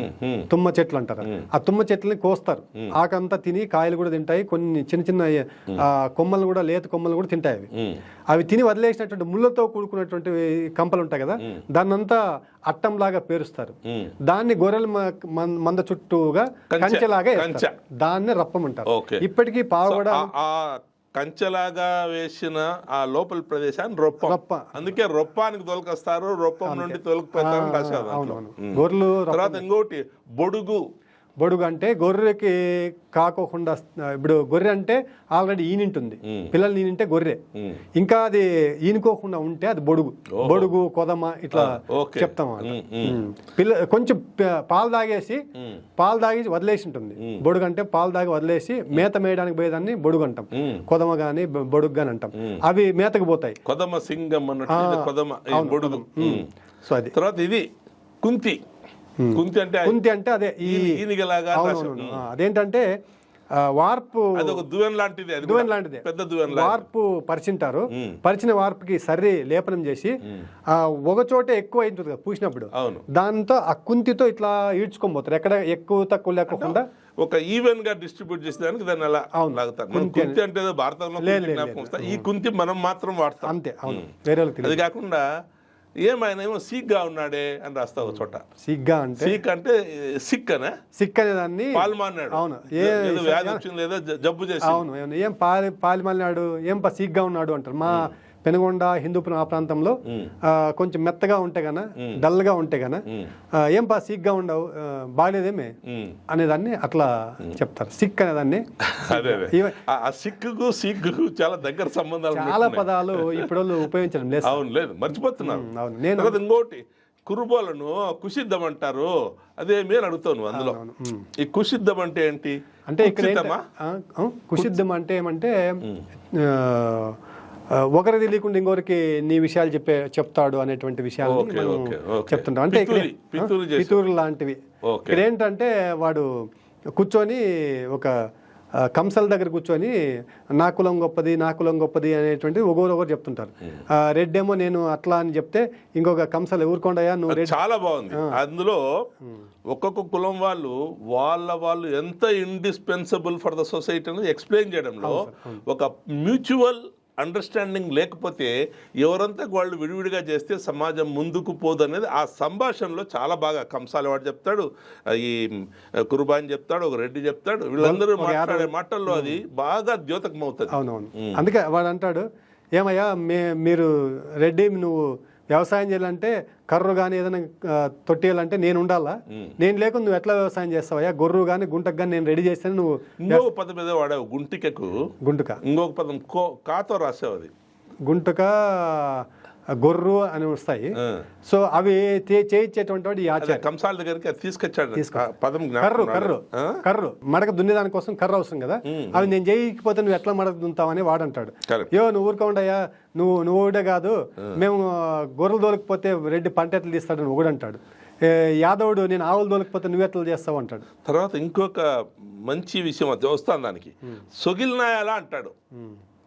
తుమ్మ చెట్లు అంటారు. ఆ తుమ్మ చెట్లని కోస్తారు, ఆకంతా తిని కాయలు కూడా తింటాయి, కొన్ని చిన్న చిన్న కొమ్మలు కూడా లేత కొమ్మలు కూడా తింటాయి. అవి తిని వదిలేసినటువంటి ముళ్ళతో కూడుకున్నటువంటి కంపలు ఉంటాయి కదా, దాన్నంతా అట్టంలాగా పేరుస్తారు. దాన్ని గొర్రెల మంద చుట్టూగా కంచెలాగా దాన్ని రప్పమంటారు. ఇప్పటికీ పావుగడ కంచెలాగా వేసిన ఆ లోపల ప్రదేశాన్ని రొప్ప, అందుకే రొప్పానికి తొలకొస్తారు, రొప్పం నుండి తొలగిపోతారని రాశారు. గొర్రెలు తర్వాత ఇంకోటి బొడుగు. బొడుగు అంటే గొర్రెకి కాకోకుండా, ఇప్పుడు గొర్రె అంటే ఆల్రెడీ ఈనింటుంది, పిల్లలు ఈనింటే గొర్రె, ఇంకా అది ఈనుకోకుండా ఉంటే అది బొడుగు. బొడుగు కొదమ ఇట్లా చెప్తాం. కొంచెం పాలు తాగి వదిలేసి ఉంటుంది. బొడుగు అంటే పాలు తాగి వదిలేసి మేత మేయడానికి పోయేదాన్ని బొడుగు అంటాం. కొదమ గాని బొడుగు గాని అంటాం. అవి మేతకు పోతాయి. కొదమ సింగం అన్నట్టు కొదమ బొడుగు. సో అది తర్వాత ఇది కుంతి. కుంతి అంటే అదే ఈనిగలాగా. అదేంటంటే వార్పు, దువ్వెన లాంటిది, పెద్ద దువ్వెన. వార్పు పరిచింటారు. పరిచిన వార్పుకి సర్రి లేపనం చేసి ఒక చోటే ఎక్కువ అవుతుంది కదా పూసినప్పుడు, దాంతో ఆ కుంతితో ఇట్లా ఈడ్చుకోబోతారు, ఎక్కడ ఎక్కువ తక్కువ లేకుండా ఒక ఈవెన్ గా డిస్ట్రిబ్యూట్ చేసేదానికి దాన్ని అలా లాగుతారు. కుంతి అంటే భారతంలో ఈ కుంతి మనం మాత్రం వాడతాం అంతే. అవును, వేరే అది కాకుండా ఏమైనా ఏమో సిగ్గా ఉన్నాడే అని రాస్తా ఒక చోట. సిగ్గా అంటే సిక్ అనే దాన్ని పాల్మాన్నాడు. అవును, వ్యాధి వచ్చింది లేదా జబ్బు చేసి, అవును, ఏం పాలిమాలినాడు, ఏం సిగ్గా ఉన్నాడు అంటారు. మా పెనుగొండ హిందూపురం ఆ ప్రాంతంలో కొంచెం మెత్తగా ఉంటే గన, డల్ గా ఉంటే గన, ఏం సిగ్గా ఉండవు, బాగాలేదేమే అనేదాన్ని అట్లా చెప్తారు. సిక్ అనేదాన్ని. సిగ్గు చాలా దగ్గర సంబంధాలు, చాలా పదాలు ఇప్పుడు ఉపయోగించడం లేదు. అవును, లేదు, మర్చిపోతున్నాను. నేను ఇంకోటి కురుబోలను కుషిద్దం అంటారు, అదే మీరు అడుగుతాను. అందులో ఈ కుషిద్దం అంటే ఏంటి అంటే ఇక్కడ కుషిద్దం అంటే ఏమంటే ఒకరిది లేకుండా ఇంకొకరికి నీ విషయాలు చెప్తాడు అనేటువంటి విషయాలు చెప్తుంటాం. అంటే ఇక్కడ పితూరు లాంటివి. ఇక్కడ ఏంటంటే వాడు కూర్చొని ఒక కంసల దగ్గర కూర్చొని నా కులం గొప్పది అనేటువంటిది ఒకరు చెప్తుంటారు. రెడ్డేమో నేను అట్లా అని చెప్తే ఇంకొక కంసలు ఎవరుకోండయా నువ్వు రెడ్డి. చాలా బాగుంది. అందులో ఒక్కొక్క కులం వాళ్ళు ఎంత ఇండిస్పెన్సబుల్ ఫర్ ద సొసైటీ అనేది ఎక్స్ప్లెయిన్ చేయడంలో ఒక మ్యూచువల్ అండర్స్టాండింగ్ లేకపోతే ఎవరంతా వాళ్ళు విడివిడిగా చేస్తే సమాజం ముందుకు పోదు అనేది ఆ సంభాషణలో చాలా బాగా కంసాలి వాడు చెప్తాడు, ఈ కురుబాని చెప్తాడు, ఒక రెడ్డి చెప్తాడు, వీళ్ళందరూ మాట్లాడే మాటల్లో అది బాగా ద్యోతకం అవుతుంది. అవునవును. అందుకే వాడు అంటాడు, ఏమయ్యా మీరు రెడ్డి నువ్వు వ్యవసాయం చేయాలంటే కర్రు కానీ ఏదైనా తొట్టేయాలంటే నేను ఉండాలా, నేను లేకుండా నువ్వు ఎట్లా వ్యవసాయం చేస్తావయ్యా, గొర్రు కానీ గుంటకు కానీ నేను రెడీ చేస్తాను. నువ్వు ఇంకొక పదం మీద వాడావు, గుంటుక, ఇంకొక పదం కాతో రాసావు, అది గుంటుక గొర్రు అని వస్తాయి. సో అవి చేయించేటువంటి వాడు ఈ ఆచార్య కంసాల దగ్గరికి తీసుకొచ్చాడు. కర్రు మడక దున్నేదాని కోసం కర్ర అవసరం కదా, అవి నేను చేయకపోతే నువ్వు ఎట్లా మడక దున్నుతావని వాడంటాడు. నువ్వు ఊరుకోండయ్యా, నువ్వు ఒకటే కాదు, మేము గొర్రెలు దొరకపోతే రెడ్డి పంట ఎట్లా తీస్తాడని ఒకడు అంటాడు. యాదవుడు నేను ఆవులు దొరకపోతే నువ్వు ఎట్లా చేస్తావు అంటాడు. తర్వాత ఇంకొక మంచి విషయం వస్తాను దానికి, సొగిలినాయాలా అంటాడు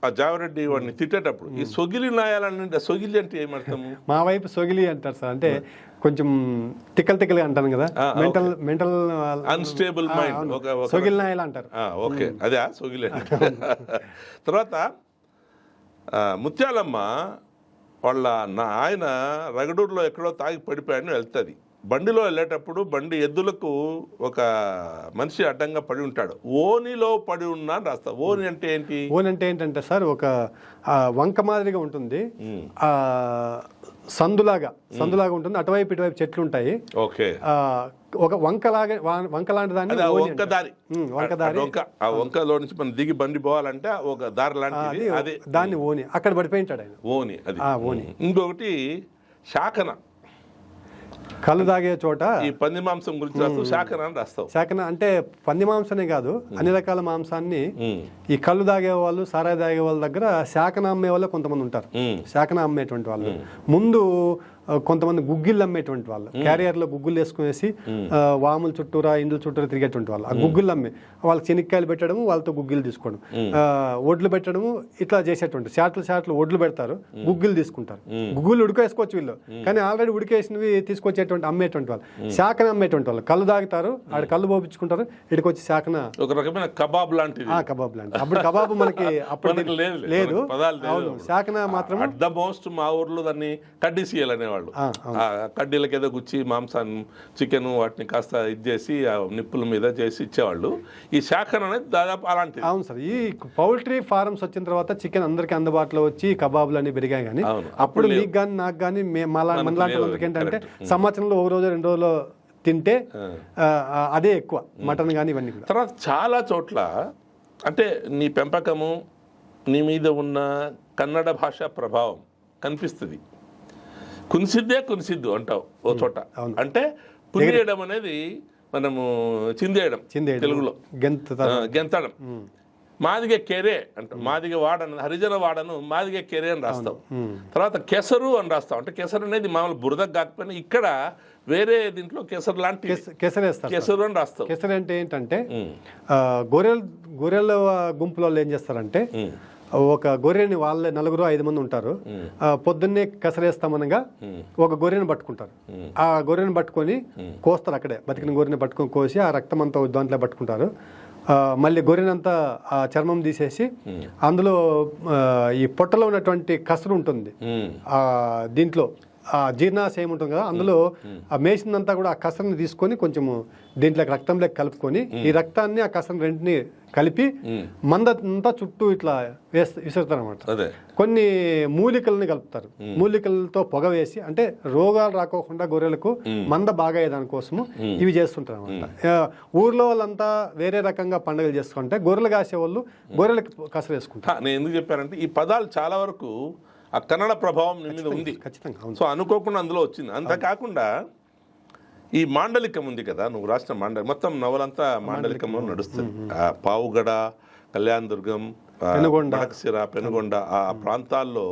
ఆ జావరెడ్డి వాడిని తిట్టేటప్పుడు. ఈ సొగిలి నాయాలంటే సొగిలి అంటే ఏమర్థము? మా వైపు సొగిలి అంటారు సార్, అంటే కొంచెం తిక్కలుగా అంటాను కదా, మెంటల్ అన్స్టేబుల్ మైండ్, సొగిలి నాయాలు అంటారు. ఓకే, అదే సొగిలి. తర్వాత ముత్యాలమ్మ వాళ్ళ ఆయన రగడూరులో ఎక్కడో తాగి పడిపోయాడని వెళ్తుంది. బండిలో వెళ్ళేటప్పుడు బండి ఎద్దులకు ఒక మనిషి అడ్డంగా పడి ఉంటాడు, ఓనిలో పడి ఉన్నా అని రాస్తా. ఓని అంటే ఏంటి? ఓని అంటే ఏంటంటే సార్ ఒక వంక మాదిరిగా ఉంటుంది, సందులాగా ఉంటుంది, అటువైపు ఇటువైపు చెట్లు ఉంటాయి. ఓకే, ఒక వంకలాంటి దాన్ని వంకలో నుంచి మనం దిగి బండి పోవాలంటే ఒక దారి లాంటిది, అదే దాన్ని ఓని. అక్కడ పడిపోయింటాడు ఆయన, ఓని. అది ఓని. ఇంకొకటి శాఖన. కళ్ళు తాగే చోట ఈ పంది మాంసం గురించి రాస్తూ శాఖన అని రాస్తావు. శాఖన అంటే పంది మాంసమే కాదు, అన్ని రకాల మాంసాన్ని ఈ కళ్ళు తాగే వాళ్ళు, సారాయి తాగే వాళ్ళ దగ్గర శాఖన అమ్మే వాళ్ళు కొంతమంది ఉంటారు. శాఖన అమ్మేటువంటి వాళ్ళు ముందు కొంతమంది గుగ్గిళ్ళు అమ్మేటువంటి వాళ్ళు, క్యారియర్లో గుగ్గులు వేసుకునేసి వాముల చుట్టూరా ఇండ్ల చుట్టూరా తిరిగేటువంటి వాళ్ళు, ఆ గుగ్గులు అమ్మే వాళ్ళకి శనక్కాయలు పెట్టడము, వాళ్ళతో గుగ్గిలు తీసుకోవడం, ఒడ్లు పెట్టడము, ఇట్లా చేసేటువంటి షాట్లు ఒడ్లు పెడతారు, గుగ్గిలు తీసుకుంటారు. గుగ్గులు ఉడికేసుకోవచ్చు వీళ్ళు, కానీ ఆల్రెడీ ఉడికేసినవి తీసుకొచ్చేటువంటి అమ్మేటువంటి వాళ్ళు శాఖన అమ్మేటువంటి వాళ్ళు. కళ్ళు తాగుతారు, ఆడ కళ్ళు పోపించుకుంటారు, ఇక్కడికి వచ్చి శాఖన ఒక రకమైన కబాబ్ లాంటిది. కబాబ్ లాంటి. అప్పుడు కబాబు మనకి అప్పుడు లేదు. అవును, శాఖన మాత్రం అట్ ద మోస్ట్ మా ఊర్లో దాన్ని కడ్డీసీయాలి అనేవాళ్ళు. కడ్డీలకి ఏదో గుచ్చి మాంసాన్ని, చికెన్ వాటిని కాస్త ఇది చేసి నిప్పుల మీద చేసి ఇచ్చేవాళ్ళు. ఈ శాఖన అనేది దాదాపు అలాంటిది. అవును సార్, ఈ పౌల్ట్రీ ఫార్మ్స్ వచ్చిన తర్వాత చికెన్ అందరికీ అందుబాటులో వచ్చి కబాబులు అన్ని పెరిగాయి. కానీ అప్పుడు మీకు కానీ నాకు కానీ మనలాంటి వాళ్ళకి ఏంటంటే సంవత్సరంలో ఒక రోజు 2 రోజులు తింటే అదే ఎక్కువ, మటన్ కానీ ఇవన్నీ కూడా. తర్వాత చాలా చోట్ల అంటే నీ పెంపకము, నీ మీద ఉన్న కన్నడ భాష ప్రభావం కనిపిస్తుంది. కునిసిద్దు అంటావు ఓ చోట. అంటే కునియడం అనేది మనము చిందేయడం తెలుగులో, గెంతడం. మాదిగ కెరే అంటాం, మాదిగ వాడను, హరిజన వాడను మాదిగ కెరే అని రాస్తావు. తర్వాత కెసరు అని రాస్తావు. అంటే కెసరు అనేది మామూలు బురదకు కాకపోయినా ఇక్కడ వేరే దీంట్లో కెసరు లాంటి కెసరు అని రాస్తావు. కెసరు అంటే ఏంటంటే గొర్రెల గుంపులో ఏం చేస్తారంటే ఒక గొర్రెని వాళ్ళే 4-5 మంది ఉంటారు. పొద్దున్నే కసరేస్తామనగా ఒక గొర్రెని పట్టుకుంటారు. ఆ గొర్రెని పట్టుకొని కోస్తారు, అక్కడే బతికిన గొర్రెని పట్టుకొని కోసి ఆ రక్తం అంతా దాంట్లో పట్టుకుంటారు. మళ్ళీ గొర్రెనంతా ఆ చర్మం తీసేసి అందులో ఈ పొట్టలో ఉన్నటువంటి కసరు ఉంటుంది, దీంట్లో ఆ జీర్ణాశయం ఉంటుంది కదా, అందులో ఆ మేసిందంతా కూడా ఆ కసరని తీసుకొని కొంచెము దీంట్లోకి రక్తంలోకి కలుపుకొని ఈ రక్తాన్ని ఆ కసరని రెంటిని కలిపి మందంతా చుట్టూ ఇట్లా విసురుతారు అనమాట. కొన్ని మూలికల్ని కలుపుతారు, మూలికలతో పొగ వేసి, అంటే రోగాలు రాకోకుండా గొర్రెలకు మంద బాగా అయ్యేదానికోసము ఇవి చేస్తుంటారు అనమాట. ఊర్లో వాళ్ళంతా వేరే రకంగా పండుగలు చేసుకుంటే గొర్రెలు కాసే వాళ్ళు గొర్రెలకు కసరు వేసుకుంటారు. నేను ఎందుకు చెప్పానంటే ఈ పదాలు చాలా వరకు ఆ కన్నడ ప్రభావం మీద ఉంది ఖచ్చితంగా. సో అనుకోకుండా అందులో వచ్చింది. అంతేకాకుండా ఈ మాండలికం ఉంది కదా, నువ్వు రాసిన మొత్తం నవలంతా మాండలికంలో నడుస్తుంది. పావుగడ, కళ్యాణదుర్గం, పెనుగొండ ఆ ప్రాంతాల్లో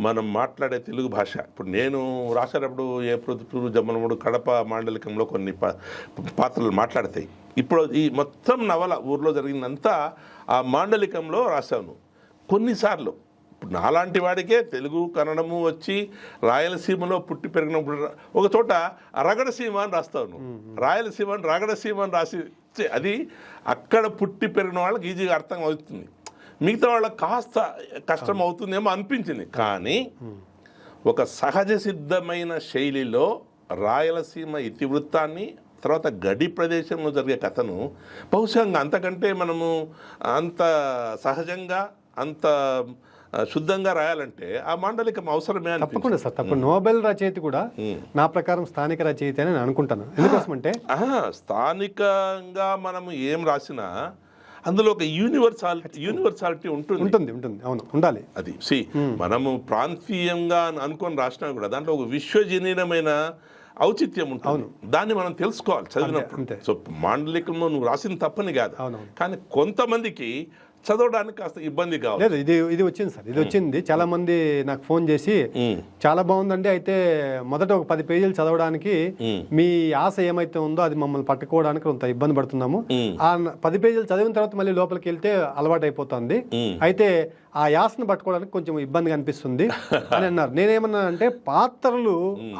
మనం మాట్లాడే తెలుగు భాష. ఇప్పుడు నేను రాసేటప్పుడు ఏ ప్రొద్దుటూరు, జమ్మలమూడు, కడప మాండలికంలో కొన్ని పాత్రలు మాట్లాడతాయి. ఇప్పుడు ఈ మొత్తం నవల ఊర్లో జరిగిందంతా ఆ మాండలికంలో రాశాను. కొన్నిసార్లు ఇప్పుడు నాలాంటి వాడికే తెలుగు కన్నడము వచ్చి రాయలసీమలో పుట్టి పెరిగినప్పుడు ఒక చోట రగడసీమ అని రాస్తాను, రాయలసీమ అని రగడసీమ అని రాసి, అది అక్కడ పుట్టి పెరిగిన వాళ్ళకి ఈజీగా అర్థం అవుతుంది. మిగతా వాళ్ళకి కాస్త కష్టం అవుతుందేమో అనిపించింది. కానీ ఒక సహజ సిద్ధమైన శైలిలో రాయలసీమ ఇతివృత్తాన్ని, తర్వాత గడి ప్రదేశంలో జరిగే కథను బహుశా అంతకంటే మనము అంత సహజంగా అంత శుద్ధంగా రాయాలంటే ఆ మాండలికం అవసరమే. తప్పకుండా సార్, తప్పకుండా. నోబెల్ రచయిత కూడా నా ప్రకారం స్థానిక రచయిత అని నేను అనుకుంటాను. ఎందుకోసమంటే స్థానికంగా మనము ఏం రాసినా అందులో ఒక యూనివర్సాలిటీ ఉంటుంది. అవును, ఉండాలి. అది మనము ప్రాంతీయంగా అనుకొని రాసినా కూడా దాంట్లో ఒక విశ్వజనీయమైన ఔచిత్యం ఉంటుంది. దాన్ని మనం తెలుసుకోవాలి చదివినప్పుడు. సో మాండలికంలో నువ్వు రాసిన తప్పని కాదు, కానీ కొంతమందికి చదవడానికి కాస్త ఇబ్బంది కావాలి. ఇది వచ్చింది సార్, ఇది వచ్చింది. చాలా మంది నాకు ఫోన్ చేసి చాలా బాగుందండి, అయితే మొదట ఒక 10 పేజీలు చదవడానికి మీ ఆశ ఏమైతే ఉందో అది మమ్మల్ని పట్టుకోవడానికి కొంత ఇబ్బంది పడుతున్నాము. ఆ 10 పేజీలు చదివిన తర్వాత మళ్ళీ లోపలికి వెళ్తే అలవాటు అయిపోతుంది, అయితే ఆ యాసను పట్టుకోవడానికి కొంచెం ఇబ్బందిగా అనిపిస్తుంది అని అన్నారు. నేనేమన్నా అంటే పాత్రలు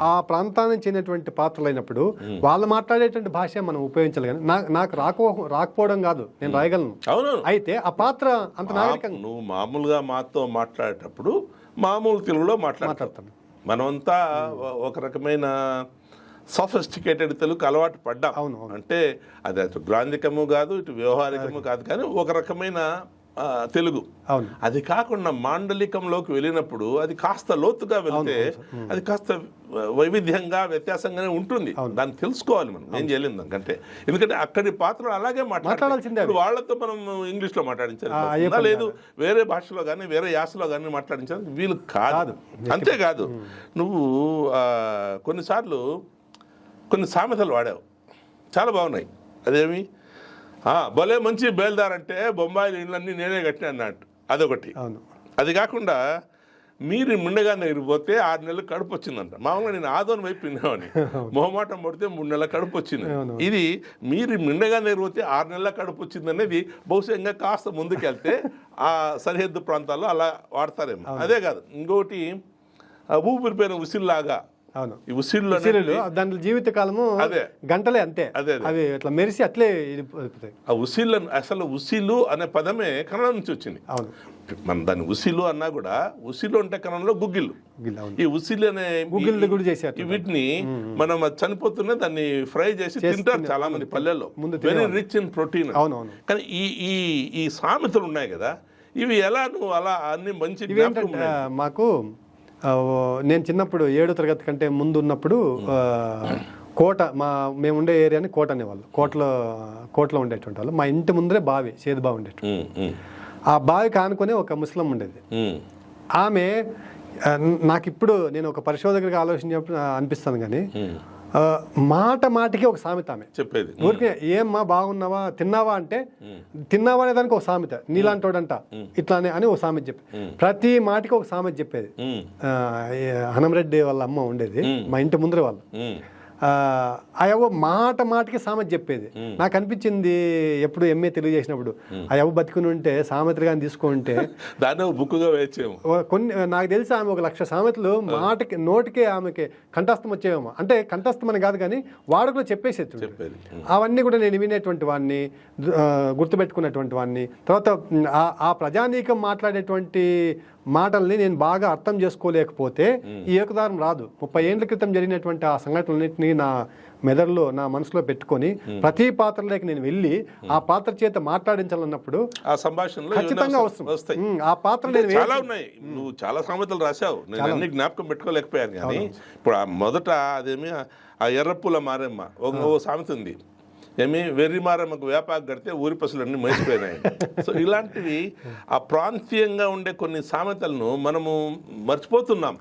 ఆ ప్రాంతానికి చెందినటువంటి పాత్రలు అయినప్పుడు వాళ్ళు మాట్లాడేటువంటి భాష మనం ఉపయోగించాలి. కానీ నాకు రాకపోవడం కాదు, నేను రాయగలను. అయితే ఆ పాత్ర అంత నాగరికంగా నువ్వు మామూలుగా మాతో మాట్లాడేటప్పుడు మామూలు తెలుగులో మాట్లాడతాను. మనమంతా ఒక రకమైన సోఫిస్టికేటెడ్ తెలుగు అలవాటు పడ్డాం. అంటే అది అటు గ్రాంధికము కాదు, ఇటు వ్యవహారికము కాదు, కానీ ఒక రకమైన తెలుగు. అది కాకుండా మాండలికంలోకి వెళ్ళినప్పుడు అది కాస్త లోతుగా వెళ్తే అది కాస్త వైవిధ్యంగా వ్యత్యాసంగానే ఉంటుంది. దాన్ని తెలుసుకోవాలి మనం, ఏం చేయలేము దానికంటే. ఎందుకంటే అక్కడి పాత్రలు అలాగే మాట్లాడాల్సిందే. వాళ్ళతో మనం ఇంగ్లీష్లో మాట్లాడించాలి, లేదు వేరే భాషలో కానీ వేరే యాసలో కానీ మాట్లాడించాలి వీలు కాదు. అంతేకాదు, నువ్వు కొన్నిసార్లు కొన్ని సామెతలు వాడావు, చాలా బాగున్నాయి. అదేమి భలే మంచి బయలుదారంటే బొంబాయి ఇళ్ళన్నీ నేనే కట్టినా అన్నట్టు, అదొకటి. అవును. అది కాకుండా మీరు ముండగా ఎగిరిపోతే 6 నెలలు కడుపు వచ్చిందంట. మామూలుగా నేను ఆదోని వైపు విన్నామని మొహమాటం పడితే 3 నెలల కడుపు వచ్చింది. ఇది మీరు మిండగా ఎగిరిపోతే 6 నెలల కడుపు వచ్చింది అనేది బహుశా ఇంకా కాస్త ముందుకెళ్తే ఆ సరిహద్దు ప్రాంతాల్లో అలా వాడతారేమో. అదే కాదు, ఇంకొకటి ఊపిరిపోయిన ఉసిరిలాగా. అవును. ఈ ఉసిరిలో దాంట్లో జీవిత కాలము అదే గంటలే, అంతే. అదే అవి ఇట్లా మెరిసి అట్లే ఆ ఉసిళ్ళను, అసలు ఉసిలు అనే పదమే కన్నడ నుంచి వచ్చింది. అవును. మన దాన్ని ఉసిలు అన్నా కూడా, ఉసిలు అంటే కన్నడలో గుగ్గిళ్ళు. ఈ ఉసిలు అనే గుగ్గిళ్ళు కూడా చేశారు. వీటిని మనం చనిపోతున్నా దాన్ని ఫ్రై చేసి తింటారు చాలా మంది పల్లెల్లో. Very rich in protein. అవునవును. కానీ ఈ సామెతలు ఉన్నాయి కదా, ఇవి ఎలా నువ్వు అలా అన్ని మంచి మాకు నేను చిన్నప్పుడు 7వ తరగతి కంటే ముందు ఉన్నప్పుడు కోట, మేము ఉండే ఏరియాని కోట అనేవాళ్ళు. కోటలో ఉండేటువంటి వాళ్ళు. మా ఇంటి ముందరే బావి, సేదు బావి ఉండేటువంటి. ఆ బావికి ఆనుకొని ఒక ముస్లిం ఉండేది. ఆమె నాకు ఇప్పుడు నేను ఒక పరిశోధకుడిగా ఆలోచించినప్పుడు అనిపిస్తాను, కానీ మాటికి ఒక సామెత ఆమె చెప్పేది. ఊరికే ఏమ్మా బాగున్నావా, తిన్నావా అంటే తిన్నావా అనే దానికి ఒక సామెత, నీలాంటోడంట ఇట్లానే అని ఒక సామెత చెప్పి, ప్రతి మాటికి ఒక సామెత చెప్పేది. హనంరెడ్డి వాళ్ళ అమ్మ ఉండేది మా ఇంటి ముందర వాళ్ళు. అయ్యవ మాటికి సామెత చెప్పేది. నాకు అనిపించింది ఎప్పుడు ఎంఏ తెలుగు చేసినప్పుడు, అయ్యవ బతికుని ఉంటే సామెతలు కానీ తీసుకుంటే దాన్ని బుక్గా వేయచ్చేమో. కొన్ని నాకు తెలిసి ఆమె 1,00,000 సామెతలు నోటికే ఆమెకి కంఠస్థం వచ్చేవేమో. అంటే కంఠస్థం అని కాదు, కానీ వాడుకలో చెప్పేసేది. అవన్నీ కూడా నేను వినేటువంటి వాడిని, గుర్తుపెట్టుకున్నటువంటి వాడిని. తర్వాత ఆ ప్రజానీకం మాట్లాడేటువంటి మాటల్ని నేను బాగా అర్థం చేసుకోలేకపోతే ఈ ఏకదారం రాదు. 30 ఏళ్ల క్రితం జరిగినటువంటి ఆ సంఘటనలన్నింటినీ నా మెదడులో, నా మనసులో పెట్టుకొని ప్రతి పాత్రలోకి నేను వెళ్ళి ఆ పాత్ర చేత మాట్లాడించాలన్నప్పుడు ఆ సంభాషణలో ఖచ్చితంగా వస్తాయి. ఆ పాత్ర చాలా ఉన్నాయి. నువ్వు చాలా సామెతలు రాశావు, నేను అన్ని జ్ఞాపకం పెట్టుకోలేకపోయాను. కానీ ఇప్పుడు మొదట అదేమి ఆ ఎర్రపూల మారమ్మ ఓ సామెత ఉంది, ఏమి వెర్రి మారమ్మకు వేపాకు కడితే ఊరి పశువులన్నీ మర్చిపోయినాయి. సో ఇలాంటివి ఆ ప్రాంతీయంగా ఉండే కొన్ని సామెతలను మనము మర్చిపోతున్నాం.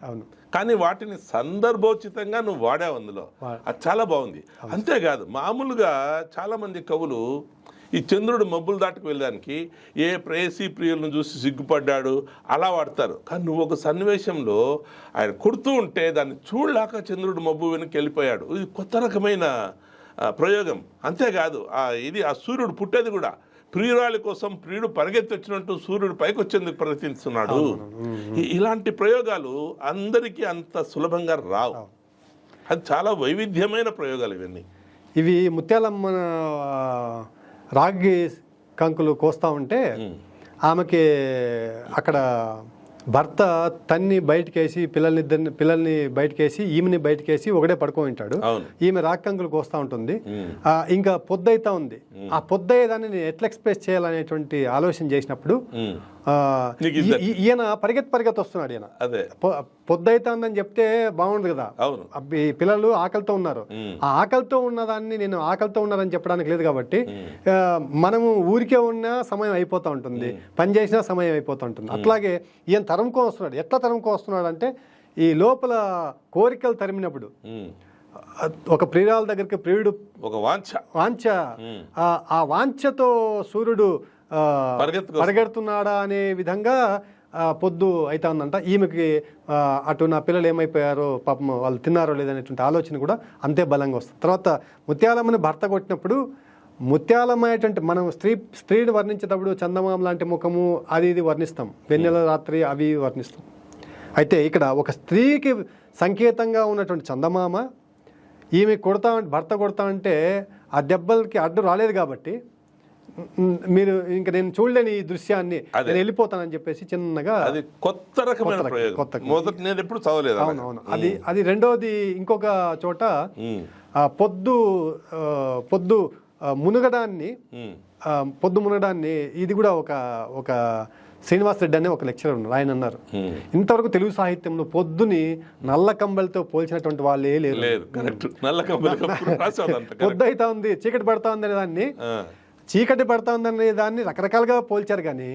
కానీ వాటిని సందర్భోచితంగా నువ్వు వాడావు అందులో, అది చాలా బాగుంది. అంతేకాదు, మామూలుగా చాలామంది కవులు ఈ చంద్రుడు మబ్బులు దాటుకు వెళ్ళడానికి ఏ ప్రేయసీ ప్రియులను చూసి సిగ్గుపడ్డాడు అలా వాడతారు. కానీ నువ్వు ఒక సన్నివేశంలో ఆయన కొడుతూ ఉంటే దాన్ని చూడలేక చంద్రుడు మబ్బు వెనక్కి వెళ్ళిపోయాడు. ఇది కొత్త రకమైన ప్రయోగం. అంతేకాదు ఆ సూర్యుడు పుట్టేది కూడా ప్రియురాలి కోసం, ప్రియుడు పరిగెత్తి వచ్చినట్టు సూర్యుడు పైకి వచ్చేందుకు ప్రయత్నిస్తున్నాడు. ఇలాంటి ప్రయోగాలు అందరికీ అంత సులభంగా రావు. అది చాలా వైవిధ్యమైన ప్రయోగాలు ఇవన్నీ. ఇవి ముత్యాలమ్మ రాగి కంకులు కోస్తా ఉంటే ఆమెకి అక్కడ భర్త తన్ని బయటకేసి పిల్లల్ని బయటకేసి ఈమెని బయటకేసి ఒకడే పడుకో ఉంటాడు. ఈమె రాకంకులు కోస్తా ఉంటుంది. ఇంకా పొద్దైతా ఉంది. ఆ పొద్దయ్యేదాన్ని నేను ఎట్లా ఎక్స్ప్రెస్ చేయాలనేటువంటి ఆలోచన చేసినప్పుడు ఈయన పరిగెత్తి వస్తున్నాడు. ఈయన పొద్దైతుందని చెప్తే బాగుండదు కదా, పిల్లలు ఆకలితో ఉన్నారు. ఆ ఆకలితో ఉన్నదాన్ని నేను ఆకలితో ఉన్నారని చెప్పడానికి లేదు. కాబట్టి మనము ఊరికే ఉన్నా సమయం అయిపోతూ ఉంటుంది, పని చేసినా సమయం అయిపోతూ ఉంటుంది. అట్లాగే ఈయన తరంకో వస్తున్నాడు. ఎట్లా తరంకో వస్తున్నాడు అంటే, ఈ లోపల కోరికలు తరిమినప్పుడు ఒక ప్రియురాల దగ్గరికి ప్రియుడు ఒక వాంఛ, ఆ వాంఛతో సూర్యుడు పరిగెడుతున్నాడా అనే విధంగా పొద్దు అయితే ఉందంట. ఈమెకి అటు నా పిల్లలు ఏమైపోయారో, పాపం వాళ్ళు తిన్నారో లేదనేటువంటి ఆలోచన కూడా అంతే బలంగా వస్తుంది. తర్వాత ముత్యాలమ్మని భర్త కొట్టినప్పుడు ముత్యాలమైనటువంటి మనం స్త్రీని వర్ణించేటప్పుడు చందమామ లాంటి ముఖము అది ఇది వర్ణిస్తాం, వెన్నెల రాత్రి అవి వర్ణిస్తాం. అయితే ఇక్కడ ఒక స్త్రీకి సంకేతంగా ఉన్నటువంటి చందమామ ఈమె భర్త కొడతా అంటే ఆ దెబ్బలకి అడ్డు రాలేదు. కాబట్టి మీరు ఇంకా నేను చూడలేని ఈ దృశ్యాన్ని నేను వెళ్ళిపోతానని చెప్పేసి చిన్నగా, అది కొత్త రకమైన ప్రయోగం. మొదట నేను ఎప్పుడు చదవలేదు. అవునవును. అది రెండోది. ఇంకొక చోట పొద్దు మునగడాన్ని ఇది కూడా ఒక శ్రీనివాస్ రెడ్డి అనే ఒక లెక్చరర్ ఉన్నారు. ఆయన అన్నారు, ఇంతవరకు తెలుగు సాహిత్యంలో పొద్దుని నల్ల కంబలతో పోల్చినటువంటి వాళ్ళే లేరు. పొద్దు అయితా ఉంది, చీకటి పడతా ఉంది అనే దాన్ని చీకటి పడుతుందనే దాన్ని రకరకాలుగా పోల్చారు కానీ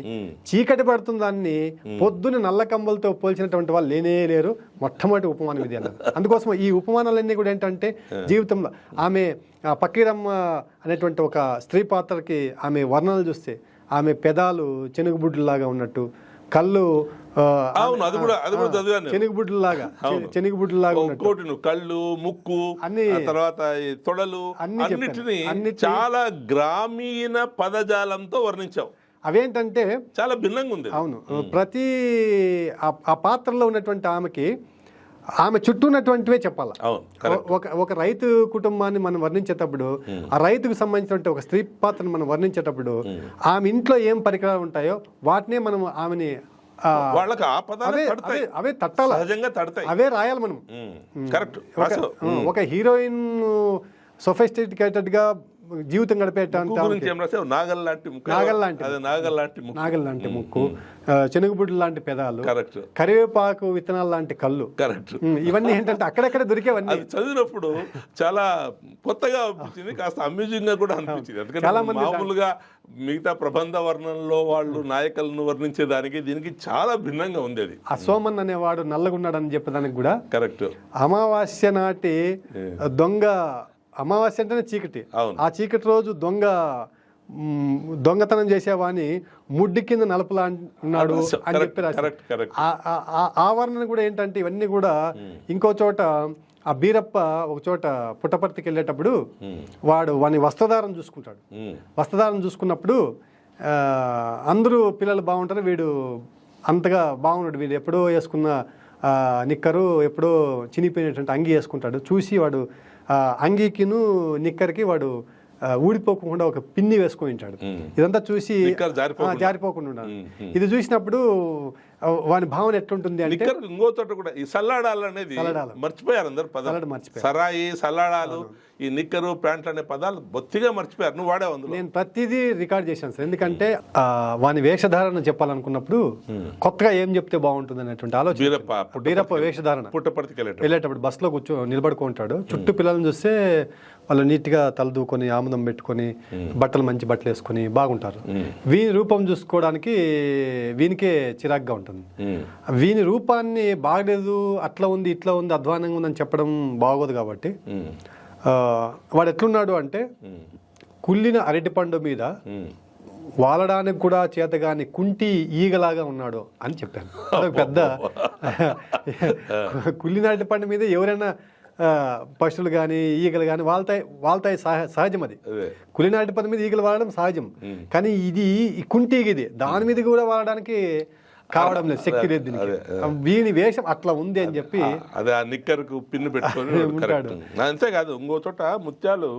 చీకటి పడుతుందాన్ని పొద్దున నల్ల కంబలతో పోల్చినటువంటి వాళ్ళు లేనే లేరు. మొట్టమొదటి ఉపమానం ఇది అన్నారు. అందుకోసం ఈ ఉపమానాలన్నీ కూడా ఏంటంటే జీవితంలో ఆమె పక్కీరమ్మ అనేటువంటి ఒక స్త్రీ పాత్రకి ఆమె వర్ణనలు చూస్తే ఆమె పెదాలు చెనుగుబుడ్డులాగా ఉన్నట్టు, కళ్ళు చెనుగుబుడ్డులాగా ఉన్నట్టు, కళ్ళు, ముక్కు, అన్ని తర్వాత తొడలు అన్నిటిని చాలా గ్రామీణ పదజాలంతో వర్ణించావు. అవేంటంటే చాలా భిన్నంగా ఉంది. అవును, ప్రతి ఆ పాత్రలో ఉన్నటువంటి ఆమె చుట్టూ ఉన్నటువంటివే చెప్పాలి. ఒక రైతు కుటుంబాన్ని మనం వర్ణించేటప్పుడు ఆ రైతుకు సంబంధించినటువంటి ఒక స్త్రీ పాత్రను మనం వర్ణించేటప్పుడు ఆమె ఇంట్లో ఏం పరికరాలు ఉంటాయో వాటినే మనం ఆమెని వాళ్ళకి అవే తట్టాలి, అవే రాయాలి మనం. కరెక్ట్. ఒక హీరోయిన్ సొఫిస్టికేటెడ్ గా జీవితం గడిపేటానికి నాగల్ లాంటి ముక్కు, చెనుగుబుడ్లు లాంటి పెదాలు, కరివేపాకు విత్తనాలు లాంటి కళ్ళు, ఇవన్నీ ఏంటంటే అక్కడక్కడ దొరికేవన్నీ. చదివినప్పుడు చాలా కొత్తగా అనిపించింది, కాస్త అమ్యూజింగ్ గా కూడా అనిపించింది. ఎందుకంటే మామూలుగా మిగతా ప్రబంధ వర్ణంలో వాళ్ళు నాయకులను వర్ణించేదానికి దీనికి చాలా భిన్నంగా ఉంది. అది ఆ సోమన్ అనేవాడు నల్లగున్నాడని చెప్పేదానికి కూడా కరెక్ట్. అమావాస్య నాటి దొంగ, అమావాస్య అంటేనే చీకటి, ఆ చీకటి రోజు దొంగతనం చేసేవాని ముడ్డి కింద నలుపులా ఉన్నాడు అని చెప్పి రాశారు. ఆ వర్ణన కూడా ఏంటంటే ఇవన్నీ కూడా ఇంకో చోట ఆ బీరప్ప ఒక చోట పుట్టపర్తికి వెళ్ళేటప్పుడు వాని వస్త్రధారం చూసుకుంటాడు. వస్త్రధారం చూసుకున్నప్పుడు అందరూ పిల్లలు బాగుంటారు, వీడు అంతగా బాగున్నాడు, వీడు ఎప్పుడో వేసుకున్న నిక్కరు ఎప్పుడో చినిపోయినటువంటి అంగి వేసుకుంటాడు. చూసి వాడు అంగీకిను నిక్కర్కి వాడు ఊడిపోకుండా ఒక పిన్ని వేసుకొని ఉంటాడు. ఇదంతా చూసి జారిపోకుండా ఉన్నాడు. ఇది చూసినప్పుడు వాని భావన ఎట్లుంటుంది అంటే ఇంకో చోట కూడా ఈ సల్లాడాలు అనేది మర్చిపోయారు అందరు పదాలు. సరాయి, సల్లాడాలు, ఈ నిక్కరు, ప్యాంట్లు అనే పదాలు బొత్తిగా మర్చిపోయారు. నువ్వు వాడే ఉంది. నేను ప్రతిదీ రికార్డ్ చేశాను సార్, ఎందుకంటే వాని వేషధారణ చెప్పాలనుకున్నప్పుడు కొత్తగా ఏం చెప్తే బాగుంటుంది అనేటువంటి ఆలోచన. బీరప్ప వేషధారణ పుట్టపర్తికి వెళ్ళేటప్పుడు బస్సులో నిలబడుకుంటాడు. చుట్టూ పిల్లల్ని చూస్తే వాళ్ళు నీట్గా తలదూకొని ఆముదం పెట్టుకొని మంచి బట్టలు వేసుకొని బాగుంటారు. వీని రూపం చూసుకోవడానికి వీనికే చిరాగ్గా ఉంటుంది. వీని రూపాన్ని బాగలేదు, అట్లా ఉంది, ఇట్లా ఉంది, అధ్వానంగా ఉందని చెప్పడం బాగోదు. కాబట్టి వాడు ఎట్లున్నాడు అంటే కుళ్ళిన అరటిపండు మీద వాలడానికి కూడా చేతగాని కుంటి ఈగలాగా ఉన్నాడు అని చెప్పాను. పెద్ద కుళ్ళిన అరటిపండు మీద ఎవరైనా పశువులు కానీ ఈగలు కానీ వాళ్తాయి సహజం. అది కులినాటి పని మీద ఈగలు వాడడం సహజం. కానీ ఇది కుంటి ఈగ, ఇది దాని మీద కూడా వాడడానికి కావడం లేదు, శక్తి లేదు దీనికి. వీని వేషం అట్లా ఉంది అని చెప్పి అదే ఆ నిక్కర్కు పిన్ను పెట్టుకొని ఉంటాడు. అంతేకాదు, ఇంకో చోట ముత్యాలు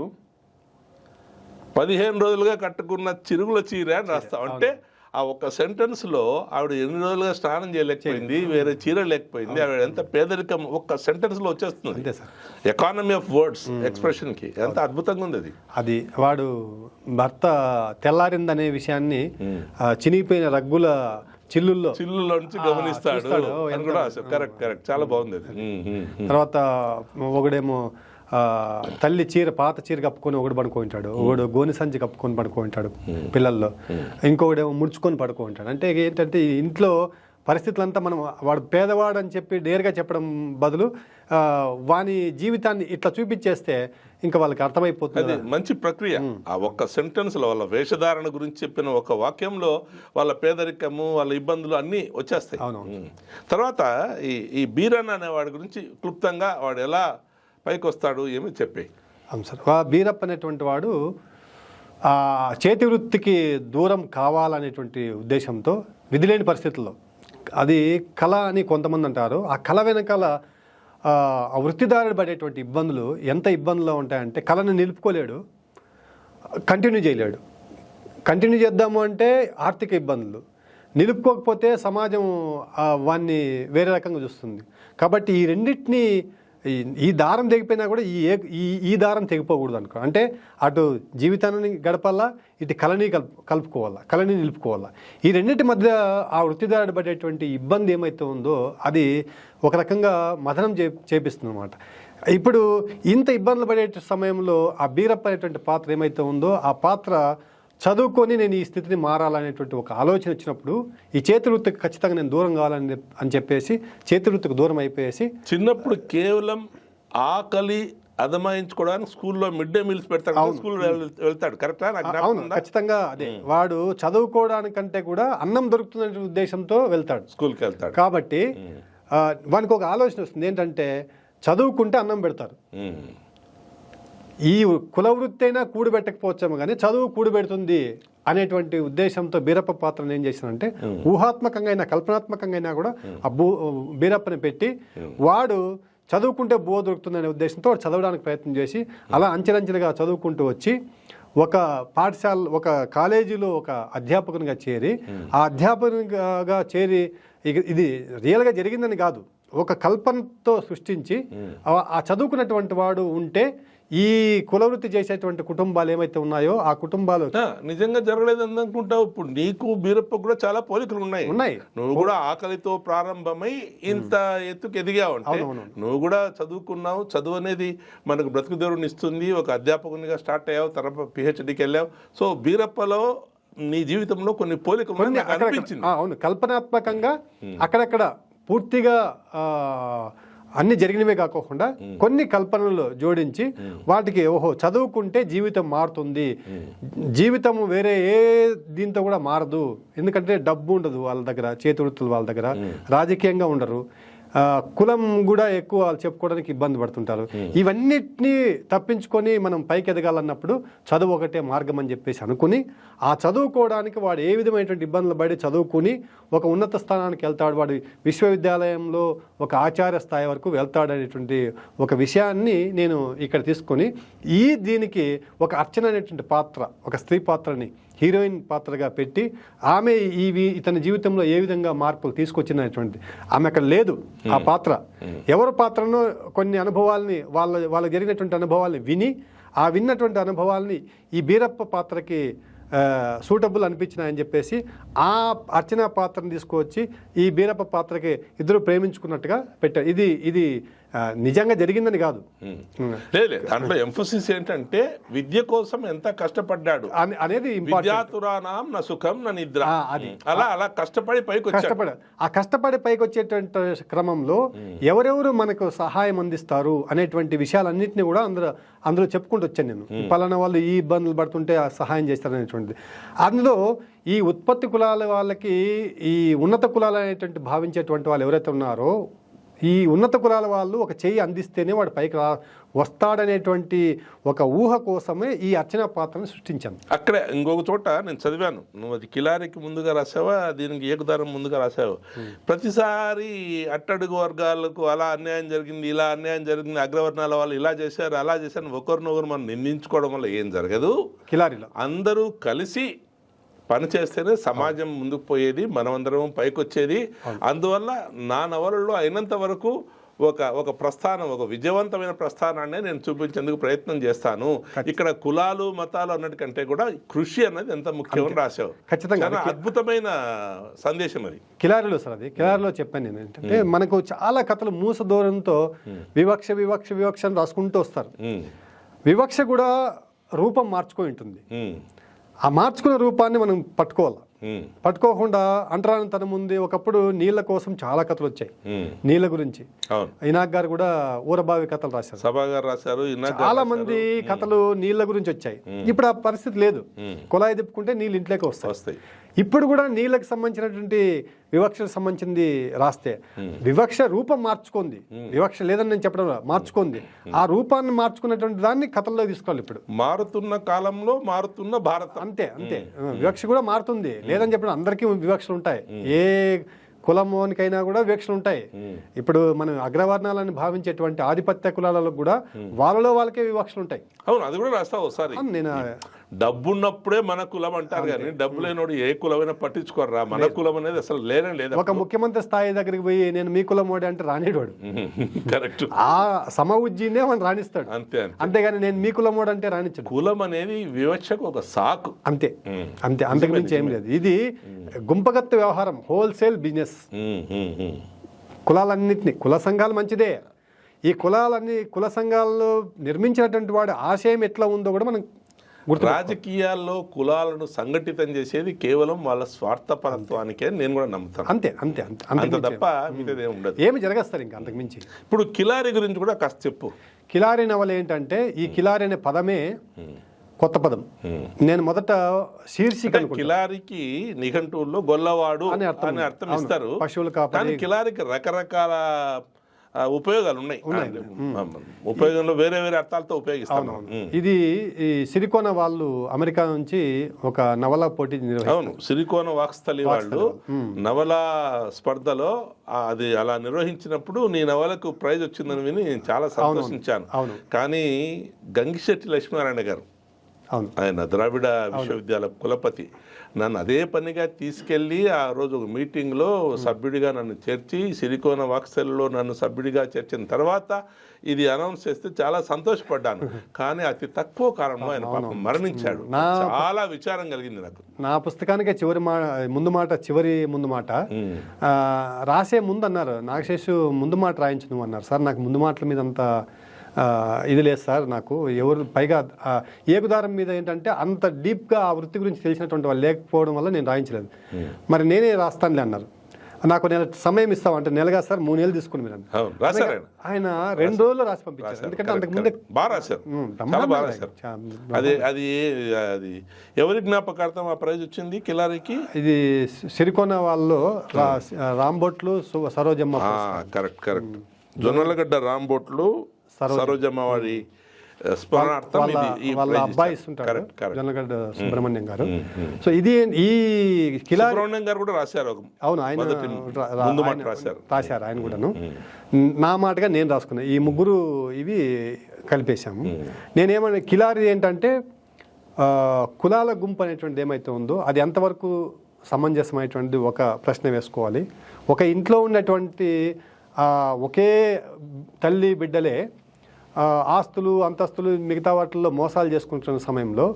15 రోజులుగా కట్టుకున్న చిరుగుల చీర అని రాస్తాం. అంటే ఆ ఒక్క సెంటెన్స్ లో ఆవిడ 8 రోజులుగా స్నానం చేయలేకపోయింది, వేరే చీర లేకపోయింది, ఆవిడ ఎంత పేదరికం ఒక్క సెంటెన్స్ లో వచ్చేస్తుంది. అంతే sir, economy of words expression కి ఎంత అద్భుతంగా ఉంది. అది వాడు భర్త తెల్లారిందనే విషయాన్ని చినిగిపోయిన రగ్గుల చిల్లుల్లో నుంచి గమనిస్తాడు. కరెక్ట్ కరెక్ట్, చాలా బాగుంది. తర్వాత ఒకడేమో తల్లి చీర, పాత చీర కప్పుకొని ఒకడు పడుకుంటాడు, ఒకడు గోని సంచి కప్పుకొని పడుకుంటాడు పిల్లల్లో, ఇంకొకడేమో ముడుచుకొని పడుకుంటాడు. అంటే ఏంటంటే ఇంట్లో పరిస్థితులంతా మనం వాడు పేదవాడు అని చెప్పి డేర్గా చెప్పడం బదులు వాని జీవితాన్ని ఇట్లా చూపించేస్తే ఇంకా వాళ్ళకి అర్థమైపోతుంది. మంచి ప్రక్రియ. ఆ ఒక్క సెంటెన్స్ లో వాళ్ళ వేషధారణ గురించి చెప్పిన ఒక వాక్యంలో వాళ్ళ పేదరికము, వాళ్ళ ఇబ్బందులు అన్నీ వచ్చేస్తాయి. తర్వాత ఈ బీరన్ అనేవాడి గురించి క్లుప్తంగా వాడు ఎలా పైకి వస్తాడు ఏమి చెప్పి. అవును సార్, బీరప్ప అనేటువంటి వాడు చేతి వృత్తికి దూరం కావాలనేటువంటి ఉద్దేశంతో విధిలేని పరిస్థితుల్లో, అది కళ అని కొంతమంది అంటారు, ఆ కళ వెనకాల ఆ వృత్తిదారుడు పడేటువంటి ఇబ్బందులు ఎంత ఇబ్బందులు ఉంటాయంటే కళను నిలుపుకోలేడు, కంటిన్యూ చేయలేడు. కంటిన్యూ చేద్దాము అంటే ఆర్థిక ఇబ్బందులు, నిలుపుకోకపోతే సమాజం వాన్ని వేరే రకంగా చూస్తుంది. కాబట్టి ఈ రెండింటినీ, ఈ దారం తెగిపోయినా కూడా ఈ దారం తెగిపోకూడదు అనుకో. అంటే అటు జీవితాన్ని గడపాలా, ఇటు కళని కలుపుకోవాలా, కళని నిలుపుకోవాలా. ఈ రెండింటి మధ్య ఆ వృత్తిదారుడు పడేటువంటి ఇబ్బంది ఏమైతే ఉందో అది ఒక రకంగా మథనం చేపిస్తుంది అన్నమాట. ఇప్పుడు ఇంత ఇబ్బందులు పడే సమయంలో ఆ బీరప్ప అనేటువంటి పాత్ర ఏమైతే ఉందో ఆ పాత్ర చదువుకొని నేను ఈ స్థితిని మారాలనేటువంటి ఒక ఆలోచన వచ్చినప్పుడు ఈ చేతి వృత్తికి ఖచ్చితంగా నేను దూరం కావాలని చెప్పేసి చేతి వృత్తికి దూరం అయిపోయేసి చిన్నప్పుడు కేవలం ఆకలి అదమాయించుకోవడానికి స్కూల్లో మిడ్ డే మీల్స్ పెడతాడు, స్కూల్ వెళ్తాడు, కరెక్టా? అవును, ఖచ్చితంగా అదే. వాడు చదువుకోవడానికంటే కూడా అన్నం దొరుకుతుందనే ఉద్దేశంతో వెళ్తాడు, స్కూల్కి వెళ్తాడు. కాబట్టి వానికి ఒక ఆలోచన వస్తుంది ఏంటంటే చదువుకుంటే అన్నం పెడతారు. ఈ కుల వృత్తి అయినా కూడబెట్టకపోవచ్చాము కానీ చదువు కూడబెడుతుంది అనేటువంటి ఉద్దేశంతో బీరప్ప పాత్రను ఏం చేశానంటే ఊహాత్మకంగా అయినా కల్పనాత్మకంగా అయినా కూడా ఆ బీరప్పని పెట్టి వాడు చదువుకుంటే బువ్వ దొరుకుతుందనే ఉద్దేశంతో వాడు చదవడానికి ప్రయత్నం చేసి అలా అంచెలంచెలుగా చదువుకుంటూ వచ్చి ఒక పాఠశాల ఒక కాలేజీలో ఒక అధ్యాపకునిగా చేరి ఆ అధ్యాపకునిగా చేరి ఇది రియల్గా జరిగిందని కాదు, ఒక కల్పనతో సృష్టించి ఆ చదువుకున్నటువంటి వాడు ఉంటే ఈ కులవృత్తి చేసేటువంటి కుటుంబాలు ఏమైతే ఉన్నాయో ఆ కుటుంబాలు నిజంగా జరగలేదు అనుకుంటావు. ఇప్పుడు నీకు బీరప్ప కూడా చాలా పోలికలు ఉన్నాయి. నువ్వు కూడా ఆకలితో ప్రారంభమై ఇంత ఎత్తుకు ఎదిగావు అంటే నువ్వు కూడా చదువుకున్నావు. చదువు అనేది మనకు బ్రతుకు దేవుడిని ఇస్తుంది. ఒక అధ్యాపకునిగా స్టార్ట్ అయ్యావు, తర్వాత పిహెచ్డికి వెళ్ళావు. సో బీరప్పలో నీ జీవితంలో కొన్ని పోలికలు అనిపించింది. అవును, కల్పనాత్మకంగా అక్కడక్కడ పూర్తిగా అన్ని జరిగినవే కాకుండా కొన్ని కల్పనలు జోడించి వాటికి ఓహో చదువుకుంటే జీవితం మారుతుంది, జీవితం వేరే ఏ దీంతో కూడా మారదు, ఎందుకంటే డబ్బు ఉండదు వాళ్ళ దగ్గర, చేతి వృత్తులు వాళ్ళ దగ్గర, రాజకీయంగా ఉండరు, కులం కూడా ఎక్కువ వాళ్ళు చెప్పుకోవడానికి ఇబ్బంది పడుతుంటారు. ఇవన్నిటినీ తప్పించుకొని మనం పైకి ఎదగాలన్నప్పుడు చదువు ఒకటే మార్గం అని చెప్పేసి అనుకుని ఆ చదువుకోవడానికి వాడు ఏ విధమైనటువంటి ఇబ్బందులు పడి చదువుకుని ఒక ఉన్నత స్థానానికి వెళ్తాడు, వాడు విశ్వవిద్యాలయంలో ఒక ఆచార్య స్థాయి వరకు వెళ్తాడనేటువంటి ఒక విషయాన్ని నేను ఇక్కడ తీసుకొని దీనికి ఒక అర్చన అనేటువంటి పాత్ర, ఒక స్త్రీ పాత్రని హీరోయిన్ పాత్రగా పెట్టి ఆమె ఇతని జీవితంలో ఏ విధంగా మార్పులు తీసుకొచ్చినటువంటి ఆమె అక్కడ లేదు. ఆ పాత్ర ఎవరి పాత్రనో కొన్ని అనుభవాల్ని వాళ్ళకి జరిగినటువంటి అనుభవాల్ని విని ఆ విన్నటువంటి అనుభవాల్ని ఈ బీరప్ప పాత్రకి సూటబుల్ అనిపించినాయని చెప్పేసి ఆ అర్చన పాత్రను తీసుకువచ్చి ఈ బీరప్ప పాత్రకి ఇద్దరు ప్రేమించుకున్నట్టుగా పెట్టారు. ఇది నిజంగా జరిగిందని కాదు, లేదు దాంట్లో ఎంఫోసిస్ ఏంటంటే విద్య కోసం ఎంత కష్టపడ్డాడు అనేది విద్యాతురానాం నా సుఖం నా నిద్ర, అది అలా కష్టపడి పైకి వచ్చేటువంటి క్రమంలో ఎవరెవరు మనకు సహాయం అందిస్తారు అనేటువంటి విషయాలన్నింటినీ కూడా అందులో చెప్పుకుంటూ వచ్చాను నేను. పలానా వాళ్ళు ఈ ఇబ్బందులు పడుతుంటే సహాయం చేస్తారు అనేటువంటిది. అందులో ఈ ఉత్పత్తి కులాల వాళ్ళకి ఈ ఉన్నత కులాలు అనేటువంటి భావించేటువంటి వాళ్ళు ఎవరైతే ఉన్నారో ఈ ఉన్నత కులాల వాళ్ళు ఒక చెయ్యి అందిస్తేనే వాడు పైకి వస్తాడనేటువంటి ఒక ఊహ కోసమే ఈ అర్చన పాత్రను సృష్టించాను. అక్కడే ఇంకొక చోట నేను చదివాను, నువ్వు అది కిలారికి ముందుగా రాసావా దీనికి ఏకదారం ముందుగా రాసావు. ప్రతిసారి అట్టడుగు వర్గాలకు అలా అన్యాయం జరిగింది, ఇలా అన్యాయం జరిగింది, అగ్రవర్ణాల వాళ్ళు ఇలా చేశారు అలా చేశారు ఒకరినొకరు మనం నిందించుకోవడం వల్ల ఏం జరగదు. కిలారిలో అందరూ కలిసి పని చేస్తేనే సమాజం ముందుకు పోయేది, మనమందరం పైకి వచ్చేది. అందువల్ల నా నవలలో అయినంత వరకు ఒక ప్రస్థానం, ఒక విజయవంతమైన ప్రస్థానాన్ని నేను చూపించేందుకు ప్రయత్నం చేస్తాను. ఇక్కడ కులాలు మతాలు అన్నటికంటే కూడా కృషి అన్నది ఎంత ముఖ్యమని రాశావు. ఖచ్చితంగా అద్భుతమైన సందేశం అది. కిలారిలో సార్, అది కిలారిలో చెప్పాను నేను. ఏంటంటే మనకు చాలా కథలు మూస దూరంతో వివక్ష వివక్ష వివక్ష అని రాసుకుంటూ వస్తారు. వివక్ష కూడా రూపం మార్చుకొని ఉంటుంది. ఆ మార్చుకున్న రూపాన్ని మనం పట్టుకోవాలి. పట్టుకోకుండా అంటరాని తన ముందు ఒకప్పుడు నీళ్ల కోసం చాలా కథలు వచ్చాయి, నీళ్ల గురించి. ఇనాక్ గారు కూడా ఊరబావి కథలు రాశారు, సభా గారు రాశారు, చాలా మంది కథలు నీళ్ల గురించి వచ్చాయి. ఇప్పుడు ఆ పరిస్థితి లేదు. కుళాయి తిప్పుకుంటే నీళ్ళు ఇంట్లోకి వస్తాయి. ఇప్పుడు కూడా నీళ్ళకి సంబంధించినటువంటి వివక్షకు సంబంధించింది రాస్తే వివక్ష రూపం మార్చుకుంది, వివక్ష లేదని నేను చెప్పడం మార్చుకుంది. ఆ రూపాన్ని మార్చుకున్నటువంటి దాన్ని కథల్లో తీసుకోవాలి. ఇప్పుడు మారుతున్న కాలంలో మారుతున్న భారతం, అంతే వివక్ష కూడా మారుతుంది. లేదని చెప్పడం అందరికీ వివక్షలు ఉంటాయి, ఏ కులమోనికైనా కూడా వివక్షలు ఉంటాయి. ఇప్పుడు మనం అగ్రవర్ణాలని భావించేటువంటి ఆధిపత్య కులాలలో కూడా వాళ్ళలో వాళ్ళకే వివక్షలు ఉంటాయి. అవును, అది కూడా రాస్తావు ఒకసారి. నేను డబ్బున్నప్పుడే మన కులం అంటారు కానీ డబ్బు లేనోడు ఏ కులమైనా పట్టించుకోరా, మన కులం అనేది అసలు లేనే లేదు. ఒక ముఖ్యమంత్రి స్థాయి దగ్గరికి పోయి నేను మీ కులం వాడు అంటే రానివాడు. కరెక్ట్, ఆ సమ ఉజ్జీనే మనం రాణిస్తాడు, అంతేగాని నేను మీ కులం వాడు అంటే రాణించాడు. కులం అనేది వివక్షకు ఒక సాకు, అంతే అంతకు మించి ఏం లేదు. ఇది గుంపగత్తు వ్యవహారం, హోల్సేల్ బిజినెస్. కులాలన్నింటినీ, కుల సంఘాలు మంచిదే, ఈ కుల సంఘాల్లో నిర్మించినటువంటి వాడు ఆశయం ఎట్లా ఉందో కూడా మనం రాజకీయాల్లో కులాలను సంఘటితం చేసేది కేవలం వాళ్ళ స్వార్థపరత్వానికే నేను కూడా నమ్ముతాను. అంతే అంతే అంతే అంత తప్ప మిగతాది ఉండదు. ఏమి జరగస్తారు ఇంకా అంతకు మించి. ఇప్పుడు కిలారి గురించి కూడా కాస్త చెప్పు. కిలారి నవల ఏంటంటే, ఈ కిలారి అనే పదమే కొత్త పదం. నేను మొదట శీర్షిక కిలారికి నిఘంటువుల్లో గొల్లవాడు అని అర్థం ఇస్తారు. పశువులు కానీ కాపాడి కిలారికి రకరకాల ఉపయోగాలు ఉన్నాయి. ఉపయోగంలో వేరే వేరే అర్థాలతో ఉపయోగిస్తాను. ఇది ఈ సిరికోన వాళ్ళు అమెరికా నుంచి ఒక నవల పోటీ అవును, సిరికోన వాక్స్థలి వాళ్ళు నవల స్పర్ధలో అది అలా నిర్వహించినప్పుడు నీ నవలకు ప్రైజ్ వచ్చిందని విని నేను చాలా సంతోషించాను. కానీ గంగిశెట్టి లక్ష్మీనారాయణ గారు, ఆయన ద్రావిడ విశ్వవిద్యాలయ కులపతి, నన్ను అదే పనిగా తీసుకెళ్ళి ఆ రోజు ఒక మీటింగ్లో సభ్యుడిగా నన్ను చేర్చి, సిరికోన వాక్సల్లో నన్ను సభ్యుడిగా చేర్చిన తర్వాత ఇది అనౌన్స్ చేస్తే చాలా సంతోషపడ్డాను. కానీ అతి తక్కువ కాలంలో ఆయన పాపం మరణించాడు. చాలా విచారం కలిగింది నాకు. నా పుస్తకానికే ముందు మాట రాసే ముందు అన్నారు, నాగశేషు ముందు మాట రాయించు నువ్వు అన్నారు. సార్ నాకు ముందు మాటల మీద అంత ఇది లేదు సార్, నాకు ఎవరు పైగా ఏకుదారం మీద ఏంటంటే అంత డీప్గా ఆ వృత్తి గురించి తెలిసినటువంటి వాళ్ళు లేకపోవడం వల్ల నేను రాయించలేదు. మరి నేనే రాస్తానులే అన్నారు. నాకు నెల సమయం ఇస్తామంటే నెలగా సార్ 3 నెలలు తీసుకుని మీరు ఆయన 2 రోజుల్లో రాసి పంపించారు. ఎందుకంటే అంతకుముందే బాగా రాశారు. అది ఎవరి జ్ఞాపకార్థం ఆ ప్రైజ్ వచ్చింది కిలారికి? ఇది సిరికోన వాళ్ళు రాంబొట్లు సరోజమ్మ. కరెక్ట్. జొన్నలగడ్డ రాంబొట్లు సరోజమ్మ వారి స్మరణార్థం వాళ్ళ అబ్బాయి ఇస్తుంటారు, జొన్నలగడ్డ సుబ్రహ్మణ్యం గారు. సో ఇది ఈ సుబ్రహ్మణ్యం గారు కూడా రాశారు. అవును, ఆయన రాశారు ఆయన కూడాను. నా మాటగా నేను రాసుకున్నాను. ఈ ముగ్గురు ఇవి కలిపేశాము. నేనేమన్నా కిలారి ఏంటంటే కులాల గుంపు అనేటువంటిది ఏమైతే ఉందో అది ఎంతవరకు సమంజసమైనటువంటి ఒక ప్రశ్న వేసుకోవాలి. ఒక ఇంట్లో ఉన్నటువంటి ఒకే తల్లి బిడ్డలే ఆస్తులు అంతస్తులు మిగతా వాటిల్లో మోసాలు చేసుకుంటున్న సమయంలో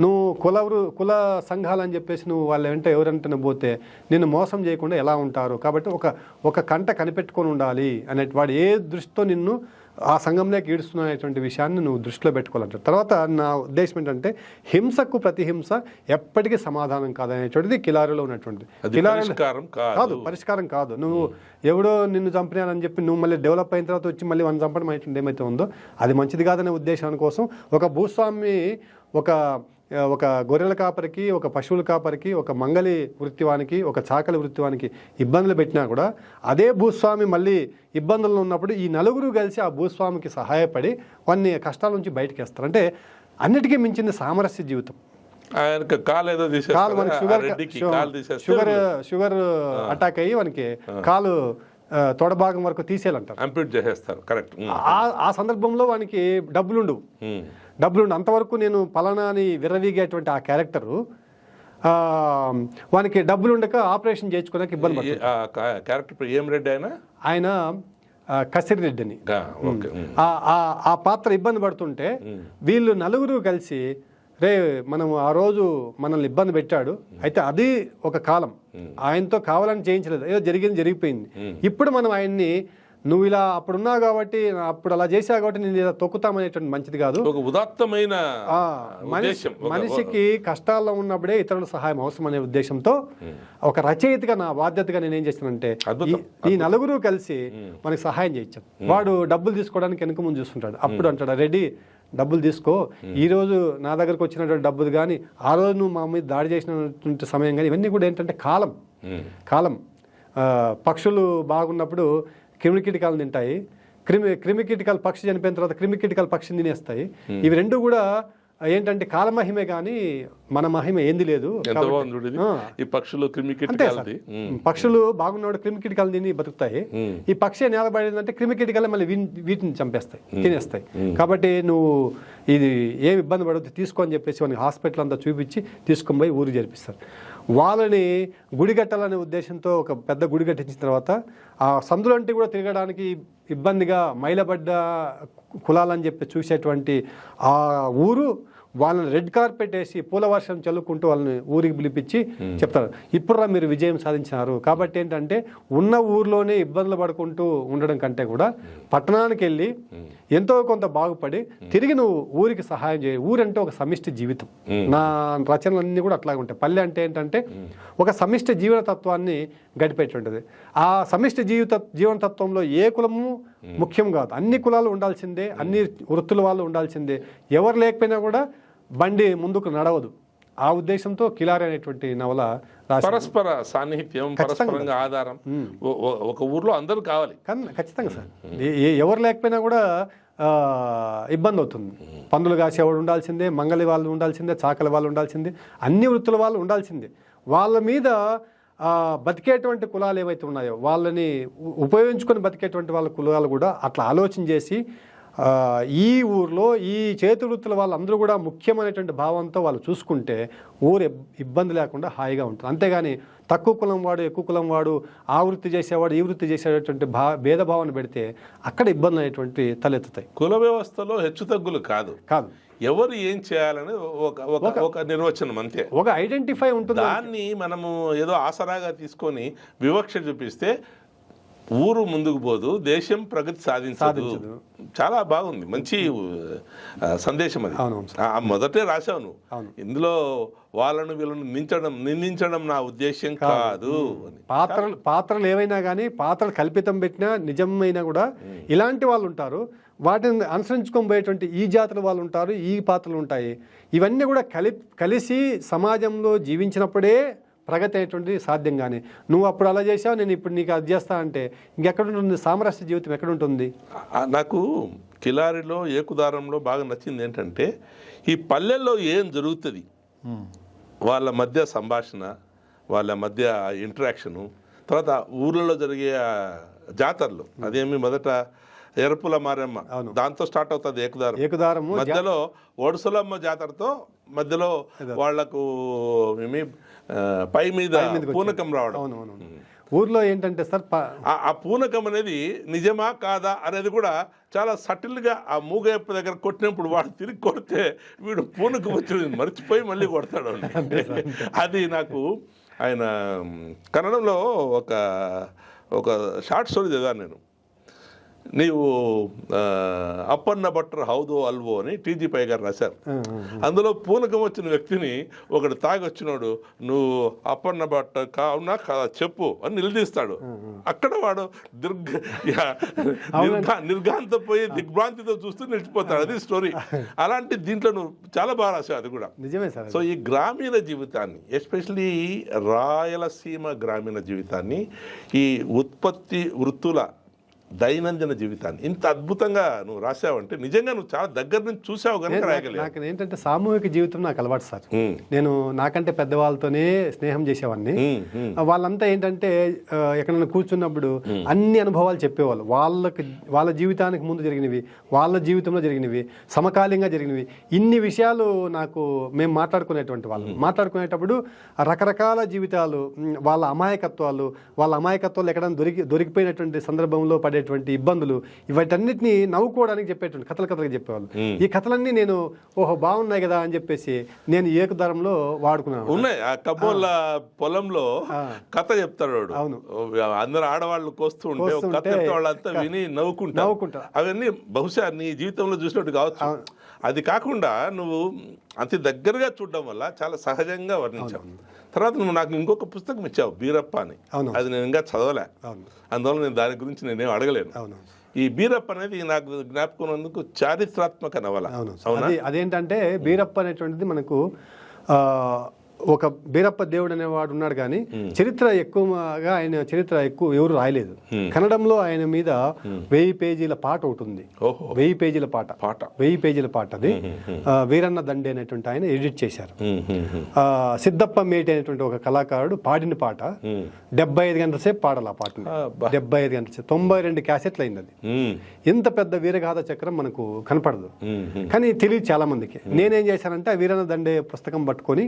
నువ్వు కుల సంఘాలని చెప్పేసి నువ్వు వాళ్ళ వెంట ఎవరంటే పోతే నిన్ను మోసం చేయకుండా ఎలా ఉంటారు? కాబట్టి ఒక కంట కనిపెట్టుకొని ఉండాలి అనేవాడు ఏ దృష్టితో నిన్ను ఆ సంఘంలోకి ఈడుస్తున్నటువంటి విషయాన్ని నువ్వు దృష్టిలో పెట్టుకోవాలంటారు. తర్వాత నా ఉద్దేశం ఏంటంటే హింసకు ప్రతిహింస ఎప్పటికీ సమాధానం కాదనేటువంటిది కిలారిలో ఉన్నటువంటిది. పరిష్కారం కాదు. నువ్వు ఎవడో నిన్ను చంపినానని చెప్పి నువ్వు మళ్ళీ డెవలప్ అయిన తర్వాత వచ్చి మళ్ళీ వాళ్ళని చంపడం అనేటువంటి ఏమైతే ఉందో అది మంచిది కాదనే ఉద్దేశం కోసం ఒక భూస్వామి ఒక గొర్రెల కాపరికి, ఒక పశువుల కాపరికి, ఒక మంగలి వృత్తివానికి, ఒక చాకలి వృత్తివానికి ఇబ్బందులు పెట్టినా కూడా అదే భూస్వామి మళ్ళీ ఇబ్బందుల్లో ఉన్నప్పుడు ఈ నలుగురు కలిసి ఆ భూస్వామికి సహాయపడి కొన్ని కష్టాల నుంచి బయటకు వేస్తారు. అంటే అన్నిటికీ మించింది సామరస్య జీవితం. షుగర్ అటాక్ అయ్యి వానికి కాలు తొడ భాగం వరకు తీసేయాలంటారు. ఆ సందర్భంలో వానికి డబ్బులుండవు. అంతవరకు నేను పలానా అని విర్రవీగేటువంటి ఆ క్యారెక్టరు వానికి డబ్బులు ఉండక ఆపరేషన్ చేయించుకోవడానికి ఇబ్బంది పడుతుంది. ఆయన కసిరి రెడ్డి అని ఆ పాత్ర ఇబ్బంది పడుతుంటే వీళ్ళు నలుగురు కలిసి మనం ఆ రోజు మనల్ని ఇబ్బంది పెట్టాడు, అయితే అది ఒక కాలం, ఆయనతో కావాలని చేయించలేదు, ఏదో జరిగిపోయింది. ఇప్పుడు మనం ఆయన్ని నువ్వు ఇలా అప్పుడున్నావు కాబట్టి అప్పుడు అలా చేసావు కాబట్టి నేను ఇలా తొక్కుతామనేటువంటి మంచిది కాదు. ఒక ఉదాత్తమైన మనిషికి కష్టాల్లో ఉన్నప్పుడే ఇతరుల సహాయం అవసరం అనే ఉద్దేశంతో ఒక రచయితగా నా బాధ్యతగా నేను ఏం చేస్తానంటే ఈ నలుగురు కలిసి మనకి సహాయం చేయించాను. వాడు డబ్బులు తీసుకోవడానికి వెనుక ముందు చూస్తుంటాడు. అప్పుడు అంటాడు, రెడ్డి డబ్బులు తీసుకో, ఈరోజు నా దగ్గరకు వచ్చినటువంటి డబ్బులు కానీ ఆ రోజు నువ్వు మా మీద దాడి చేసినటువంటి సమయం కానీ ఇవన్నీ కూడా ఏంటంటే కాలం. పక్షులు బాగున్నప్పుడు క్రిమికీటకాలు తింటాయి, క్రిమికీటకాలు పక్షి చనిపోయిన తర్వాత క్రిమికీటకాలు పక్షిని తినేస్తాయి. ఇవి రెండు కూడా ఏంటంటే కాలమహిమే కానీ మన మహిమ ఏంది లేదు. పక్షులు బాగున్నప్పుడు క్రిమికీటకాలు తిని బతుకుతాయి. ఈ పక్షి నేలబడిందంటే క్రిమికీటకాలే మళ్ళీ వీటిని చంపేస్తాయి, తినేస్తాయి. కాబట్టి నువ్వు ఇది ఏమి ఇబ్బంది పడవద్దు తీసుకో అని చెప్పేసి వాళ్ళకి హాస్పిటల్ అంతా చూపించి తీసుకొని పోయి ఊరు జరిపిస్తారు. వాళ్ళని గుడి కట్టాలనే ఉద్దేశంతో ఒక పెద్ద గుడి కట్టించిన తర్వాత ఆ సందులంటే కూడా తిరగడానికి ఇబ్బందిగా మైలబడ్డ కులాలని చెప్పి చూసేటువంటి ఆ ఊరు వాళ్ళని రెడ్ కార్పెట్ వేసి పూల వర్షం చల్లుకుంటూ వాళ్ళని ఊరికి పిలిపించి చెప్తారు, ఇప్పుడు మీరు విజయం సాధించినారు. కాబట్టి ఏంటంటే ఉన్న ఊర్లోనే ఇబ్బందులు పడుకుంటూ ఉండడం కంటే కూడా పట్టణానికి వెళ్ళి ఎంతో కొంత బాగుపడి తిరిగి నువ్వు ఊరికి సహాయం చేయి. ఊరంటే ఒక సమిష్టి జీవితం. నా రచనలన్నీ కూడా అట్లాగే ఉంటాయి. పల్లె అంటే ఏంటంటే ఒక సమిష్టి జీవన తత్వాన్ని గడిపేటువంటిది. ఆ సమిష్టి జీవన తత్వంలో ఏ కులము ముఖ్యం కాదు, అన్ని కులాలు ఉండాల్సిందే, అన్ని వృత్తుల వాళ్ళు ఉండాల్సిందే. ఎవరు లేకపోయినా కూడా బండి ముందుకు నడవదు. ఆ ఉద్దేశంతో కిలారి అనేటువంటి నవల పరస్పర సాన్నిహిత్యం, పరస్పరంగా ఆధారం. ఒక ఊర్లో అందరూ కావాలి. ఖచ్చితంగా సార్. ఎవరు లేకపోయినా కూడా ఇబ్బంది అవుతుంది. పందులు కాసేవాడు ఉండాల్సిందే, మంగళి వాళ్ళు ఉండాల్సిందే, చాకలి వాళ్ళు ఉండాల్సిందే, అన్ని వృత్తుల వాళ్ళు ఉండాల్సిందే. వాళ్ళ మీద బతికేటువంటి కులాలు ఏవైతే ఉన్నాయో వాళ్ళని ఉపయోగించుకొని బతికేటువంటి వాళ్ళ కులాలు కూడా అట్లా ఆలోచన చేసి ఈ ఊర్లో ఈ చేతి వృత్తుల వాళ్ళందరూ కూడా ముఖ్యమైనటువంటి భావంతో వాళ్ళు చూసుకుంటే ఊరు ఇబ్బంది లేకుండా హాయిగా ఉంటుంది. అంతేగాని తక్కువ కులం వాడు, ఎక్కువ కులం వాడు, ఆ వృత్తి చేసేవాడు, ఈ వృత్తి చేసేటువంటి భేదభావాన్ని పెడితే అక్కడ ఇబ్బందులు అనేటువంటి తలెత్తుతాయి. కుల వ్యవస్థలో హెచ్చుతగ్గులు కాదు, ఎవరు ఏం చేయాలని ఒక నిర్వచనం అంతే, ఒక ఐడెంటిఫై ఉంటుంది. దాన్ని మనము ఏదో ఆసరాగా తీసుకొని వివక్ష చూపిస్తే ఊరు ముందుకు పోదు, దేశం ప్రగతి సాధించదు. చాలా బాగుంది, మంచి సందేశం అది. మొదటే రాశావు నువ్వు, ఇందులో వాళ్ళను వీళ్ళను నిందించడం నా ఉద్దేశం కాదు అని. పాత్రలు ఏవైనా కానీ పాత్రలు కల్పితం పెట్టినా నిజమైనా కూడా ఇలాంటి వాళ్ళు ఉంటారు. వాటిని అనుసరించుకొని పోయేటువంటి ఈ జాతుల వాళ్ళు ఉంటారు, ఈ పాత్రలు ఉంటాయి. ఇవన్నీ కూడా కలిసి సమాజంలో జీవించినప్పుడే ప్రగతి అనేటువంటిది సాధ్యం. కానీ నువ్వు అప్పుడు అలా చేసావు, నేను ఇప్పుడు నీకు అది చేస్తా అంటే ఇంకెక్కడుంటుంది సామరస్య జీవితం, ఎక్కడుంటుంది? నాకు కిలారిలో ఏకుదారంలో బాగా నచ్చింది ఏంటంటే ఈ పల్లెల్లో ఏం జరుగుతుంది, వాళ్ళ మధ్య సంభాషణ, వాళ్ళ మధ్య ఇంటరాక్షను, తర్వాత ఊళ్ళలో జరిగే జాతరలు. అదేమి మొదట ఎరపుల మారమ్మ, దాంతో స్టార్ట్ అవుతుంది ఏకుదారం. మధ్యలో ఒడుసులమ్మ జాతరతో మధ్యలో వాళ్లకు పై మీద పూనకం రావడం. ఊర్లో ఏంటంటే సార్ ఆ పూనకం అనేది నిజమా కాదా అనేది కూడా చాలా సటిల్గా ఆ మూగయప్ప దగ్గర కొట్టినప్పుడు వాడు తిరిగి కొడితే వీడు పూనకం వచ్చి మర్చిపోయి మళ్ళీ కొడతాడు. అది నాకు ఆయన కన్నడంలో ఒక షార్ట్ స్టోరీ చదివాను నేను. నీవు అప్పన్న బట్టర్ హౌదో అల్వో అని టీజీ పై గారు రాశారు. అందులో పూనకం వచ్చిన వ్యక్తిని ఒకడు తాగొచ్చినాడు, నువ్వు అప్పన్న బట్టర్ కావునా కదా చెప్పు అని నిలదీస్తాడు. అక్కడ వాడు నిర్ఘాంతపోయి దిగ్భ్రాంతితో చూస్తూ నిలిచిపోతాడు. అది స్టోరీ. అలాంటి దీంట్లో నువ్వు చాలా బాగా రాశావు, అది కూడా నిజమే సార్. సో ఈ గ్రామీణ జీవితాన్ని, ఎస్పెషలీ రాయలసీమ గ్రామీణ జీవితాన్ని, ఈ ఉత్పత్తి వృత్తుల దైనందిన జీవితాన్ని ఇంత అద్భుతంగా నువ్వు రాసావంటే నిజంగా నువ్వు చాలా దగ్గర నుంచి చూసావు కనుక రాయగలిగావు. నాకు ఏంటంటే సామూహిక జీవితం నాకు అలవాటు సార్. నేను నాకంటే పెద్దవాళ్ళతోనే స్నేహం చేసేవాడిని. వాళ్ళంతా ఏంటంటే ఎక్కడైనా కూర్చున్నప్పుడు అన్ని అనుభవాలు చెప్పేవాళ్ళు. వాళ్ళ జీవితానికి ముందు జరిగినవి, వాళ్ళ జీవితంలో జరిగినవి, సమకాలీనంగా జరిగినవి, ఇన్ని విషయాలు నాకు మేము మాట్లాడుకునేటప్పుడు రకరకాల జీవితాలు, వాళ్ళ అమాయకత్వాలు ఎక్కడైనా దొరికిపోయినటువంటి సందర్భంలో పడేటువంటి ఇబ్బందులు, వీటన్నిటిని నవ్వుకోవడానికి చెప్పేటువంటి కథలుగా చెప్పేవాళ్ళు. ఈ కథలన్నీ నేను బాగున్నాయి కదా అని చెప్పేసి నేను ఏకదారంలో వాడుకున్నాను. ఉన్నాయి ఆ కబోళ్ళ పొలంలో కథ చెప్తాడు. అవును, అందరు ఆడవాళ్ళు కోస్తూ ఉంటే కథ చెప్తే వాళ్ళంతా విని నవ్వుకుంటారు. అవన్నీ బహుశా నీ జీవితంలో చూసినట్టు కావచ్చు. అది కాకుండా నువ్వు అతి దగ్గరగా చూడడం వల్ల చాలా సహజంగా వర్ణించావు. తర్వాత నువ్వు నాకు ఇంకొక పుస్తకం ఇచ్చావు, బీరప్ప అని. అది నేను ఇంకా చదవలే, అందువల్ల నేను దాని గురించి నేనేం అడగలేను. ఈ బీరప్ప అనేది నాకు జ్ఞాపకం ఉన్నందుకు చారిత్రాత్మక నవల. అదేంటంటే బీరప్ప అనేటువంటిది మనకు ఒక బీరప్ప దేవుడు అనేవాడు ఉన్నాడు, కానీ చరిత్ర ఎక్కువగా ఆయన చరిత్ర ఎవరు రాయలేదు. కన్నడంలో ఆయన మీద 1000 పేజీల పాట ఒకటి ఉంది. 1000 పేజీల పాట అది వీరన్న దండే అనేటువంటి ఆయన ఎడిట్ చేశారు. సిద్ధప్ప మేటి అనేటువంటి ఒక కళాకారుడు పాడిన పాట 75 గంటల సేపు పాడాలి. ఆ పాటని 75 గంటల సేపు 92 క్యాసెట్లు అయింది. అది ఇంత పెద్ద వీరగాథ చక్రం మనకు కనపడదు, కానీ తెలియదు చాలా మందికి. నేనేం చేశానంటే ఆ వీరన్న దండే పుస్తకం పట్టుకొని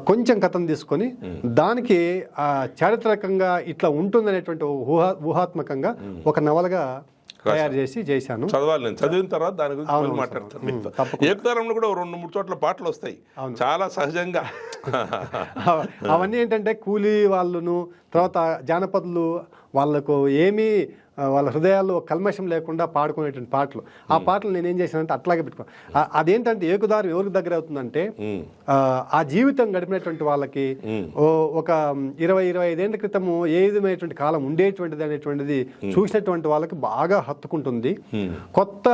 కొంచెం కథను తీసుకొని దానికి చారిత్రకంగా ఇట్లా ఉంటుందనేటువంటి ఊహాత్మకంగా ఒక నవలగా తయారు చేశాను. చదవాలి, నేను చదివిన తర్వాత దాని గురించి మళ్ళీ మాట్లాడతాను మీతో. ఏకతారంలో కూడా 2-3 చోట్ల పాటలు వస్తాయి చాలా సహజంగా. అవన్నీ ఏంటంటే కూలీ వాళ్ళను, తర్వాత జానపదులు వాళ్ళకు ఏమీ వాళ్ళ హృదయాల్లో కల్మషం లేకుండా పాడుకునేటువంటి పాటలు. ఆ పాటలు నేనేం చేశానంటే అట్లాగే పెట్టుకున్నాను. అదేంటంటే ఏకుదారు ఎవరికి దగ్గర అవుతుందంటే ఆ జీవితం గడిపినటువంటి వాళ్ళకి ఒక 20-25 ఏళ్ల క్రితము ఏ విధమైనటువంటి కాలం ఉండేటువంటిది అనేటువంటిది చూసినటువంటి వాళ్ళకి బాగా హత్తుకుంటుంది. కొత్త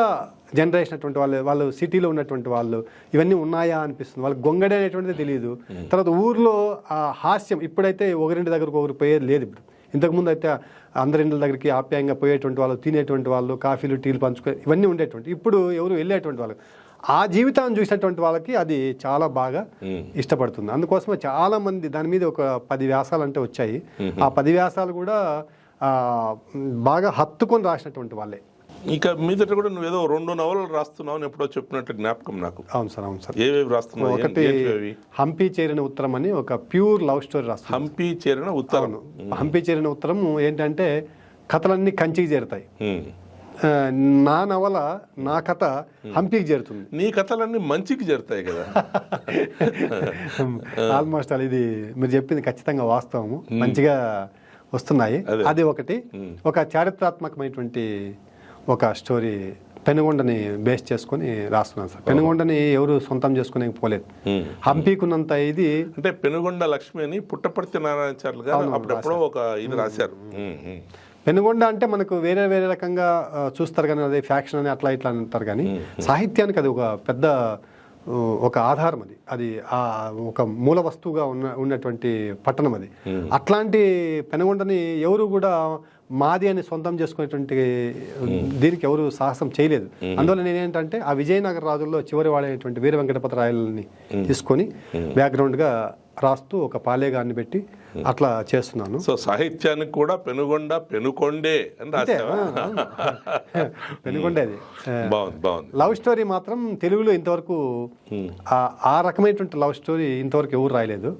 జనరేషన్ అటువంటి వాళ్ళు సిటీలో ఉన్నటువంటి వాళ్ళు ఇవన్నీ ఉన్నాయా అనిపిస్తుంది. వాళ్ళకి గొంగడి అనేటువంటిది తెలియదు. తర్వాత ఊర్లో ఆ హాస్యం ఇప్పుడైతే ఒకరింటి దగ్గరకు ఒకరు పోయేది లేదు. ఇప్పుడు ఇంతకుముందు అయితే అందరి ఇంటి దగ్గరికి ఆప్యాయంగా పోయేటువంటి వాళ్ళు, తినేటువంటి వాళ్ళు, కాఫీలు టీలు పంచుకొని ఇవన్నీ ఉండేటువంటి. ఇప్పుడు ఎవరు వెళ్ళేటువంటి వాళ్ళు ఆ జీవితాన్ని చూసినటువంటి వాళ్ళకి అది చాలా బాగా ఇష్టపడుతుంది. అందుకోసమే చాలా మంది దాని మీద ఒక 10 వ్యాసాలు అంటే వచ్చాయి. ఆ 10 వ్యాసాలు కూడా బాగా హత్తుకొని రాసినటువంటి వాళ్ళే. ఇక మీదట కూడా నువ్వేదో 2 నవలలు రాస్తున్నావు అని ఎప్పుడో చెప్పినట్టు జ్ఞాపకం నాకు. అవును సార్. ఏవేవి రాస్తున్నావు? ఒకటి హంపి చేరిన ఉత్తరం అని ఒక ప్యూర్ లవ్ స్టోరీ రాస్తాను. హంపి చేరిన ఉత్తరం. హంపి చేరిన ఉత్తరం ఏంటంటే కథలన్నీ కంచికి చేరుతాయి. నా నవల, నా కథ హంపికి చేరుతుంది. నీ కథలన్నీ మంచికి చేరుతాయి కదా. ఆల్మోస్ట్ ఇది మీరు చెప్పింది ఖచ్చితంగా వాస్తవము. మంచిగా వస్తున్నాయి. అది ఒకటి. ఒక చారిత్రాత్మకమైనటువంటి ఒక స్టోరీ పెనుగొండని బేస్ చేసుకుని రాస్తున్నాను సార్. పెనుగొండని ఎవరు సొంతం చేసుకునే పోలేదు. హంపీకున్నంత ఇది అంటే పెనుగొండ లక్ష్మి అని పుట్టపర్తి నారాయణాచార్యులు గారు అప్పుడెప్పుడో ఒక ఇది రాశారు. పెనుగొండ అంటే మనకు వేరే వేరే రకంగా చూస్తారు కానీ అదే ఫ్యాక్షన్ అని అట్లా ఇట్లా అంటారు కానీ సాహిత్యానికి అది ఒక పెద్ద ఒక ఆధారం. అది ఒక మూల వస్తువుగా ఉన్నటువంటి పట్టణం అది. అట్లాంటి పెనుగొండని ఎవరు కూడా మాది అని సొంతం చేసుకునేటువంటి దీనికి ఎవరు సాహసం చేయలేదు. అందువల్ల నేనేంటంటే ఆ విజయనగర రాజుల్లో చివరి వాడైనటువంటి వీర వెంకటపతిరాయలని తీసుకొని బ్యాక్గ్రౌండ్గా రాస్తూ ఒక పాలేగాన్ని పెట్టి అట్లా చేస్తున్నాను. సో సాహిత్యానికి కూడా పెనుగొండ పెనుకొండే అని రాసావా? పెనుగొండే. అది బాగుంది. లవ్ స్టోరీ మాత్రం తెలుగులో ఇంతవరకు ఆ రకమైనటువంటి లవ్ స్టోరీ ఇంతవరకు ఎవరు రాయలేదు.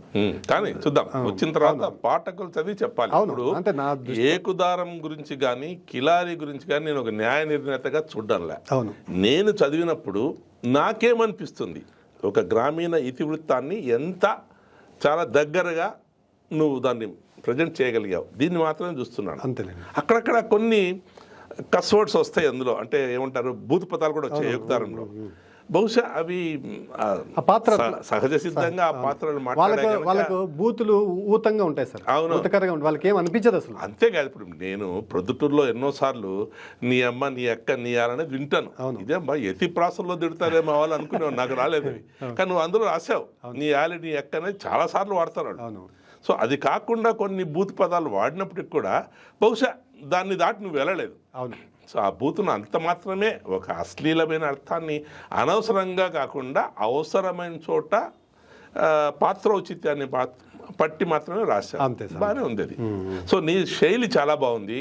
కానీ చూద్దాం, వచ్చిన తర్వాత పాఠకులు చదివి చెప్పాలి. ఇప్పుడు అంటే నా ఏకుదారం గురించి కానీ కిలారి గురించి కానీ నేను ఒక న్యాయ నిర్ణేతగా చూడ్డంలే. అవును, నేను చదివినప్పుడు నాకేమనిపిస్తుంది, ఒక గ్రామీణ ఇతివృత్తాన్ని ఎంత చాలా దగ్గరగా నువ్వు దాన్ని ప్రజెంట్ చేయగలిగావు, దీన్ని మాత్రమే చూస్తున్నాను. అంతేనండి. అక్కడక్కడ కొన్ని కస్వర్డ్స్ వస్తాయి అందులో, అంటే ఏమంటారు భూత పదాలు కూడా వచ్చాయి యుక్తారంలో. బహుశా అవి పాత్ర సహజ సిద్ధంగా ఆ పాత్రలు వాళ్ళకు బూతులు ఊతంగా ఉంటాయి సార్. అవును, ఊతకరంగా ఉంటాయి. వాళ్ళకి ఏం అనిపించదు అసలు. అంతేకాదు, ఇప్పుడు నేను ప్రొద్దుటూరులో ఎన్నోసార్లు నీ అమ్మ నీ అక్క నీ అనేది వింటాను. ఇదేమ్మా యతి ప్రాసంలో తిడతారే మా వాళ్ళు అనుకునేవాడు, నాకు రాలేదు. కానీ నువ్వు అందులో రాసావు నీ ఆలి నీ అక్క అనేది చాలా సార్లు వాడతారు. సో అది కాకుండా కొన్ని బూత్ పదాలు వాడినప్పటికి కూడా బహుశా దాన్ని దాటి నువ్వు వెళ్ళలేదు. అవును. సో ఆ బూతును అంత మాత్రమే ఒక అశ్లీలమైన అర్థాన్ని అనవసరంగా కాకుండా అవసరమైన చోట పాత్రోచిత్యాన్ని పట్టి మాత్రమే రాశాను. అంతే సార్, బాగానే ఉంది అది. సో నీ శైలి చాలా బాగుంది.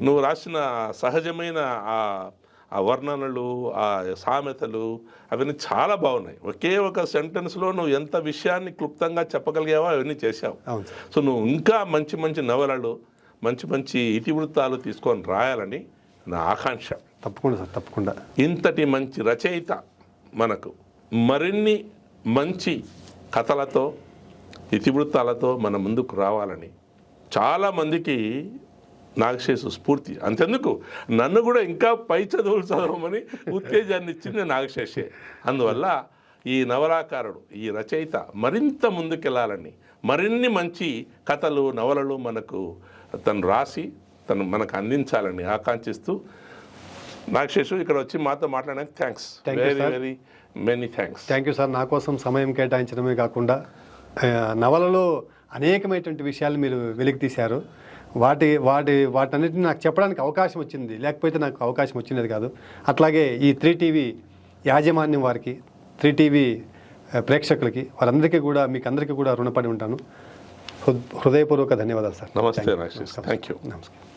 నువ్వు రాసిన సహజమైన ఆ వర్ణనలు, ఆ సామెతలు అవన్నీ చాలా బాగున్నాయి. ఒకే ఒక సెంటెన్స్లో నువ్వు ఎంత విషయాన్ని క్లుప్తంగా చెప్పగలిగావో అవన్నీ చేశావు. సో నువ్వు ఇంకా మంచి మంచి నవలలు, మంచి మంచి ఇతివృత్తాలు తీసుకొని రాయాలని నా ఆకాంక్ష. తప్పకుండా సార్, తప్పకుండా. ఇంతటి మంచి రచయిత మనకు మరిన్ని మంచి కథలతో ఇతివృత్తాలతో మన ముందుకు రావాలని చాలామందికి నాగశేషు స్ఫూర్తి. అంతెందుకు నన్ను కూడా ఇంకా పై చదువులు చదవమని ఉత్తేజాన్ని ఇచ్చింది నాగశేషే. అందువల్ల ఈ నవలాకారుడు, ఈ రచయిత మరింత ముందుకెళ్ళాలని, మరిన్ని మంచి కథలు నవలలు మనకు తను రాసి తను మనకు అందించాలని ఆకాంక్షిస్తూ, నాగశేషు ఇక్కడ వచ్చి మాతో మాట్లాడడానికి thanks, very many thanks. Thank you sir. నా కోసం సమయం కేటాయించడమే కాకుండా నవలలో అనేకమైనటువంటి విషయాలు మీరు వెలికి తీశారు. వాటన్నిటిని నాకు చెప్పడానికి అవకాశం వచ్చింది, లేకపోతే నాకు అవకాశం వచ్చినది కాదు. అట్లాగే ఈ 3TV యాజమాన్యం వారికి, 3TV ప్రేక్షకులకి, వారందరికీ కూడా, మీకు అందరికీ కూడా రుణపడి ఉంటాను. హృదయపూర్వక ధన్యవాదాలు సార్. నమస్తే రాజేష్. Thank you. నమస్కారం.